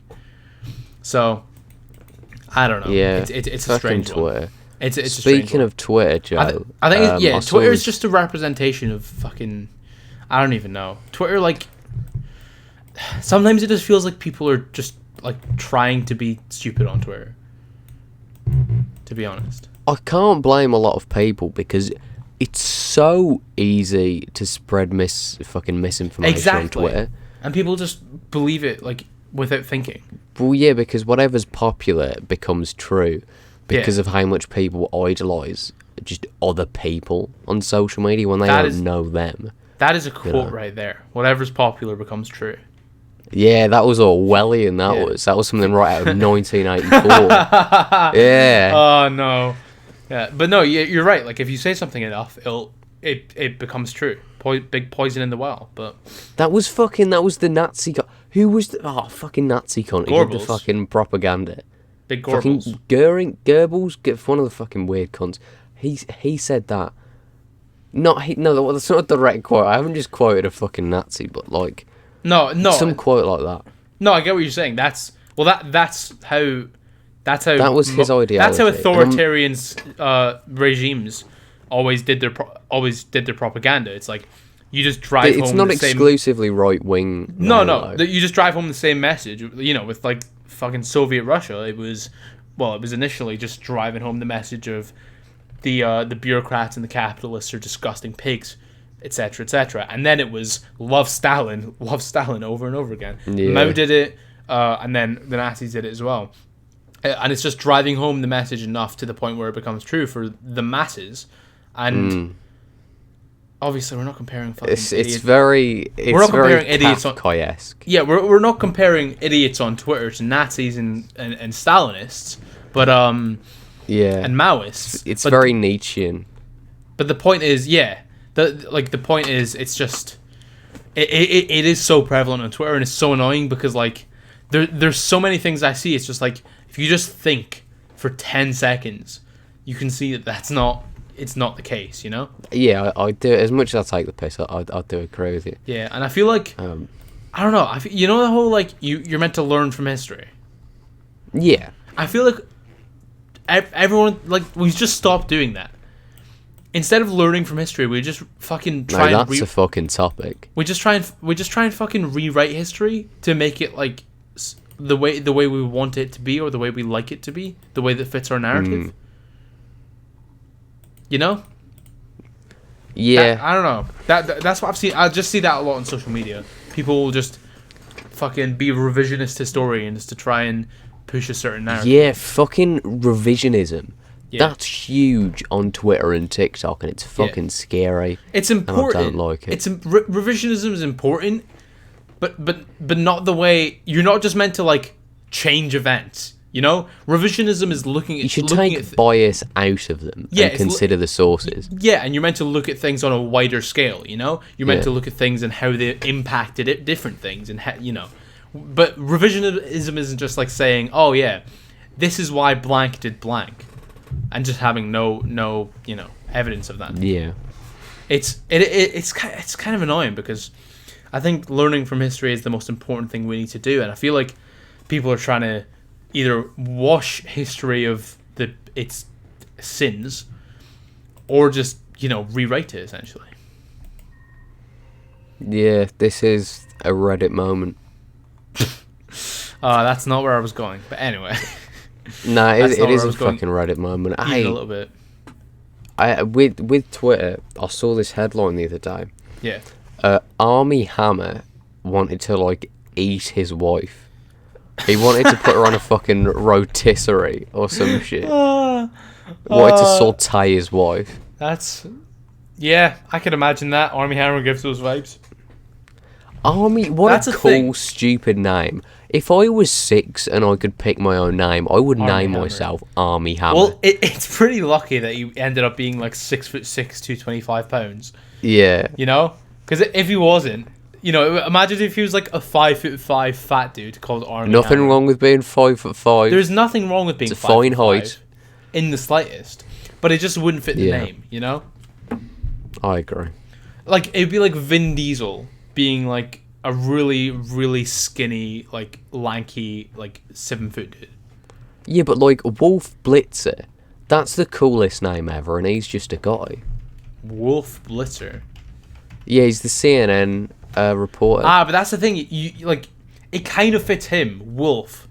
[SPEAKER 1] So, I don't know.
[SPEAKER 2] Yeah,
[SPEAKER 1] it's a strange
[SPEAKER 2] Twitter.
[SPEAKER 1] one. It's a
[SPEAKER 2] Speaking of Twitter, Joe,
[SPEAKER 1] I think Twitter is just a representation of fucking. I don't even know. Twitter, like, sometimes it just feels like people are just like trying to be stupid on Twitter. To be honest,
[SPEAKER 2] I can't blame a lot of people because it's so easy to spread misinformation on Twitter,
[SPEAKER 1] and people just believe it like without thinking.
[SPEAKER 2] Well, yeah, because whatever's popular becomes true. Because of how much people idolise just other people on social media when they don't know them.
[SPEAKER 1] That is a quote right there. Whatever's popular becomes true.
[SPEAKER 2] Yeah, that was Orwellian, that was something right out of 1984. Yeah.
[SPEAKER 1] Oh, no. Yeah, but no, you're right. Like, if you say something enough, it becomes true. Big poison in the well, but...
[SPEAKER 2] That was the Nazi guy. Who was the... fucking Nazi cunt. He did the fucking propaganda.
[SPEAKER 1] Big Goebbels.
[SPEAKER 2] Fucking Goebbels, one of the fucking weird cunts. He said that. No, that's not a direct quote. I haven't just quoted a fucking Nazi, but like
[SPEAKER 1] no,
[SPEAKER 2] some quote like that.
[SPEAKER 1] No, I get what you're saying. That's how. That was
[SPEAKER 2] his ideology.
[SPEAKER 1] That's how authoritarian regimes always did their propaganda. It's like you just drive home.
[SPEAKER 2] It's not exclusively right wing.
[SPEAKER 1] No. You just drive home the same message. You know, with like fucking Soviet Russia, it was initially just driving home the message of the bureaucrats and the capitalists are disgusting pigs, etc., etc. And then it was love Stalin over and over again. Yeah. Mao did it, and then the Nazis did it as well. And it's just driving home the message enough to the point where it becomes true for the masses. And obviously, we're not comparing fucking idiots.
[SPEAKER 2] It's very idiots on Kafkaesque.
[SPEAKER 1] Yeah, we're not comparing idiots on Twitter to Nazis and Stalinists, but and Maoists.
[SPEAKER 2] It's very Nietzschean.
[SPEAKER 1] But the point is, the point is, it's just it is so prevalent on Twitter, and it's so annoying because like there's so many things I see. It's just like if you just think for 10 seconds, you can see that it's not the case, you know?
[SPEAKER 2] Yeah, I do. As much as I take the piss, I do agree with you.
[SPEAKER 1] Yeah, and I feel like I don't know. You know the whole like you're meant to learn from history.
[SPEAKER 2] Yeah,
[SPEAKER 1] I feel like everyone like we just stopped doing that. Instead of learning from history, we just fucking try.
[SPEAKER 2] No, that's a fucking topic.
[SPEAKER 1] We just try and fucking rewrite history to make it like the way we want it to be or the way we like it to be, the way that fits our narrative. You know?
[SPEAKER 2] Yeah.
[SPEAKER 1] I don't know. That's what I've seen. I just see that a lot on social media. People will just fucking be revisionist historians to try and push a certain narrative.
[SPEAKER 2] Yeah, fucking revisionism. Yeah. That's huge on Twitter and TikTok, and it's fucking scary.
[SPEAKER 1] It's important.
[SPEAKER 2] And I don't like it.
[SPEAKER 1] Revisionism is important, but not the way. You're not just meant to like change events. You know, revisionism is looking at.
[SPEAKER 2] You should take bias out of them and consider the sources. Yeah,
[SPEAKER 1] and you're meant to look at things on a wider scale. You know, you're meant to look at things and how they impacted it, different things, and how, you know. But revisionism isn't just like saying, "Oh yeah, this is why blank did blank," and just having no evidence of that.
[SPEAKER 2] Yeah,
[SPEAKER 1] it's kind of annoying because I think learning from history is the most important thing we need to do, and I feel like people are trying to either wash history of its sins or just, rewrite it, essentially.
[SPEAKER 2] Yeah, this is a Reddit moment.
[SPEAKER 1] That's not where I was going, but anyway.
[SPEAKER 2] No, it is a fucking Reddit moment.
[SPEAKER 1] A little bit.
[SPEAKER 2] With Twitter, I saw this headline the other day.
[SPEAKER 1] Yeah.
[SPEAKER 2] Armie Hammer wanted to, eat his wife. He wanted to put her on a fucking rotisserie or some shit. Wanted to saute his wife.
[SPEAKER 1] Yeah, I can imagine that. Armie Hammer gives those vibes.
[SPEAKER 2] Armie, that's a cool, stupid name. If I was 6 and I could pick my own name, I would name myself Armie Hammer.
[SPEAKER 1] Well, it's pretty lucky that he ended up being 6'6", 225 pounds.
[SPEAKER 2] Yeah.
[SPEAKER 1] You know? Because if he wasn't, imagine if he was a 5'5" fat dude called Armie
[SPEAKER 2] Nothing
[SPEAKER 1] Hammer.
[SPEAKER 2] wrong with being 5'5".
[SPEAKER 1] There's nothing wrong with being 5'5".
[SPEAKER 2] It's a fine height.
[SPEAKER 1] In the slightest. but it just wouldn't fit the
[SPEAKER 2] Yeah.
[SPEAKER 1] name, you know?
[SPEAKER 2] I agree.
[SPEAKER 1] Like, it'd be like Vin Diesel being like a really, really skinny, like lanky, like 7-foot dude.
[SPEAKER 2] Yeah, but like Wolf Blitzer, that's the coolest name ever, and he's just a guy.
[SPEAKER 1] Wolf Blitzer.
[SPEAKER 2] Yeah, he's the CNN reporter.
[SPEAKER 1] But that's the thing. You like, it kind of fits him, Wolf,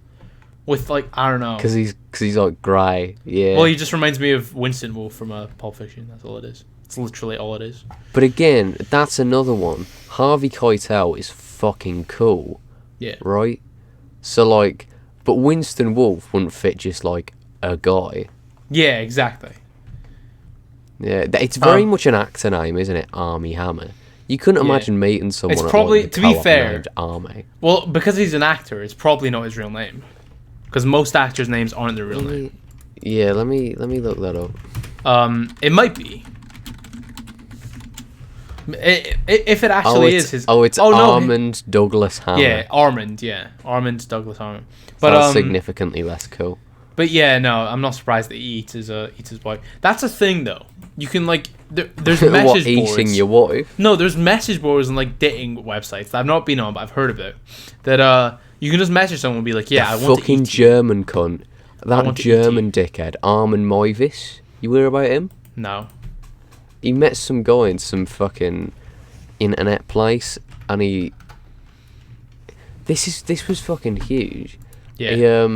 [SPEAKER 1] with like, I don't know.
[SPEAKER 2] Because he's like grey. Yeah.
[SPEAKER 1] Well, he just reminds me of Winston Wolfe from Pulp Fiction. That's all it is. It's literally all it is.
[SPEAKER 2] But again, that's another one. Harvey Keitel is fucking cool.
[SPEAKER 1] Yeah.
[SPEAKER 2] Right? So, like, but Winston Wolfe wouldn't fit just, like, a guy.
[SPEAKER 1] Yeah, exactly.
[SPEAKER 2] Yeah, it's very much an actor name, isn't it? Army Hammer. You couldn't imagine meeting someone
[SPEAKER 1] It's probably,
[SPEAKER 2] at, like, the
[SPEAKER 1] to be
[SPEAKER 2] co-op
[SPEAKER 1] fair,
[SPEAKER 2] named Army.
[SPEAKER 1] well, because he's an actor, it's probably not his real name. Because most actors' names aren't their real name.
[SPEAKER 2] Yeah, let me look that up.
[SPEAKER 1] It might be. If it actually is his...
[SPEAKER 2] It's Armand Douglas Hammer.
[SPEAKER 1] Yeah, Armand, yeah. Armand Douglas Armand.
[SPEAKER 2] But that's significantly less cool.
[SPEAKER 1] But yeah, no, I'm not surprised that he eats his wife. That's a thing, though. You can, like... there's message boards.
[SPEAKER 2] Eating your wife?
[SPEAKER 1] No, there's message boards and, like, dating websites that I've not been on, but I've heard about. That, you can just message someone and be like, yeah, I want to eat
[SPEAKER 2] fucking German cunt. That German dickhead. Armin Maivis. You hear about him?
[SPEAKER 1] No.
[SPEAKER 2] He met some guy in some fucking internet place, and this was fucking huge.
[SPEAKER 1] Yeah.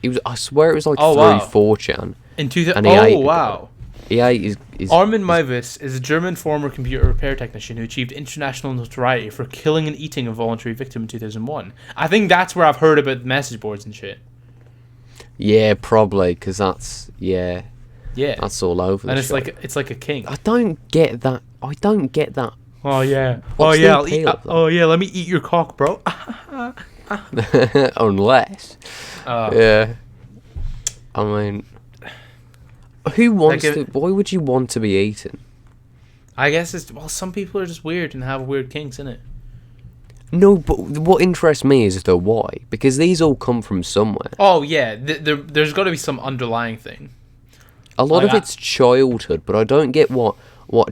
[SPEAKER 2] He was. I swear it was like
[SPEAKER 1] Oh,
[SPEAKER 2] through
[SPEAKER 1] wow.
[SPEAKER 2] 4chan.
[SPEAKER 1] In 2000.
[SPEAKER 2] And he ate
[SPEAKER 1] Wow.
[SPEAKER 2] He ate his
[SPEAKER 1] Armin Maivis is a German former computer repair technician who achieved international notoriety for killing and eating a voluntary victim in 2001. I think that's where I've heard about message boards and shit.
[SPEAKER 2] Yeah, probably, because that's
[SPEAKER 1] Yeah.
[SPEAKER 2] that's all over.
[SPEAKER 1] And
[SPEAKER 2] the
[SPEAKER 1] it's
[SPEAKER 2] shop.
[SPEAKER 1] like a king.
[SPEAKER 2] I don't get that.
[SPEAKER 1] Oh yeah.
[SPEAKER 2] What's the appeal of that?
[SPEAKER 1] Oh yeah. Let me eat your cock, bro.
[SPEAKER 2] Unless, yeah. I mean, who wants to? Why would you want to be eaten?
[SPEAKER 1] I guess some people are just weird and have weird kinks, innit?
[SPEAKER 2] No, but what interests me is the why, because these all come from somewhere.
[SPEAKER 1] Oh yeah, there's got to be some underlying thing.
[SPEAKER 2] A lot of it's childhood, but I don't get what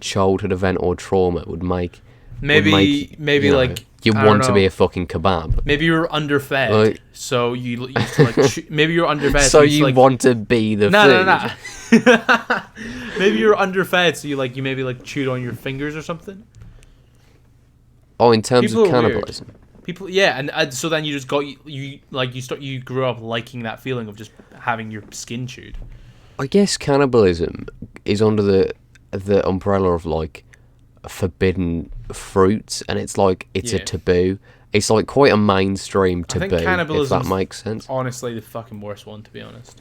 [SPEAKER 2] childhood event or trauma would make.
[SPEAKER 1] Maybe like
[SPEAKER 2] you want to be a fucking kebab.
[SPEAKER 1] Maybe you're underfed, so you used to like. Maybe you're underfed,
[SPEAKER 2] so you want to be the food.
[SPEAKER 1] No. Maybe you're underfed, so you maybe like chewed on your fingers or something.
[SPEAKER 2] Oh, in terms
[SPEAKER 1] People
[SPEAKER 2] of cannibalism.
[SPEAKER 1] People, yeah, and so then you just got you grew up liking that feeling of just having your skin chewed.
[SPEAKER 2] I guess cannibalism is under the umbrella of like forbidden fruits, and it's like it's a taboo. It's like quite a mainstream taboo. I think cannibalism, if that makes sense.
[SPEAKER 1] Honestly, the fucking worst one, to be honest.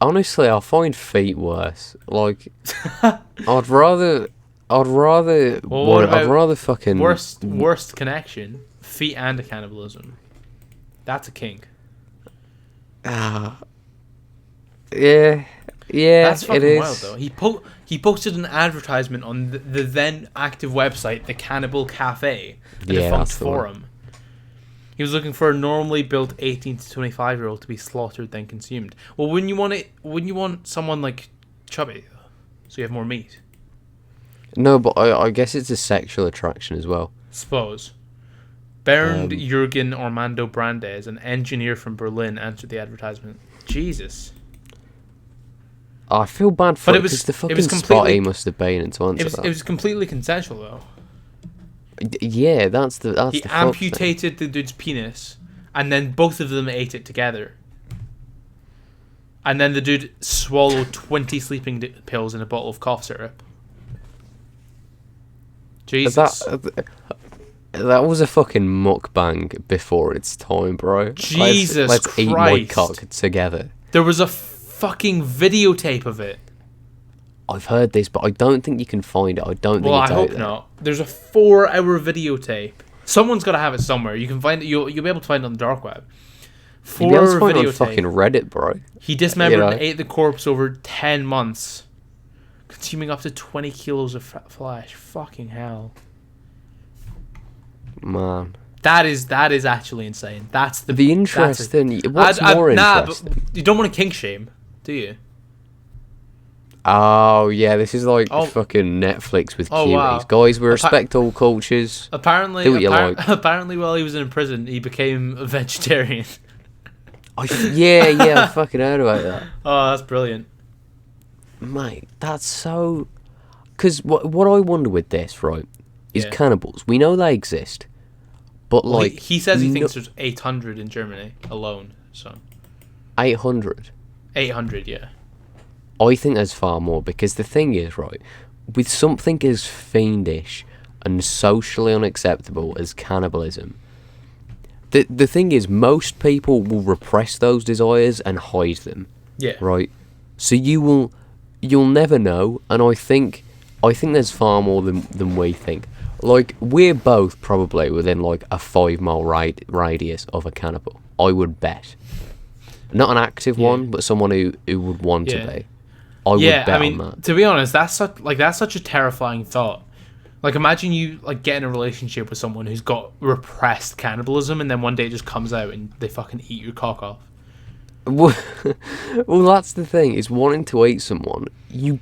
[SPEAKER 2] Honestly, I find feet worse. Like, I'd rather fucking
[SPEAKER 1] worst connection, feet and cannibalism. That's a kink.
[SPEAKER 2] Yeah,
[SPEAKER 1] that's fucking
[SPEAKER 2] it is.
[SPEAKER 1] wild though. He posted an advertisement on the then active website, the Cannibal Cafe, the defunct forum. He was looking for a normally built 18 to 25-year-old to be slaughtered then consumed. Well, wouldn't you want someone like chubby, so you have more meat?
[SPEAKER 2] No, but I guess it's a sexual attraction as well.
[SPEAKER 1] Suppose. Bernd Jürgen Armando Brandes, an engineer from Berlin, answered the advertisement. Jesus.
[SPEAKER 2] I feel bad for it because the fucking spot he must have been in to answer that.
[SPEAKER 1] It was completely consensual though.
[SPEAKER 2] Yeah, that's the.
[SPEAKER 1] He amputated the dude's penis, and then both of them ate it together. And then the dude swallowed 20 sleeping pills in a bottle of cough syrup. Jesus.
[SPEAKER 2] That was a fucking mukbang before its time, bro.
[SPEAKER 1] Jesus
[SPEAKER 2] let's
[SPEAKER 1] Christ.
[SPEAKER 2] Eat my cock together.
[SPEAKER 1] There was a fucking videotape of it.
[SPEAKER 2] I've heard this, but I don't think you can find it. I don't think it's out there. Well, I hope not.
[SPEAKER 1] There's a 4-hour videotape. Someone's got to have it somewhere. You can find it. You'll be able to find it on the dark web. 4-hour videotape.
[SPEAKER 2] On fucking Reddit, bro.
[SPEAKER 1] He dismembered and ate the corpse over 10 months, consuming up to 20 kilos of flesh. Fucking hell.
[SPEAKER 2] Man.
[SPEAKER 1] That is actually insane. That's the
[SPEAKER 2] interesting. What's more interesting?
[SPEAKER 1] But you don't want to kink shame, do you?
[SPEAKER 2] Oh yeah, this is like fucking Netflix with cuties.
[SPEAKER 1] Wow.
[SPEAKER 2] Guys, we respect all cultures.
[SPEAKER 1] Apparently,
[SPEAKER 2] do what you like.
[SPEAKER 1] Apparently, while he was in prison, he became a vegetarian.
[SPEAKER 2] Yeah, I fucking heard about that.
[SPEAKER 1] Oh, that's brilliant,
[SPEAKER 2] mate. That's so. Because what I wonder with this, right, is cannibals. We know they exist, but like
[SPEAKER 1] he says he thinks there's 800 in Germany alone. So
[SPEAKER 2] 800.
[SPEAKER 1] 800, yeah.
[SPEAKER 2] I think there's far more, because the thing is, right, with something as fiendish and socially unacceptable as cannibalism, the thing is, most people will repress those desires and hide them.
[SPEAKER 1] Yeah.
[SPEAKER 2] Right. So you'll never know, and I think there's far more than we think. Like, we're both probably within like a 5-mile radius of a cannibal, I would bet. Not an active one, but someone who would want to be. I would bet on that. To
[SPEAKER 1] be honest, that's such a terrifying thought. Like, imagine you like get in a relationship with someone who's got repressed cannibalism, and then one day it just comes out and they fucking eat your cock off.
[SPEAKER 2] Well, that's the thing, is wanting to eat someone. You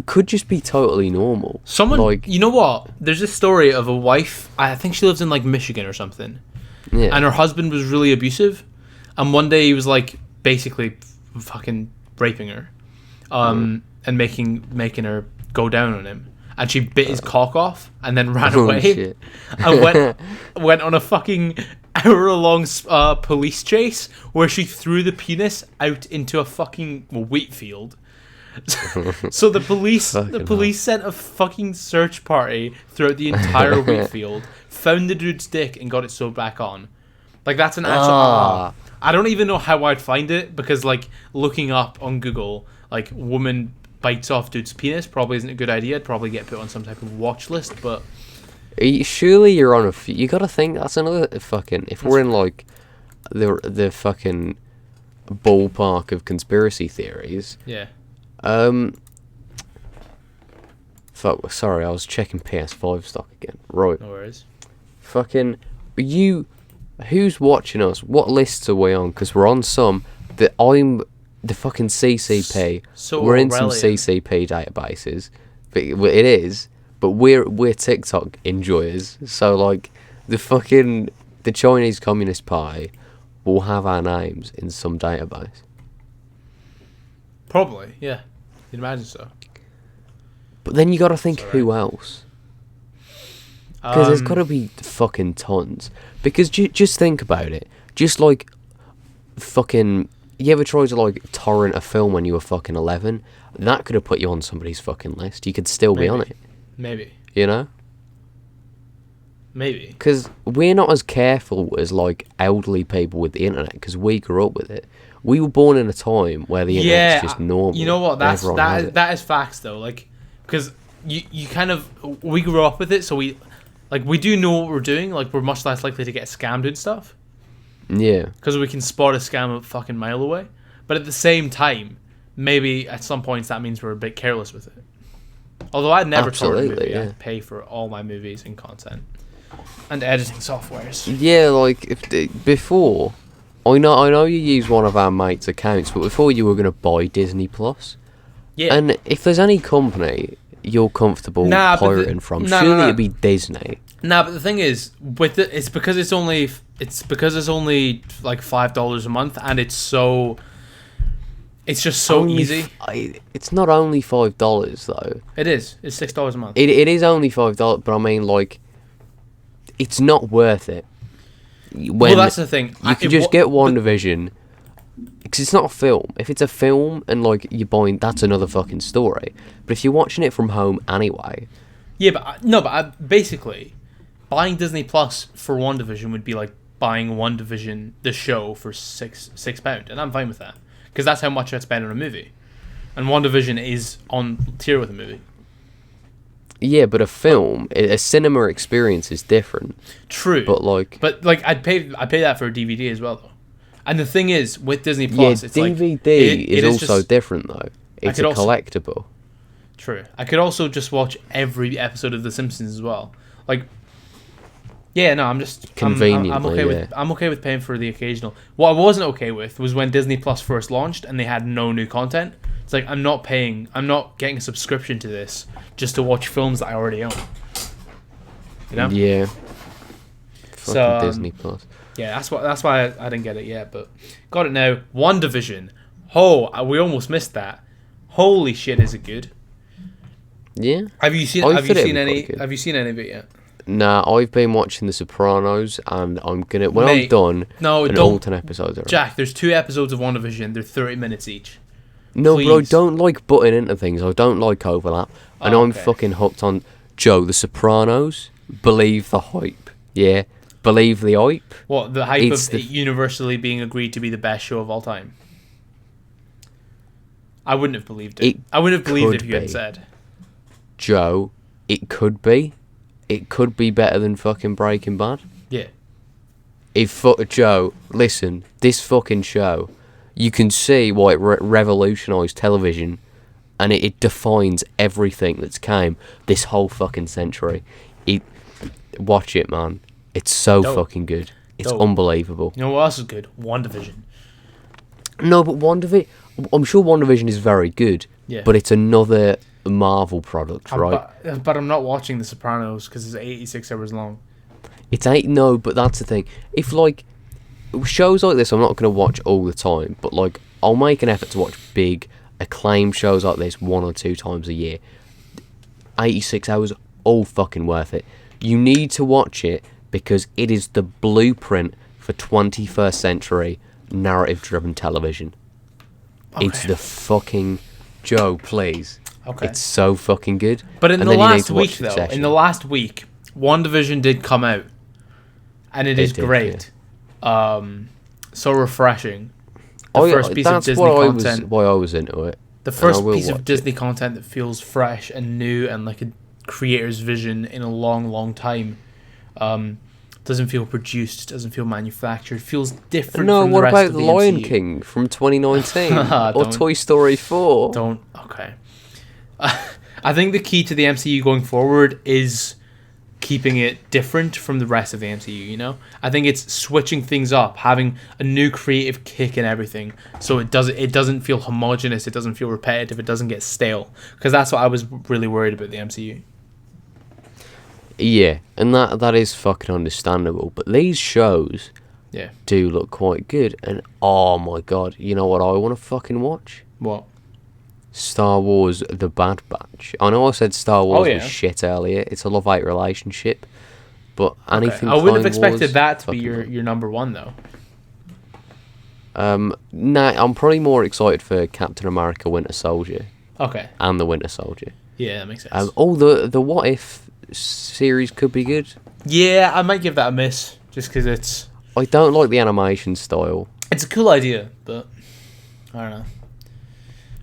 [SPEAKER 2] could just be totally normal.
[SPEAKER 1] Someone,
[SPEAKER 2] like,
[SPEAKER 1] you know what? There's this story of a wife. I think she lives in like Michigan or something.
[SPEAKER 2] Yeah.
[SPEAKER 1] And her husband was really abusive, and one day he was like basically fucking raping her, and making her go down on him. And she bit his cock off and then ran away.
[SPEAKER 2] Shit.
[SPEAKER 1] And went on a fucking hour-long police chase where she threw the penis out into a fucking wheat field. So the police sent a fucking search party throughout the entire wheat field, found the dude's dick, and got it sewed back on. Like, that's an actual... I don't even know how I'd find it, because like looking up on Google, like, woman bites off dude's penis probably isn't a good idea. I'd probably get put on some type of watch list, but...
[SPEAKER 2] Surely you're on a... You gotta think, that's another fucking... If we're in like the fucking ballpark of conspiracy theories...
[SPEAKER 1] Yeah.
[SPEAKER 2] Fuck, sorry, I was checking PS5 stock again. Right.
[SPEAKER 1] No worries.
[SPEAKER 2] Fucking... Who's watching us? What lists are we on? Because we're on some that I'm the fucking CCP.
[SPEAKER 1] So
[SPEAKER 2] we're in some CCP databases. But it is. But we're TikTok enjoyers. So like the Chinese Communist Party will have our names in some database.
[SPEAKER 1] Probably, yeah. You'd imagine so.
[SPEAKER 2] But then you got to think, who else? Because there's got to be fucking tons. Because just think about it. Just like fucking... You ever tried to like torrent a film when you were fucking 11? That could have put you on somebody's fucking list. You could still be on it.
[SPEAKER 1] Maybe.
[SPEAKER 2] You know?
[SPEAKER 1] Maybe.
[SPEAKER 2] Because we're not as careful as like elderly people with the internet, because we grew up with it. We were born in a time where the internet's just normal.
[SPEAKER 1] You know what? That is facts though. Like, because you kind of... We grew up with it, so we do know what we're doing. Like, we're much less likely to get scammed and stuff.
[SPEAKER 2] Yeah. Because
[SPEAKER 1] we can spot a scam a fucking mile away. But at the same time, maybe at some points that means we're a bit careless with it. Although I'd never torrent a movie. Yeah. I'd pay for all my movies and content. And editing softwares.
[SPEAKER 2] Yeah, like, before... I know you use one of our mates' accounts, but before you were going to buy Disney Plus. Yeah. And if there's any company you're comfortable pirating from, surely it'd be Disney.
[SPEAKER 1] Nah, but the thing is, with it, it's because it's only like $5 a month, and it's just so easy.
[SPEAKER 2] It's not only $5 though.
[SPEAKER 1] It is. It's $6 a month.
[SPEAKER 2] It is only $5, but I mean, like, it's not worth it. Well,
[SPEAKER 1] that's the thing.
[SPEAKER 2] You can just get Wandavision, because it's not a film. If it's a film and like you're buying, that's another fucking story. But if you're watching it from home anyway.
[SPEAKER 1] Yeah, but basically, buying Disney Plus for Wandavision would be like buying Wandavision the show for £6, and I'm fine with that, because that's how much I'd spend on a movie, and Wandavision is on tier with a movie. Yeah,
[SPEAKER 2] but a film, a cinema experience is different.
[SPEAKER 1] True,
[SPEAKER 2] but
[SPEAKER 1] I'd pay that for a DVD as well, though. And the thing is, with Disney Plus, it's
[SPEAKER 2] DVD is also different though. It's a collectible.
[SPEAKER 1] True. I could also just watch every episode of The Simpsons as well. Like, yeah, no, I'm just
[SPEAKER 2] conveniently.
[SPEAKER 1] I'm okay with paying for the occasional. What I wasn't okay with was when Disney Plus first launched and they had no new content. It's like I'm not getting a subscription to this just to watch films that I already own. You know?
[SPEAKER 2] Yeah.
[SPEAKER 1] So
[SPEAKER 2] Disney Plus.
[SPEAKER 1] Yeah, that's why I didn't get it yet, but got it now. WandaVision. Oh, we almost missed that. Holy shit, is it good?
[SPEAKER 2] Yeah.
[SPEAKER 1] Have you seen any of it yet?
[SPEAKER 2] Nah, I've been watching The Sopranos, and I'm gonna I'm done.
[SPEAKER 1] No,
[SPEAKER 2] don't. All 10 episodes are
[SPEAKER 1] Jack, there's 2 episodes of WandaVision. They're 30 minutes each.
[SPEAKER 2] No,
[SPEAKER 1] Please.
[SPEAKER 2] but I don't like butting into things. I don't like overlap. And I'm fucking hooked on Joe, The Sopranos. Believe the hype. Yeah. Believe the hype.
[SPEAKER 1] What, the hype of it universally being agreed to be the best show of all time? I wouldn't have believed it. I wouldn't have believed it if you had said.
[SPEAKER 2] Joe, it could be. It could be better than fucking Breaking Bad.
[SPEAKER 1] Yeah.
[SPEAKER 2] Joe, listen, this fucking show, you can see why it revolutionised television, and it defines everything that's came this whole fucking century. Watch it, man. It's so fucking good. It's unbelievable.
[SPEAKER 1] You know what else is good? WandaVision.
[SPEAKER 2] No, but WandaVision... I'm sure WandaVision is very good, but it's another Marvel product, right?
[SPEAKER 1] But I'm not watching The Sopranos because it's 86 hours long.
[SPEAKER 2] No, but that's the thing. If, like, shows like this I'm not going to watch all the time, but, like, I'll make an effort to watch big, acclaimed shows like this 1 or 2 times a year. 86 hours, all fucking worth it. You need to watch it because it is the blueprint for 21st century narrative-driven television. Okay. It's the fucking... Joe, please.
[SPEAKER 1] Okay.
[SPEAKER 2] It's so fucking good.
[SPEAKER 1] But in the last week, though, WandaVision did come out. And it is great. Yeah. So refreshing. The first piece of Disney content.
[SPEAKER 2] Why I was into it.
[SPEAKER 1] The first piece of Disney content that feels fresh and new and like a creator's vision in a long, long time. Doesn't feel produced, doesn't feel manufactured, feels different from the rest of the MCU. No, what about Lion King
[SPEAKER 2] from 2019? Or Toy Story 4?
[SPEAKER 1] Okay. I think the key to the MCU going forward is keeping it different from the rest of the MCU, you know? I think it's switching things up, having a new creative kick in everything, so it doesn't feel homogenous, it doesn't feel repetitive, it doesn't get stale. Because that's what I was really worried about the MCU.
[SPEAKER 2] Yeah, and that is fucking understandable. But these shows do look quite good. And oh my god, you know what I want to fucking watch?
[SPEAKER 1] What?
[SPEAKER 2] Star Wars The Bad Batch. I know I said Star Wars was shit earlier. It's a love-hate relationship. But anything
[SPEAKER 1] I wouldn't have expected that to be your number one, though.
[SPEAKER 2] Nah, I'm probably more excited for Captain America Winter Soldier.
[SPEAKER 1] Okay.
[SPEAKER 2] And the Winter Soldier.
[SPEAKER 1] Yeah, that makes sense.
[SPEAKER 2] The What If series could be good.
[SPEAKER 1] Yeah, I might give that a miss just because it's...
[SPEAKER 2] I don't like the animation style.
[SPEAKER 1] It's a cool idea, but I don't know.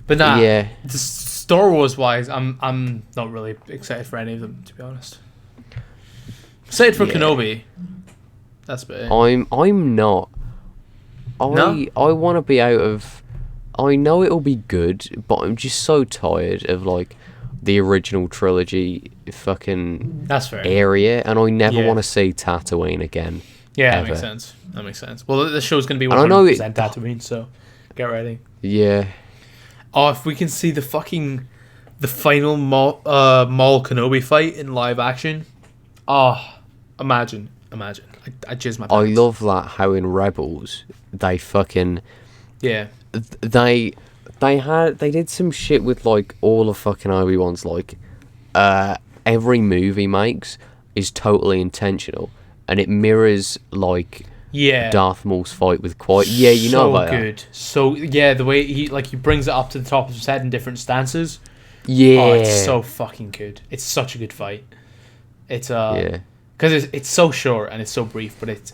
[SPEAKER 1] But nah, Star Wars wise, I'm not really excited for any of them, to be honest. Excited for Kenobi. That's about it.
[SPEAKER 2] I'm not.
[SPEAKER 1] No?
[SPEAKER 2] I want to be out of... I know it'll be good, but I'm just so tired of like the original trilogy fucking area, and I never want to see Tatooine again.
[SPEAKER 1] Yeah,
[SPEAKER 2] ever.
[SPEAKER 1] That makes sense. Well, the show's going to be 100% Tatooine, so get ready.
[SPEAKER 2] Yeah.
[SPEAKER 1] Oh, if we can see the final Maul Kenobi fight in live action. Oh, imagine. I jizz my pants.
[SPEAKER 2] I love that how in Rebels they fucking...
[SPEAKER 1] Yeah.
[SPEAKER 2] They did some shit with like all of fucking Obi-Wan's like every movie he makes is totally intentional, and it mirrors like Darth Maul's fight with Qui. Yeah, you know about
[SPEAKER 1] good. That. So the way he brings it up to the top of his head in different stances.
[SPEAKER 2] Yeah.
[SPEAKER 1] Oh, it's so fucking good. It's such a good fight. It's because it's so short and it's so brief, but it's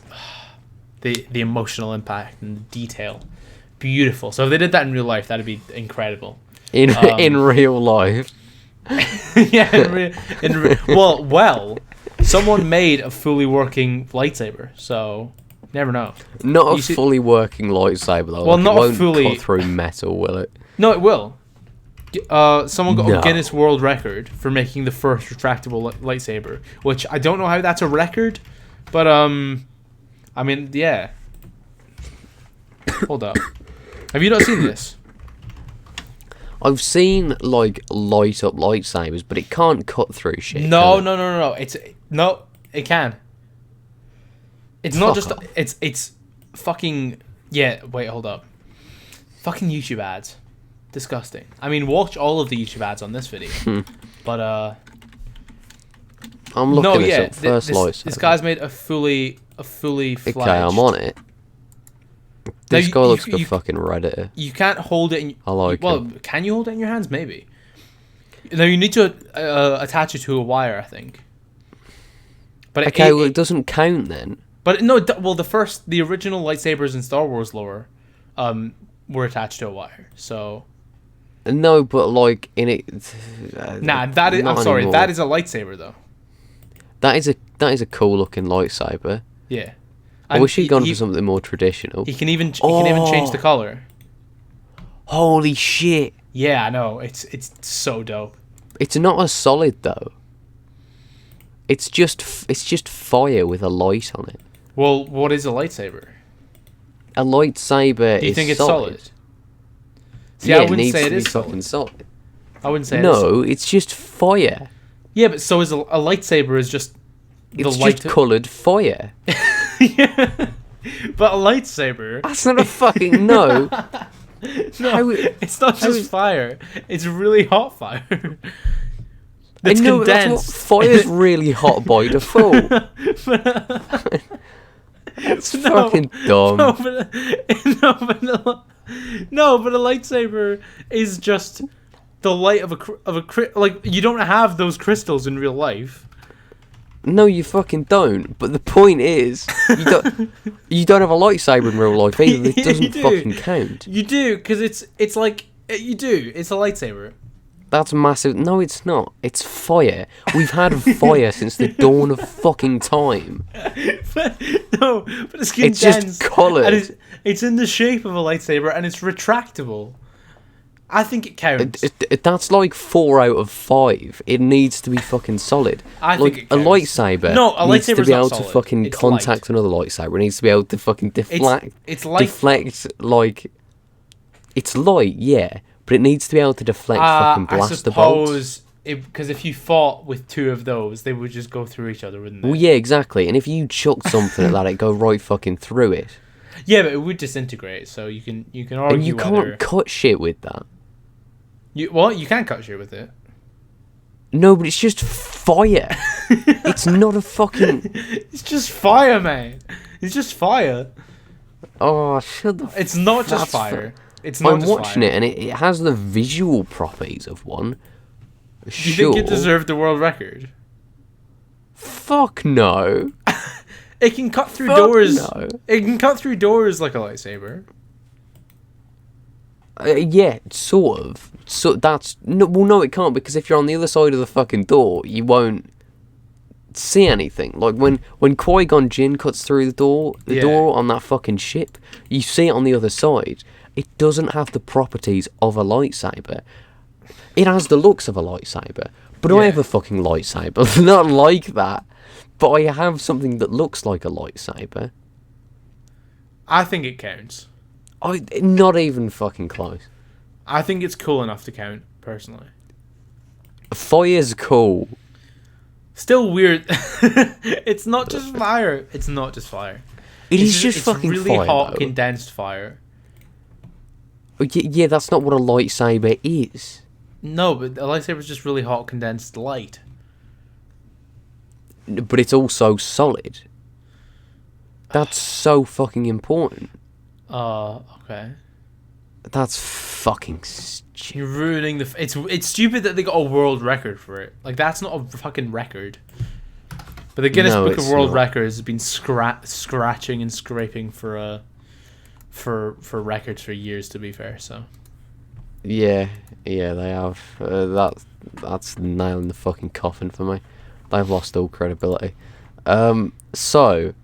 [SPEAKER 1] the emotional impact and the detail. Beautiful. So if they did that in real life, that'd be incredible.
[SPEAKER 2] In real life.
[SPEAKER 1] Yeah. Well, someone made a fully working lightsaber, so never know.
[SPEAKER 2] Not a fully working lightsaber though.
[SPEAKER 1] Well, not
[SPEAKER 2] it won't
[SPEAKER 1] fully
[SPEAKER 2] cut through metal, will it?
[SPEAKER 1] No, it will. Someone got a Guinness World Record for making the first retractable lightsaber, which I don't know how that's a record, but I mean, yeah. Hold up. Have you not seen this?
[SPEAKER 2] I've seen like light up lightsabers, but it can't cut through shit.
[SPEAKER 1] No. It can. It's not just.
[SPEAKER 2] Off.
[SPEAKER 1] It's fucking. Yeah. Wait. Hold up. Fucking YouTube ads. Disgusting. I mean, watch all of the YouTube ads on this video. But
[SPEAKER 2] I'm looking at it. First lightsaber.
[SPEAKER 1] This guy's made a fully fledged.
[SPEAKER 2] Okay, I'm on it. This guy looks like a fucking Redditor.
[SPEAKER 1] You can't hold it in...
[SPEAKER 2] I like
[SPEAKER 1] Well, can you hold it in your hands? Maybe. No, you need to attach it to a wire, I think. But
[SPEAKER 2] okay, well, it doesn't count then.
[SPEAKER 1] But no, well, the original lightsabers in Star Wars lore were attached to a wire, so...
[SPEAKER 2] No, but like, in it...
[SPEAKER 1] Nah, that is... I'm sorry,
[SPEAKER 2] anymore.
[SPEAKER 1] that is a lightsaber, though.
[SPEAKER 2] That is a cool looking lightsaber.
[SPEAKER 1] Yeah.
[SPEAKER 2] I wish he'd gone for something more traditional.
[SPEAKER 1] He can even change the color.
[SPEAKER 2] Holy shit!
[SPEAKER 1] Yeah, I know. It's so dope.
[SPEAKER 2] It's not a solid though. It's just fire with a light on it.
[SPEAKER 1] Well, what is a lightsaber?
[SPEAKER 2] A lightsaber.
[SPEAKER 1] Do you
[SPEAKER 2] is
[SPEAKER 1] think it's
[SPEAKER 2] solid?
[SPEAKER 1] See,
[SPEAKER 2] Yeah,
[SPEAKER 1] I wouldn't say
[SPEAKER 2] it
[SPEAKER 1] it is
[SPEAKER 2] fucking solid.
[SPEAKER 1] I wouldn't say
[SPEAKER 2] No, it's just fire.
[SPEAKER 1] Yeah, but so is a lightsaber is just the
[SPEAKER 2] It's
[SPEAKER 1] light.
[SPEAKER 2] just coloured fire.
[SPEAKER 1] Yeah. But a lightsaber.
[SPEAKER 2] That's not a fucking no.
[SPEAKER 1] No, it's not just fire. It's really hot fire.
[SPEAKER 2] I
[SPEAKER 1] It's
[SPEAKER 2] know
[SPEAKER 1] condensed.
[SPEAKER 2] that's what fire's really hot by default. It's fucking dumb.
[SPEAKER 1] No, but a lightsaber is just the light of a like you don't have those crystals in real life.
[SPEAKER 2] No, you fucking don't. But the point is, you don't have a lightsaber in real life either. It doesn't fucking count.
[SPEAKER 1] You do, because it's like you do. It's a lightsaber.
[SPEAKER 2] That's massive. No, it's not. It's fire. We've had fire since the dawn of fucking time.
[SPEAKER 1] But it's condensed.
[SPEAKER 2] It's just coloured.
[SPEAKER 1] And it's in the shape of a lightsaber, and it's retractable. I think it counts.
[SPEAKER 2] That's like 4 out of 5. It needs to be fucking solid.
[SPEAKER 1] I
[SPEAKER 2] like
[SPEAKER 1] think it
[SPEAKER 2] a
[SPEAKER 1] counts.
[SPEAKER 2] lightsaber
[SPEAKER 1] No, a
[SPEAKER 2] needs to
[SPEAKER 1] lightsaber's
[SPEAKER 2] be
[SPEAKER 1] not
[SPEAKER 2] able to
[SPEAKER 1] solid.
[SPEAKER 2] fucking
[SPEAKER 1] It's
[SPEAKER 2] contact
[SPEAKER 1] light.
[SPEAKER 2] another lightsaber. It needs to be able to fucking deflect.
[SPEAKER 1] It's light.
[SPEAKER 2] Deflect like it's light, yeah, but it needs to be able to deflect fucking blaster bolts.
[SPEAKER 1] I suppose because if you fought with two of those, they would just go through each other, wouldn't they?
[SPEAKER 2] Well, yeah, exactly. And if you chucked something at that, it'd go right fucking through it.
[SPEAKER 1] Yeah, but it would disintegrate. So you can argue
[SPEAKER 2] And you
[SPEAKER 1] whether
[SPEAKER 2] can't cut shit with that.
[SPEAKER 1] you can cut shit with it.
[SPEAKER 2] No, but it's just fire. It's not a fucking.
[SPEAKER 1] It's just fire, man. It's just fire.
[SPEAKER 2] Oh, shut the.
[SPEAKER 1] It's not just
[SPEAKER 2] That's
[SPEAKER 1] fire. It's not
[SPEAKER 2] I'm
[SPEAKER 1] just
[SPEAKER 2] watching
[SPEAKER 1] fire.
[SPEAKER 2] it, and it has the visual properties of one.
[SPEAKER 1] Do you
[SPEAKER 2] Sure.
[SPEAKER 1] think it deserved the world record?
[SPEAKER 2] Fuck no.
[SPEAKER 1] It can cut through
[SPEAKER 2] Fuck
[SPEAKER 1] doors.
[SPEAKER 2] no.
[SPEAKER 1] It can cut through doors like a lightsaber.
[SPEAKER 2] Yeah, sort of. So that's no. Well, no, it can't, because if you're on the other side of the fucking door, you won't see anything. Like when Qui-Gon Jinn cuts through the door on that fucking ship, you see it on the other side. It doesn't have the properties of a lightsaber. It has the looks of a lightsaber, but I have a fucking lightsaber. Not like that, but I have something that looks like a lightsaber.
[SPEAKER 1] I think it counts.
[SPEAKER 2] Not even fucking close.
[SPEAKER 1] I think it's cool enough to count, personally.
[SPEAKER 2] Fire's cool.
[SPEAKER 1] Still weird. It's not just fire. It's not just fire.
[SPEAKER 2] It's just fucking
[SPEAKER 1] really
[SPEAKER 2] fire,
[SPEAKER 1] hot,
[SPEAKER 2] though.
[SPEAKER 1] condensed fire.
[SPEAKER 2] Yeah, that's not what a lightsaber is.
[SPEAKER 1] No, but a lightsaber is just really hot, condensed light.
[SPEAKER 2] But it's also solid. That's so fucking important.
[SPEAKER 1] Okay.
[SPEAKER 2] That's fucking stupid.
[SPEAKER 1] You're ruining the. It's stupid that they got a world record for it. Like, that's not a fucking record. But the Guinness
[SPEAKER 2] No,
[SPEAKER 1] Book of
[SPEAKER 2] it's
[SPEAKER 1] World
[SPEAKER 2] not.
[SPEAKER 1] Records has been scratching and scraping for records for years. To be fair, so.
[SPEAKER 2] Yeah, they have. That's nailing the fucking coffin for me. They've lost all credibility. So,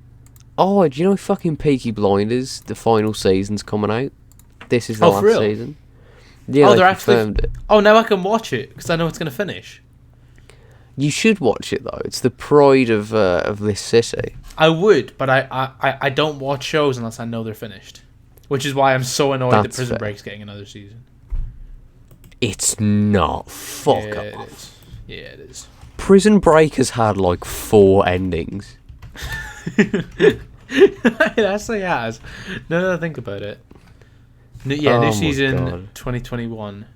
[SPEAKER 2] do you know fucking Peaky Blinders? The final season's coming out. This is the
[SPEAKER 1] for real?
[SPEAKER 2] last season. Yeah, they
[SPEAKER 1] they're
[SPEAKER 2] confirmed it.
[SPEAKER 1] Oh, now I can watch it because I know it's gonna finish.
[SPEAKER 2] You should watch it though. It's the pride of this city.
[SPEAKER 1] I would, but I don't watch shows unless I know they're finished. Which is why I'm so annoyed that
[SPEAKER 2] That's
[SPEAKER 1] Prison
[SPEAKER 2] fair.
[SPEAKER 1] Break's getting another season.
[SPEAKER 2] It's not. Fuck
[SPEAKER 1] Yeah,
[SPEAKER 2] off.
[SPEAKER 1] it is. Yeah, it is.
[SPEAKER 2] Prison Break has had like 4 endings.
[SPEAKER 1] It actually has. Now that I think about it.
[SPEAKER 2] Oh
[SPEAKER 1] New
[SPEAKER 2] my
[SPEAKER 1] season
[SPEAKER 2] God.
[SPEAKER 1] 2021.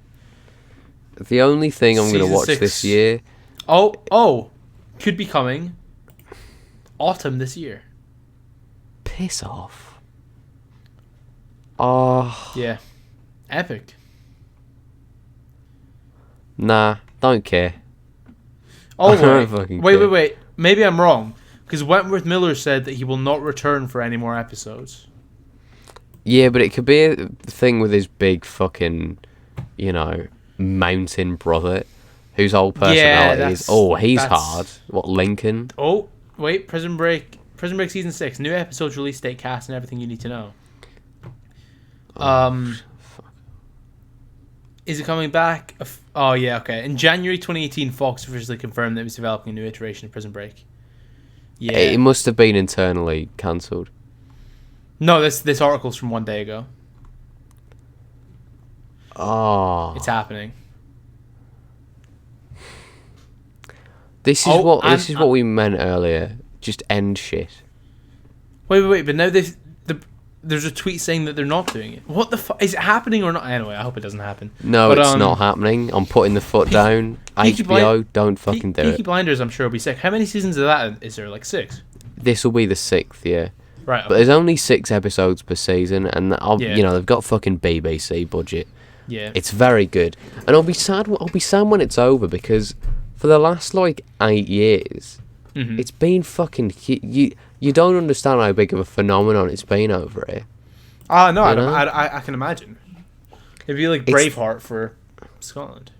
[SPEAKER 2] The only thing I'm going to
[SPEAKER 1] Season
[SPEAKER 2] watch
[SPEAKER 1] 6.
[SPEAKER 2] this year...
[SPEAKER 1] Oh, could be coming. Autumn this year.
[SPEAKER 2] Piss off. Oh,
[SPEAKER 1] Yeah. Epic.
[SPEAKER 2] nah, don't care.
[SPEAKER 1] Oh,
[SPEAKER 2] I don't fucking care.
[SPEAKER 1] wait. Maybe I'm wrong. Because Wentworth Miller said that he will not return for any more episodes.
[SPEAKER 2] Yeah, but it could be a thing with his big fucking, mountain brother, whose whole personality is, he's hard. What, Lincoln?
[SPEAKER 1] Oh, wait, Prison Break season 6, new episodes, release date, cast, and everything you need to know.
[SPEAKER 2] Fuck.
[SPEAKER 1] Is it coming back? Oh yeah, okay. In January 2018, Fox officially confirmed that it was developing a new iteration of Prison Break. Yeah.
[SPEAKER 2] It must have been internally cancelled.
[SPEAKER 1] No, this article's from 1 day ago.
[SPEAKER 2] Oh.
[SPEAKER 1] It's happening.
[SPEAKER 2] This is what we meant earlier. Just end shit.
[SPEAKER 1] Wait, but now there's a tweet saying that they're not doing it. What the fuck? Is it happening or not? Anyway, I hope it doesn't happen.
[SPEAKER 2] No, but, it's not happening. I'm putting the foot down. HBO, don't fucking do it.
[SPEAKER 1] Peaky Blinders, I'm sure, will be sick. How many seasons of that is there? Like 6?
[SPEAKER 2] This will be the 6th, yeah.
[SPEAKER 1] Right.
[SPEAKER 2] But there's only 6 episodes per season, and they've got fucking BBC budget.
[SPEAKER 1] Yeah.
[SPEAKER 2] It's very good, and I'll be sad when it's over, because for the last like 8 years, it's been fucking. You don't understand how big of a phenomenon it's been over here.
[SPEAKER 1] Ah, no, I can imagine. It'd be like Braveheart for Scotland.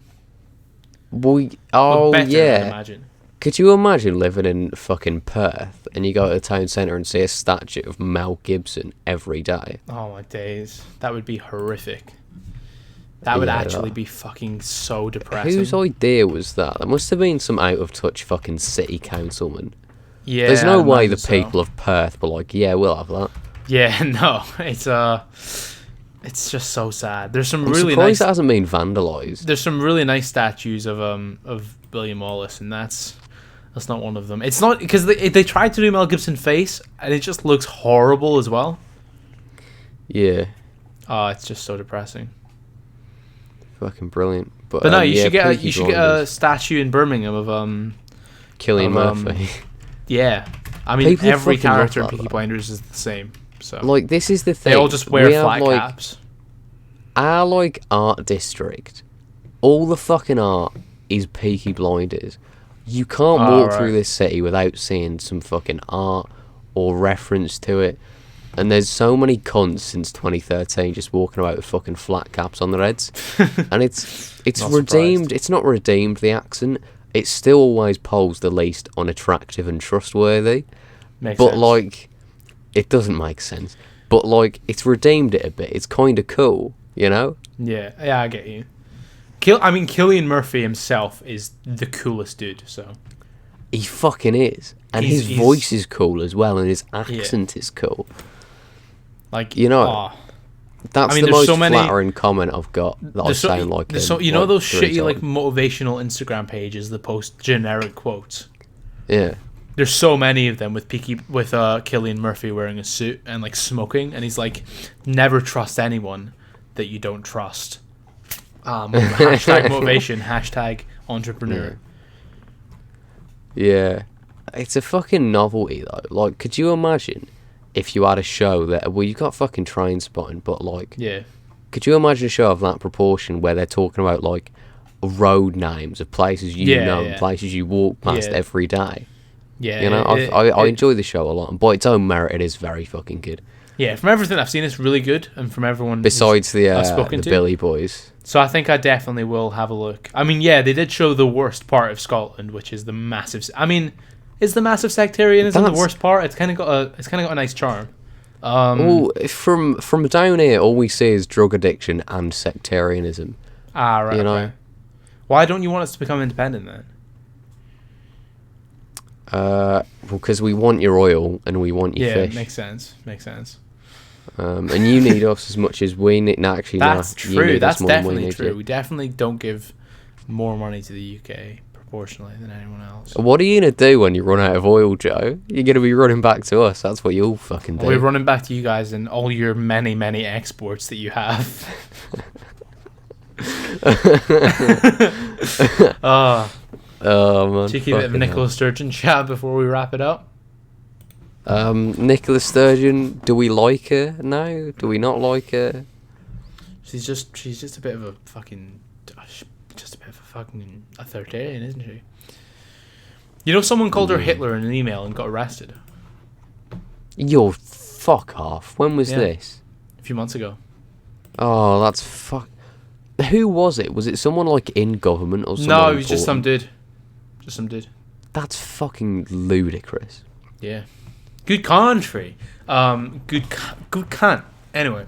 [SPEAKER 2] Better,
[SPEAKER 1] I'd imagine.
[SPEAKER 2] Could you imagine living in fucking Perth and you go to the town centre and see a statue of Mel Gibson every day?
[SPEAKER 1] Oh my days, that would be horrific. That would actually be fucking so depressing.
[SPEAKER 2] Whose idea was that? There must have been some out of touch fucking city councilman.
[SPEAKER 1] Yeah.
[SPEAKER 2] There's no way the people of Perth were like, yeah, we'll have that.
[SPEAKER 1] Yeah, no, it's just so sad. There's some
[SPEAKER 2] I'm
[SPEAKER 1] really
[SPEAKER 2] surprised
[SPEAKER 1] nice.
[SPEAKER 2] it hasn't been vandalised.
[SPEAKER 1] There's some really nice statues of William Wallace, and that's not one of them. It's not because they tried to do Mel Gibson face, and it just looks horrible as well.
[SPEAKER 2] Yeah.
[SPEAKER 1] Oh, it's just so depressing.
[SPEAKER 2] Fucking brilliant. But
[SPEAKER 1] no, you should get
[SPEAKER 2] Blinders.
[SPEAKER 1] a statue in Birmingham of
[SPEAKER 2] Cillian Murphy.
[SPEAKER 1] Yeah, I mean
[SPEAKER 2] People
[SPEAKER 1] every
[SPEAKER 2] fucking love
[SPEAKER 1] character in
[SPEAKER 2] that,
[SPEAKER 1] Peaky
[SPEAKER 2] though.
[SPEAKER 1] Blinders is the same. So
[SPEAKER 2] Like, this is the thing.
[SPEAKER 1] they all just wear
[SPEAKER 2] We have,
[SPEAKER 1] flat
[SPEAKER 2] like,
[SPEAKER 1] caps.
[SPEAKER 2] Our like art district, all the fucking art is Peaky Blinders. You can't walk through this city without seeing some fucking art or reference to it. And there's so many cunts since 2013 just walking about with fucking flat caps on their heads. And it's
[SPEAKER 1] Not
[SPEAKER 2] redeemed.
[SPEAKER 1] surprised.
[SPEAKER 2] It's not redeemed, the accent. It still always polls the least unattractive and trustworthy.
[SPEAKER 1] Makes
[SPEAKER 2] But
[SPEAKER 1] sense.
[SPEAKER 2] like, it doesn't make sense. But like, it's redeemed it a bit. It's kind of cool, you know?
[SPEAKER 1] Yeah, I get you. Cillian Murphy himself is the coolest dude. So
[SPEAKER 2] He fucking is. And
[SPEAKER 1] He's-
[SPEAKER 2] his voice is cool as well, and his
[SPEAKER 1] Yeah.
[SPEAKER 2] accent is cool.
[SPEAKER 1] like
[SPEAKER 2] That's the
[SPEAKER 1] there's
[SPEAKER 2] most
[SPEAKER 1] so many-
[SPEAKER 2] flattering comment I've got that I sound like him.
[SPEAKER 1] those
[SPEAKER 2] 3
[SPEAKER 1] shitty like
[SPEAKER 2] times.
[SPEAKER 1] motivational Instagram pages that post generic quotes.
[SPEAKER 2] Yeah.
[SPEAKER 1] There's so many of them with Cillian Murphy wearing a suit and like smoking, and he's like, "Never trust anyone that you don't trust." Hashtag motivation. Hashtag entrepreneur.
[SPEAKER 2] Yeah. It's a fucking novelty though. Like, could you imagine if you had a show that, well, you got fucking Train Spotting, but like,
[SPEAKER 1] Yeah.
[SPEAKER 2] could you imagine a show of that proportion where they're talking about like road names of places and places you walk past
[SPEAKER 1] Yeah.
[SPEAKER 2] every day?
[SPEAKER 1] Yeah.
[SPEAKER 2] You know, I enjoy the show a lot, and by its own merit, it is very fucking good.
[SPEAKER 1] Yeah, from everything I've seen, it's really good, and from everyone
[SPEAKER 2] Besides
[SPEAKER 1] I've
[SPEAKER 2] the
[SPEAKER 1] spoken to.
[SPEAKER 2] Billy Boys.
[SPEAKER 1] So I think I definitely will have a look. I mean, yeah, they did show the worst part of Scotland, which is the massive. I mean, is the massive sectarianism the worst part? It's kind of got a nice charm.
[SPEAKER 2] From down here, all we see is drug addiction and sectarianism.
[SPEAKER 1] Ah, right.
[SPEAKER 2] You know?
[SPEAKER 1] Okay. Why don't you want us to become independent then?
[SPEAKER 2] Because we want your oil and we want your fish.
[SPEAKER 1] Yeah, makes sense.
[SPEAKER 2] And you need us as much as we need. No, actually,
[SPEAKER 1] That's
[SPEAKER 2] no.
[SPEAKER 1] true.
[SPEAKER 2] You need
[SPEAKER 1] That's
[SPEAKER 2] us more than
[SPEAKER 1] definitely
[SPEAKER 2] we need
[SPEAKER 1] true.
[SPEAKER 2] you.
[SPEAKER 1] We definitely don't give more money to the UK proportionally than anyone else.
[SPEAKER 2] What are you going to do when you run out of oil, Joe? You're going to be running back to us. That's what you'll fucking do.
[SPEAKER 1] We're running back to you guys and all your many, many exports that you have.
[SPEAKER 2] Oh, man.
[SPEAKER 1] Cheeky bit of Nicola Sturgeon chat before we wrap it up.
[SPEAKER 2] Nicola Sturgeon, do we like her now? Do we not like her?
[SPEAKER 1] She's just a bit of a fucking, authoritarian, isn't she? You know, someone called her Hitler in an email and got arrested.
[SPEAKER 2] You're fuck off. When was this?
[SPEAKER 1] A few months ago.
[SPEAKER 2] Oh, that's fuck. Who was it? Was it someone like in government or something?
[SPEAKER 1] No, it was just some dude. Just some dude.
[SPEAKER 2] That's fucking ludicrous.
[SPEAKER 1] Yeah. Good country. Good cunt. Anyway,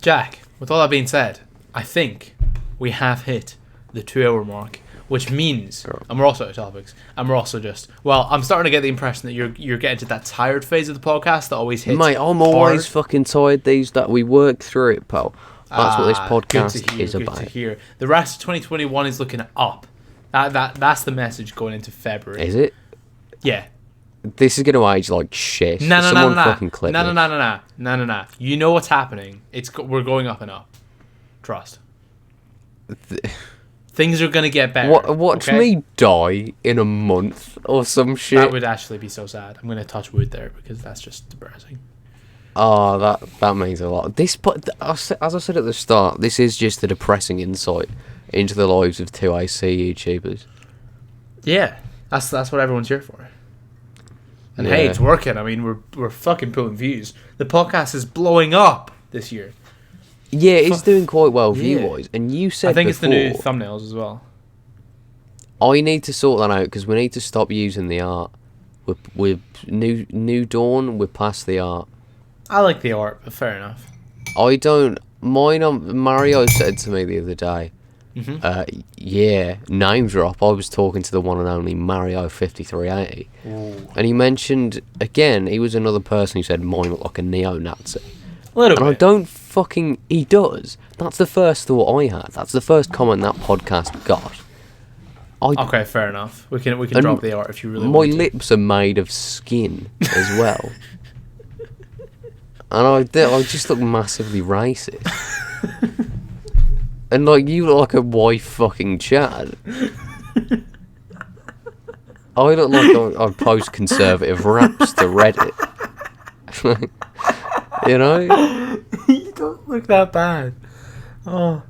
[SPEAKER 1] Jack, with all that being said, I think we have hit the 2-hour mark, which means, and we're also out of topics, and we're also just, well, I'm starting to get the impression that you're getting to that tired phase of the podcast that always hits.
[SPEAKER 2] Mate, I'm always fucking tired that we work through it, pal. That's what this podcast is about.
[SPEAKER 1] Good to hear. The rest of 2021 is looking up. That's the message going into February.
[SPEAKER 2] Is it?
[SPEAKER 1] Yeah.
[SPEAKER 2] This is going to age like shit.
[SPEAKER 1] No.
[SPEAKER 2] Fucking clip this.
[SPEAKER 1] No. You know what's happening. We're going up and up. Trust. Things are going to get better.
[SPEAKER 2] Watch
[SPEAKER 1] okay?
[SPEAKER 2] me die in a month or some shit.
[SPEAKER 1] That would actually be so sad. I'm going to touch wood there because that's just depressing.
[SPEAKER 2] Oh, that means a lot. As I said at the start, this is just a depressing insight into the lives of two AC YouTubers.
[SPEAKER 1] Yeah, that's what everyone's here for. And hey, it's working. I mean, we're fucking pulling views. The podcast is blowing up this year.
[SPEAKER 2] Yeah, it's doing quite well view-wise. And you said
[SPEAKER 1] I think
[SPEAKER 2] before,
[SPEAKER 1] it's the new thumbnails as well.
[SPEAKER 2] I need to sort that out because we need to stop using the art. We're New Dawn. We're past the art.
[SPEAKER 1] I like the art, but fair enough.
[SPEAKER 2] I don't. Mario said to me the other day, name drop. I was talking to the one and only Mario 5380.
[SPEAKER 1] Ooh.
[SPEAKER 2] And he mentioned, again, he was another person who said mine looked like a neo-Nazi.
[SPEAKER 1] A little bit.
[SPEAKER 2] I don't fucking... He does. That's the first thought I had. That's the first comment that podcast got.
[SPEAKER 1] Okay, fair enough. We can drop the art if you really
[SPEAKER 2] my
[SPEAKER 1] want to.
[SPEAKER 2] My lips are made of skin as well. And I just look massively racist. And like you look like a wife fucking Chad. I look like I post conservative raps to Reddit. You know?
[SPEAKER 1] You don't look that bad. Oh.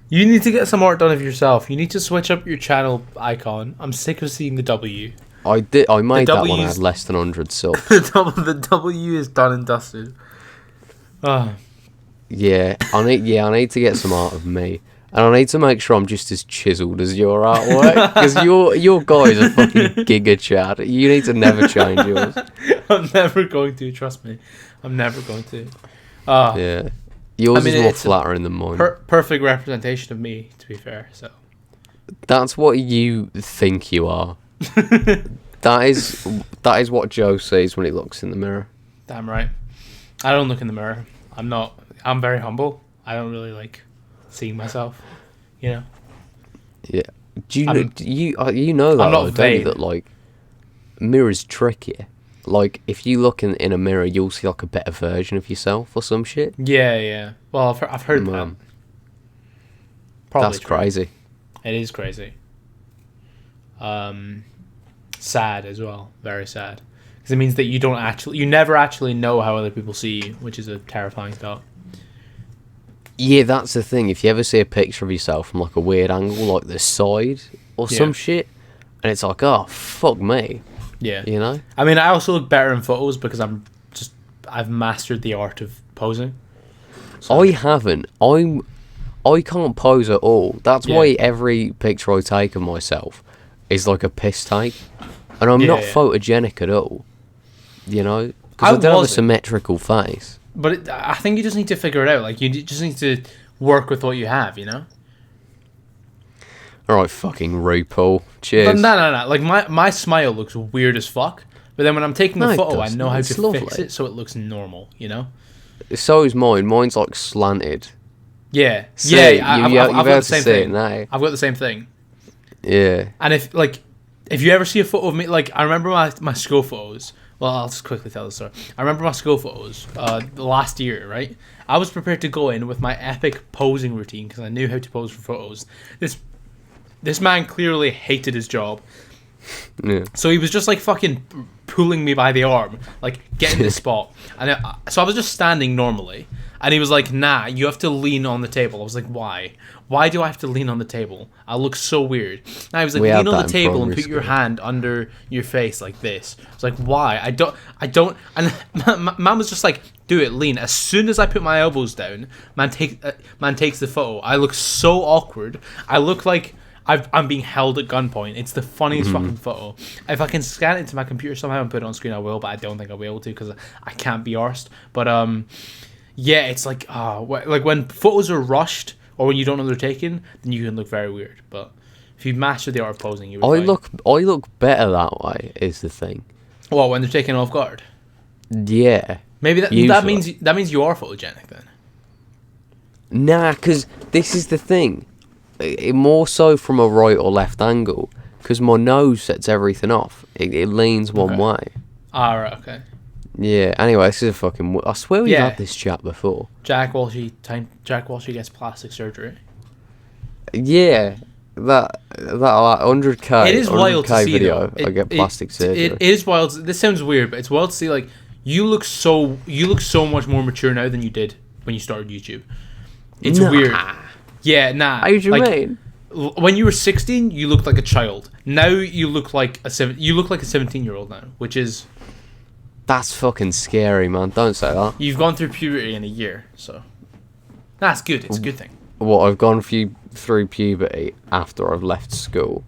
[SPEAKER 1] You need to get some art done of yourself. You need to switch up your channel icon. I'm sick of seeing the W.
[SPEAKER 2] I made that when I had less than 100 subs.
[SPEAKER 1] The W is done and dusted.
[SPEAKER 2] Yeah, I need to get some art of me, and I need to make sure I'm just as chiseled as your artwork. Because your guys are fucking giga Chad. You need to never change yours.
[SPEAKER 1] I'm never going to. Trust me, I'm never going to.
[SPEAKER 2] Yeah, yours is more flattering than mine.
[SPEAKER 1] Perfect representation of me, to be fair. So
[SPEAKER 2] that's what you think you are. That is what Joe sees when he looks in the mirror.
[SPEAKER 1] Damn right. I don't look in the mirror. I'm very humble. I don't really like seeing myself, you know.
[SPEAKER 2] Yeah. Do you know that?
[SPEAKER 1] I'm not vain.
[SPEAKER 2] That like mirrors trick you. Like if you look in a mirror, you'll see like a better version of yourself or some shit.
[SPEAKER 1] Yeah. Well, I've heard that. Probably
[SPEAKER 2] that's crazy.
[SPEAKER 1] It is crazy. Sad as well. Very sad. Because it means that you never actually know how other people see you, which is a terrifying thought.
[SPEAKER 2] Yeah, that's the thing. If you ever see a picture of yourself from like a weird angle, like the side or some shit, and it's like, oh fuck me.
[SPEAKER 1] Yeah.
[SPEAKER 2] You know.
[SPEAKER 1] I mean, I also look better in photos because I've mastered the art of posing. So.
[SPEAKER 2] I haven't. I can't pose at all. That's why every picture I take of myself is like a piss take, and I'm not photogenic at all. You know, because I don't have a symmetrical face.
[SPEAKER 1] But I think you just need to figure it out. Like, you just need to work with what you have, you know?
[SPEAKER 2] Alright, fucking RuPaul. Cheers.
[SPEAKER 1] No. Like, my smile looks weird as fuck. But then when I'm taking the photo, I know how to fix it so it looks normal, you know?
[SPEAKER 2] So is mine. Mine's like slanted.
[SPEAKER 1] Yeah.
[SPEAKER 2] See,
[SPEAKER 1] I've got the same thing. I've got the same thing.
[SPEAKER 2] Yeah.
[SPEAKER 1] And if you ever see a photo of me, like, I remember my school photos. Well, I'll just quickly tell the story. I remember my school photos last year, right? I was prepared to go in with my epic posing routine because I knew how to pose for photos. This man clearly hated his job.
[SPEAKER 2] Yeah.
[SPEAKER 1] So he was just like fucking pulling me by the arm, like getting the spot. And so I was just standing normally. And he was like, nah, you have to lean on the table. I was like, why? Why do I have to lean on the table? I look so weird. And I was like, lean on the table and put your hand under your face like this. I was like, why? I don't. And man was just like, do it, lean. As soon as I put my elbows down, man takes the photo. I look so awkward. I look like I'm being held at gunpoint. It's the funniest fucking photo. If I can scan it into my computer somehow and put it on screen, I will, but I don't think I'll be able to because I can't be arsed. But yeah, it's like like when photos are rushed or when you don't know they're taken, then you can look very weird. But if you master the art of posing, you would
[SPEAKER 2] I look better that way. Is the thing.
[SPEAKER 1] Well, when they're taken off guard.
[SPEAKER 2] Yeah.
[SPEAKER 1] Maybe that means you are photogenic then.
[SPEAKER 2] Nah, because this is the thing. More so from a right or left angle, because my nose sets everything off. It leans one way.
[SPEAKER 1] Right, okay.
[SPEAKER 2] Yeah. Anyway, this is a fucking. I swear we've had this chat before.
[SPEAKER 1] Jack Walshie gets plastic surgery.
[SPEAKER 2] Yeah, that 100k.
[SPEAKER 1] It is wild to see
[SPEAKER 2] video.
[SPEAKER 1] though.
[SPEAKER 2] I get plastic surgery.
[SPEAKER 1] It is wild. This sounds weird, but it's wild to see. Like you look so much more mature now than you did when you started YouTube. It's weird. Yeah, nah.
[SPEAKER 2] How do you mean?
[SPEAKER 1] When you were 16, you looked like a child. Now you look like a 17-year-old now, which is.
[SPEAKER 2] That's fucking scary, man. Don't say that.
[SPEAKER 1] You've gone through puberty in a year, so that's good. It's a good thing.
[SPEAKER 2] What, I've gone through puberty after I've left school.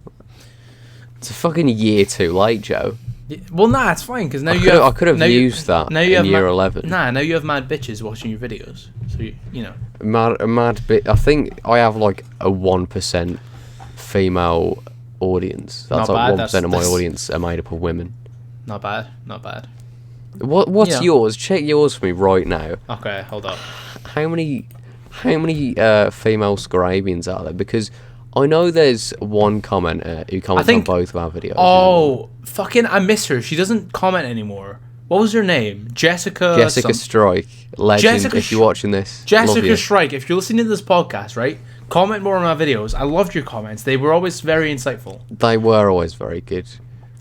[SPEAKER 2] It's a fucking year too late, Joe.
[SPEAKER 1] Yeah, well, nah, it's fine because now
[SPEAKER 2] I could have used that in year 11.
[SPEAKER 1] Nah, now you have mad bitches watching your videos, so you know.
[SPEAKER 2] Mad bit. I think I have like a 1% female audience. That's like 1% of my audience are made up of women.
[SPEAKER 1] Not bad.
[SPEAKER 2] What's yours? Check yours for me right now.
[SPEAKER 1] Okay, hold up.
[SPEAKER 2] How many female Scarabians are there? Because I know there's one commenter who comments on both of our videos.
[SPEAKER 1] Oh, fucking! I miss her. She doesn't comment anymore. What was her name? Jessica
[SPEAKER 2] Strike. Legend. If you're watching this,
[SPEAKER 1] Jessica Strike. If you're listening to this podcast, right? Comment more on my videos. I loved your comments. They were always very insightful.
[SPEAKER 2] They were always very good.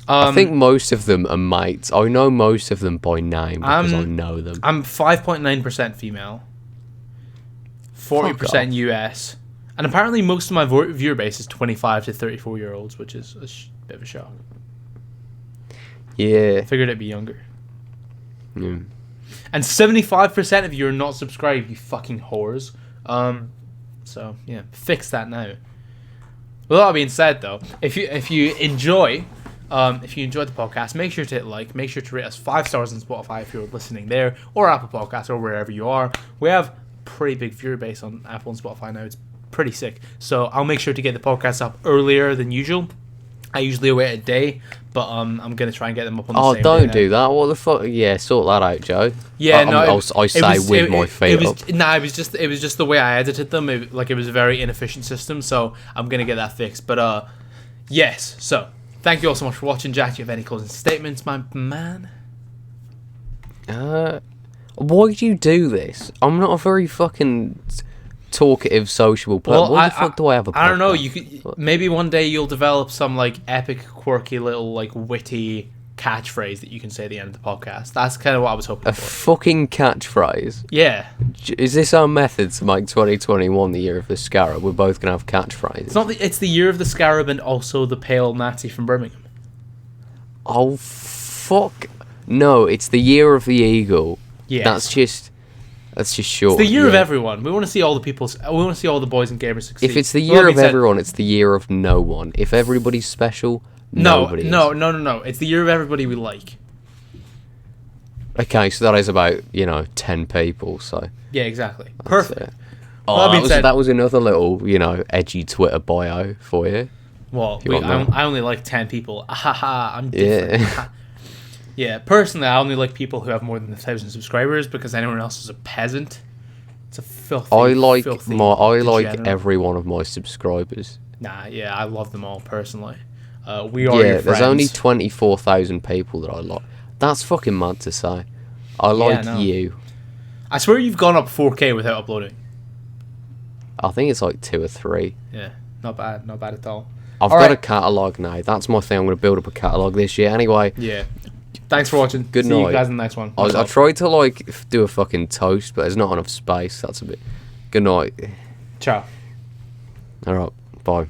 [SPEAKER 2] I think most of them are mates. I know most of them by name because I know them. I'm
[SPEAKER 1] 5.9% female, 40% US, and apparently most of my viewer base is 25 to 34-year-olds, which is a bit of a shock.
[SPEAKER 2] Yeah.
[SPEAKER 1] I figured it'd be younger.
[SPEAKER 2] Yeah.
[SPEAKER 1] And 75% of you are not subscribed, you fucking whores. So yeah, fix that now. With that being said, though, if you enjoy the podcast, make sure to hit like, make sure to rate us 5 stars on Spotify if you're listening there, or Apple Podcasts, or wherever you are. We have pretty big viewer base on Apple and Spotify now. It's pretty sick. So I'll make sure to get the podcast up earlier than usual. I usually wait a day, but I'm gonna try and get them up on the same day.
[SPEAKER 2] Oh, don't do that. What the fuck? Yeah, sort that out, Joe.
[SPEAKER 1] Yeah,
[SPEAKER 2] I say with my feet up.
[SPEAKER 1] Nah, it was just the way I edited them. It was a very inefficient system, so I'm gonna get that fixed. But yes. So thank you all so much for watching. Jack, do you have any closing statements, my man?
[SPEAKER 2] Why do you do this? I'm not a very fucking talkative, sociable person.
[SPEAKER 1] Well,
[SPEAKER 2] why the fuck do I have a podcast?
[SPEAKER 1] I don't know. You could maybe one day you'll develop some like epic, quirky little like witty catchphrase that you can say at the end of the podcast. That's kind of what I was hoping for.
[SPEAKER 2] A fucking catchphrase?
[SPEAKER 1] Yeah.
[SPEAKER 2] Is this our method to make 2021 the year of the Scarab? We're both gonna have catchphrases.
[SPEAKER 1] It's the year of the Scarab and also the pale Nazi from Birmingham.
[SPEAKER 2] Oh fuck! No, it's the year of the eagle.
[SPEAKER 1] Yeah.
[SPEAKER 2] That's just short.
[SPEAKER 1] It's the year of everyone. We want to see all the people. We want to see all the boys and gamers succeed.
[SPEAKER 2] If it's the year of everyone, it's the year of no one. If everybody's special, nobody is.
[SPEAKER 1] No. It's the year of everybody we like.
[SPEAKER 2] Okay, so that is about 10 people. So
[SPEAKER 1] yeah, exactly. Perfect.
[SPEAKER 2] That was another little edgy Twitter bio for you.
[SPEAKER 1] Well, I only like 10 people. I'm different. Yeah, personally, I only like people who have more than 1,000 subscribers because anyone else is a peasant. It's a filthy.
[SPEAKER 2] I like
[SPEAKER 1] degenerate.
[SPEAKER 2] every one of my subscribers.
[SPEAKER 1] Nah, yeah, I love them all personally. We are your friends.
[SPEAKER 2] There's only 24,000 people that I like. That's fucking mad to say. I like you.
[SPEAKER 1] I swear you've gone up 4K without uploading.
[SPEAKER 2] I think it's like 2 or 3.
[SPEAKER 1] Yeah, not bad at all.
[SPEAKER 2] I've got a catalogue now. That's my thing. I'm going to build up a catalogue this year. Anyway.
[SPEAKER 1] Yeah. Thanks for watching.
[SPEAKER 2] Good night.
[SPEAKER 1] See you guys in the next one.
[SPEAKER 2] I tried to do a fucking toast, but there's not enough space. That's a bit. Good night.
[SPEAKER 1] Ciao.
[SPEAKER 2] Alright, bye.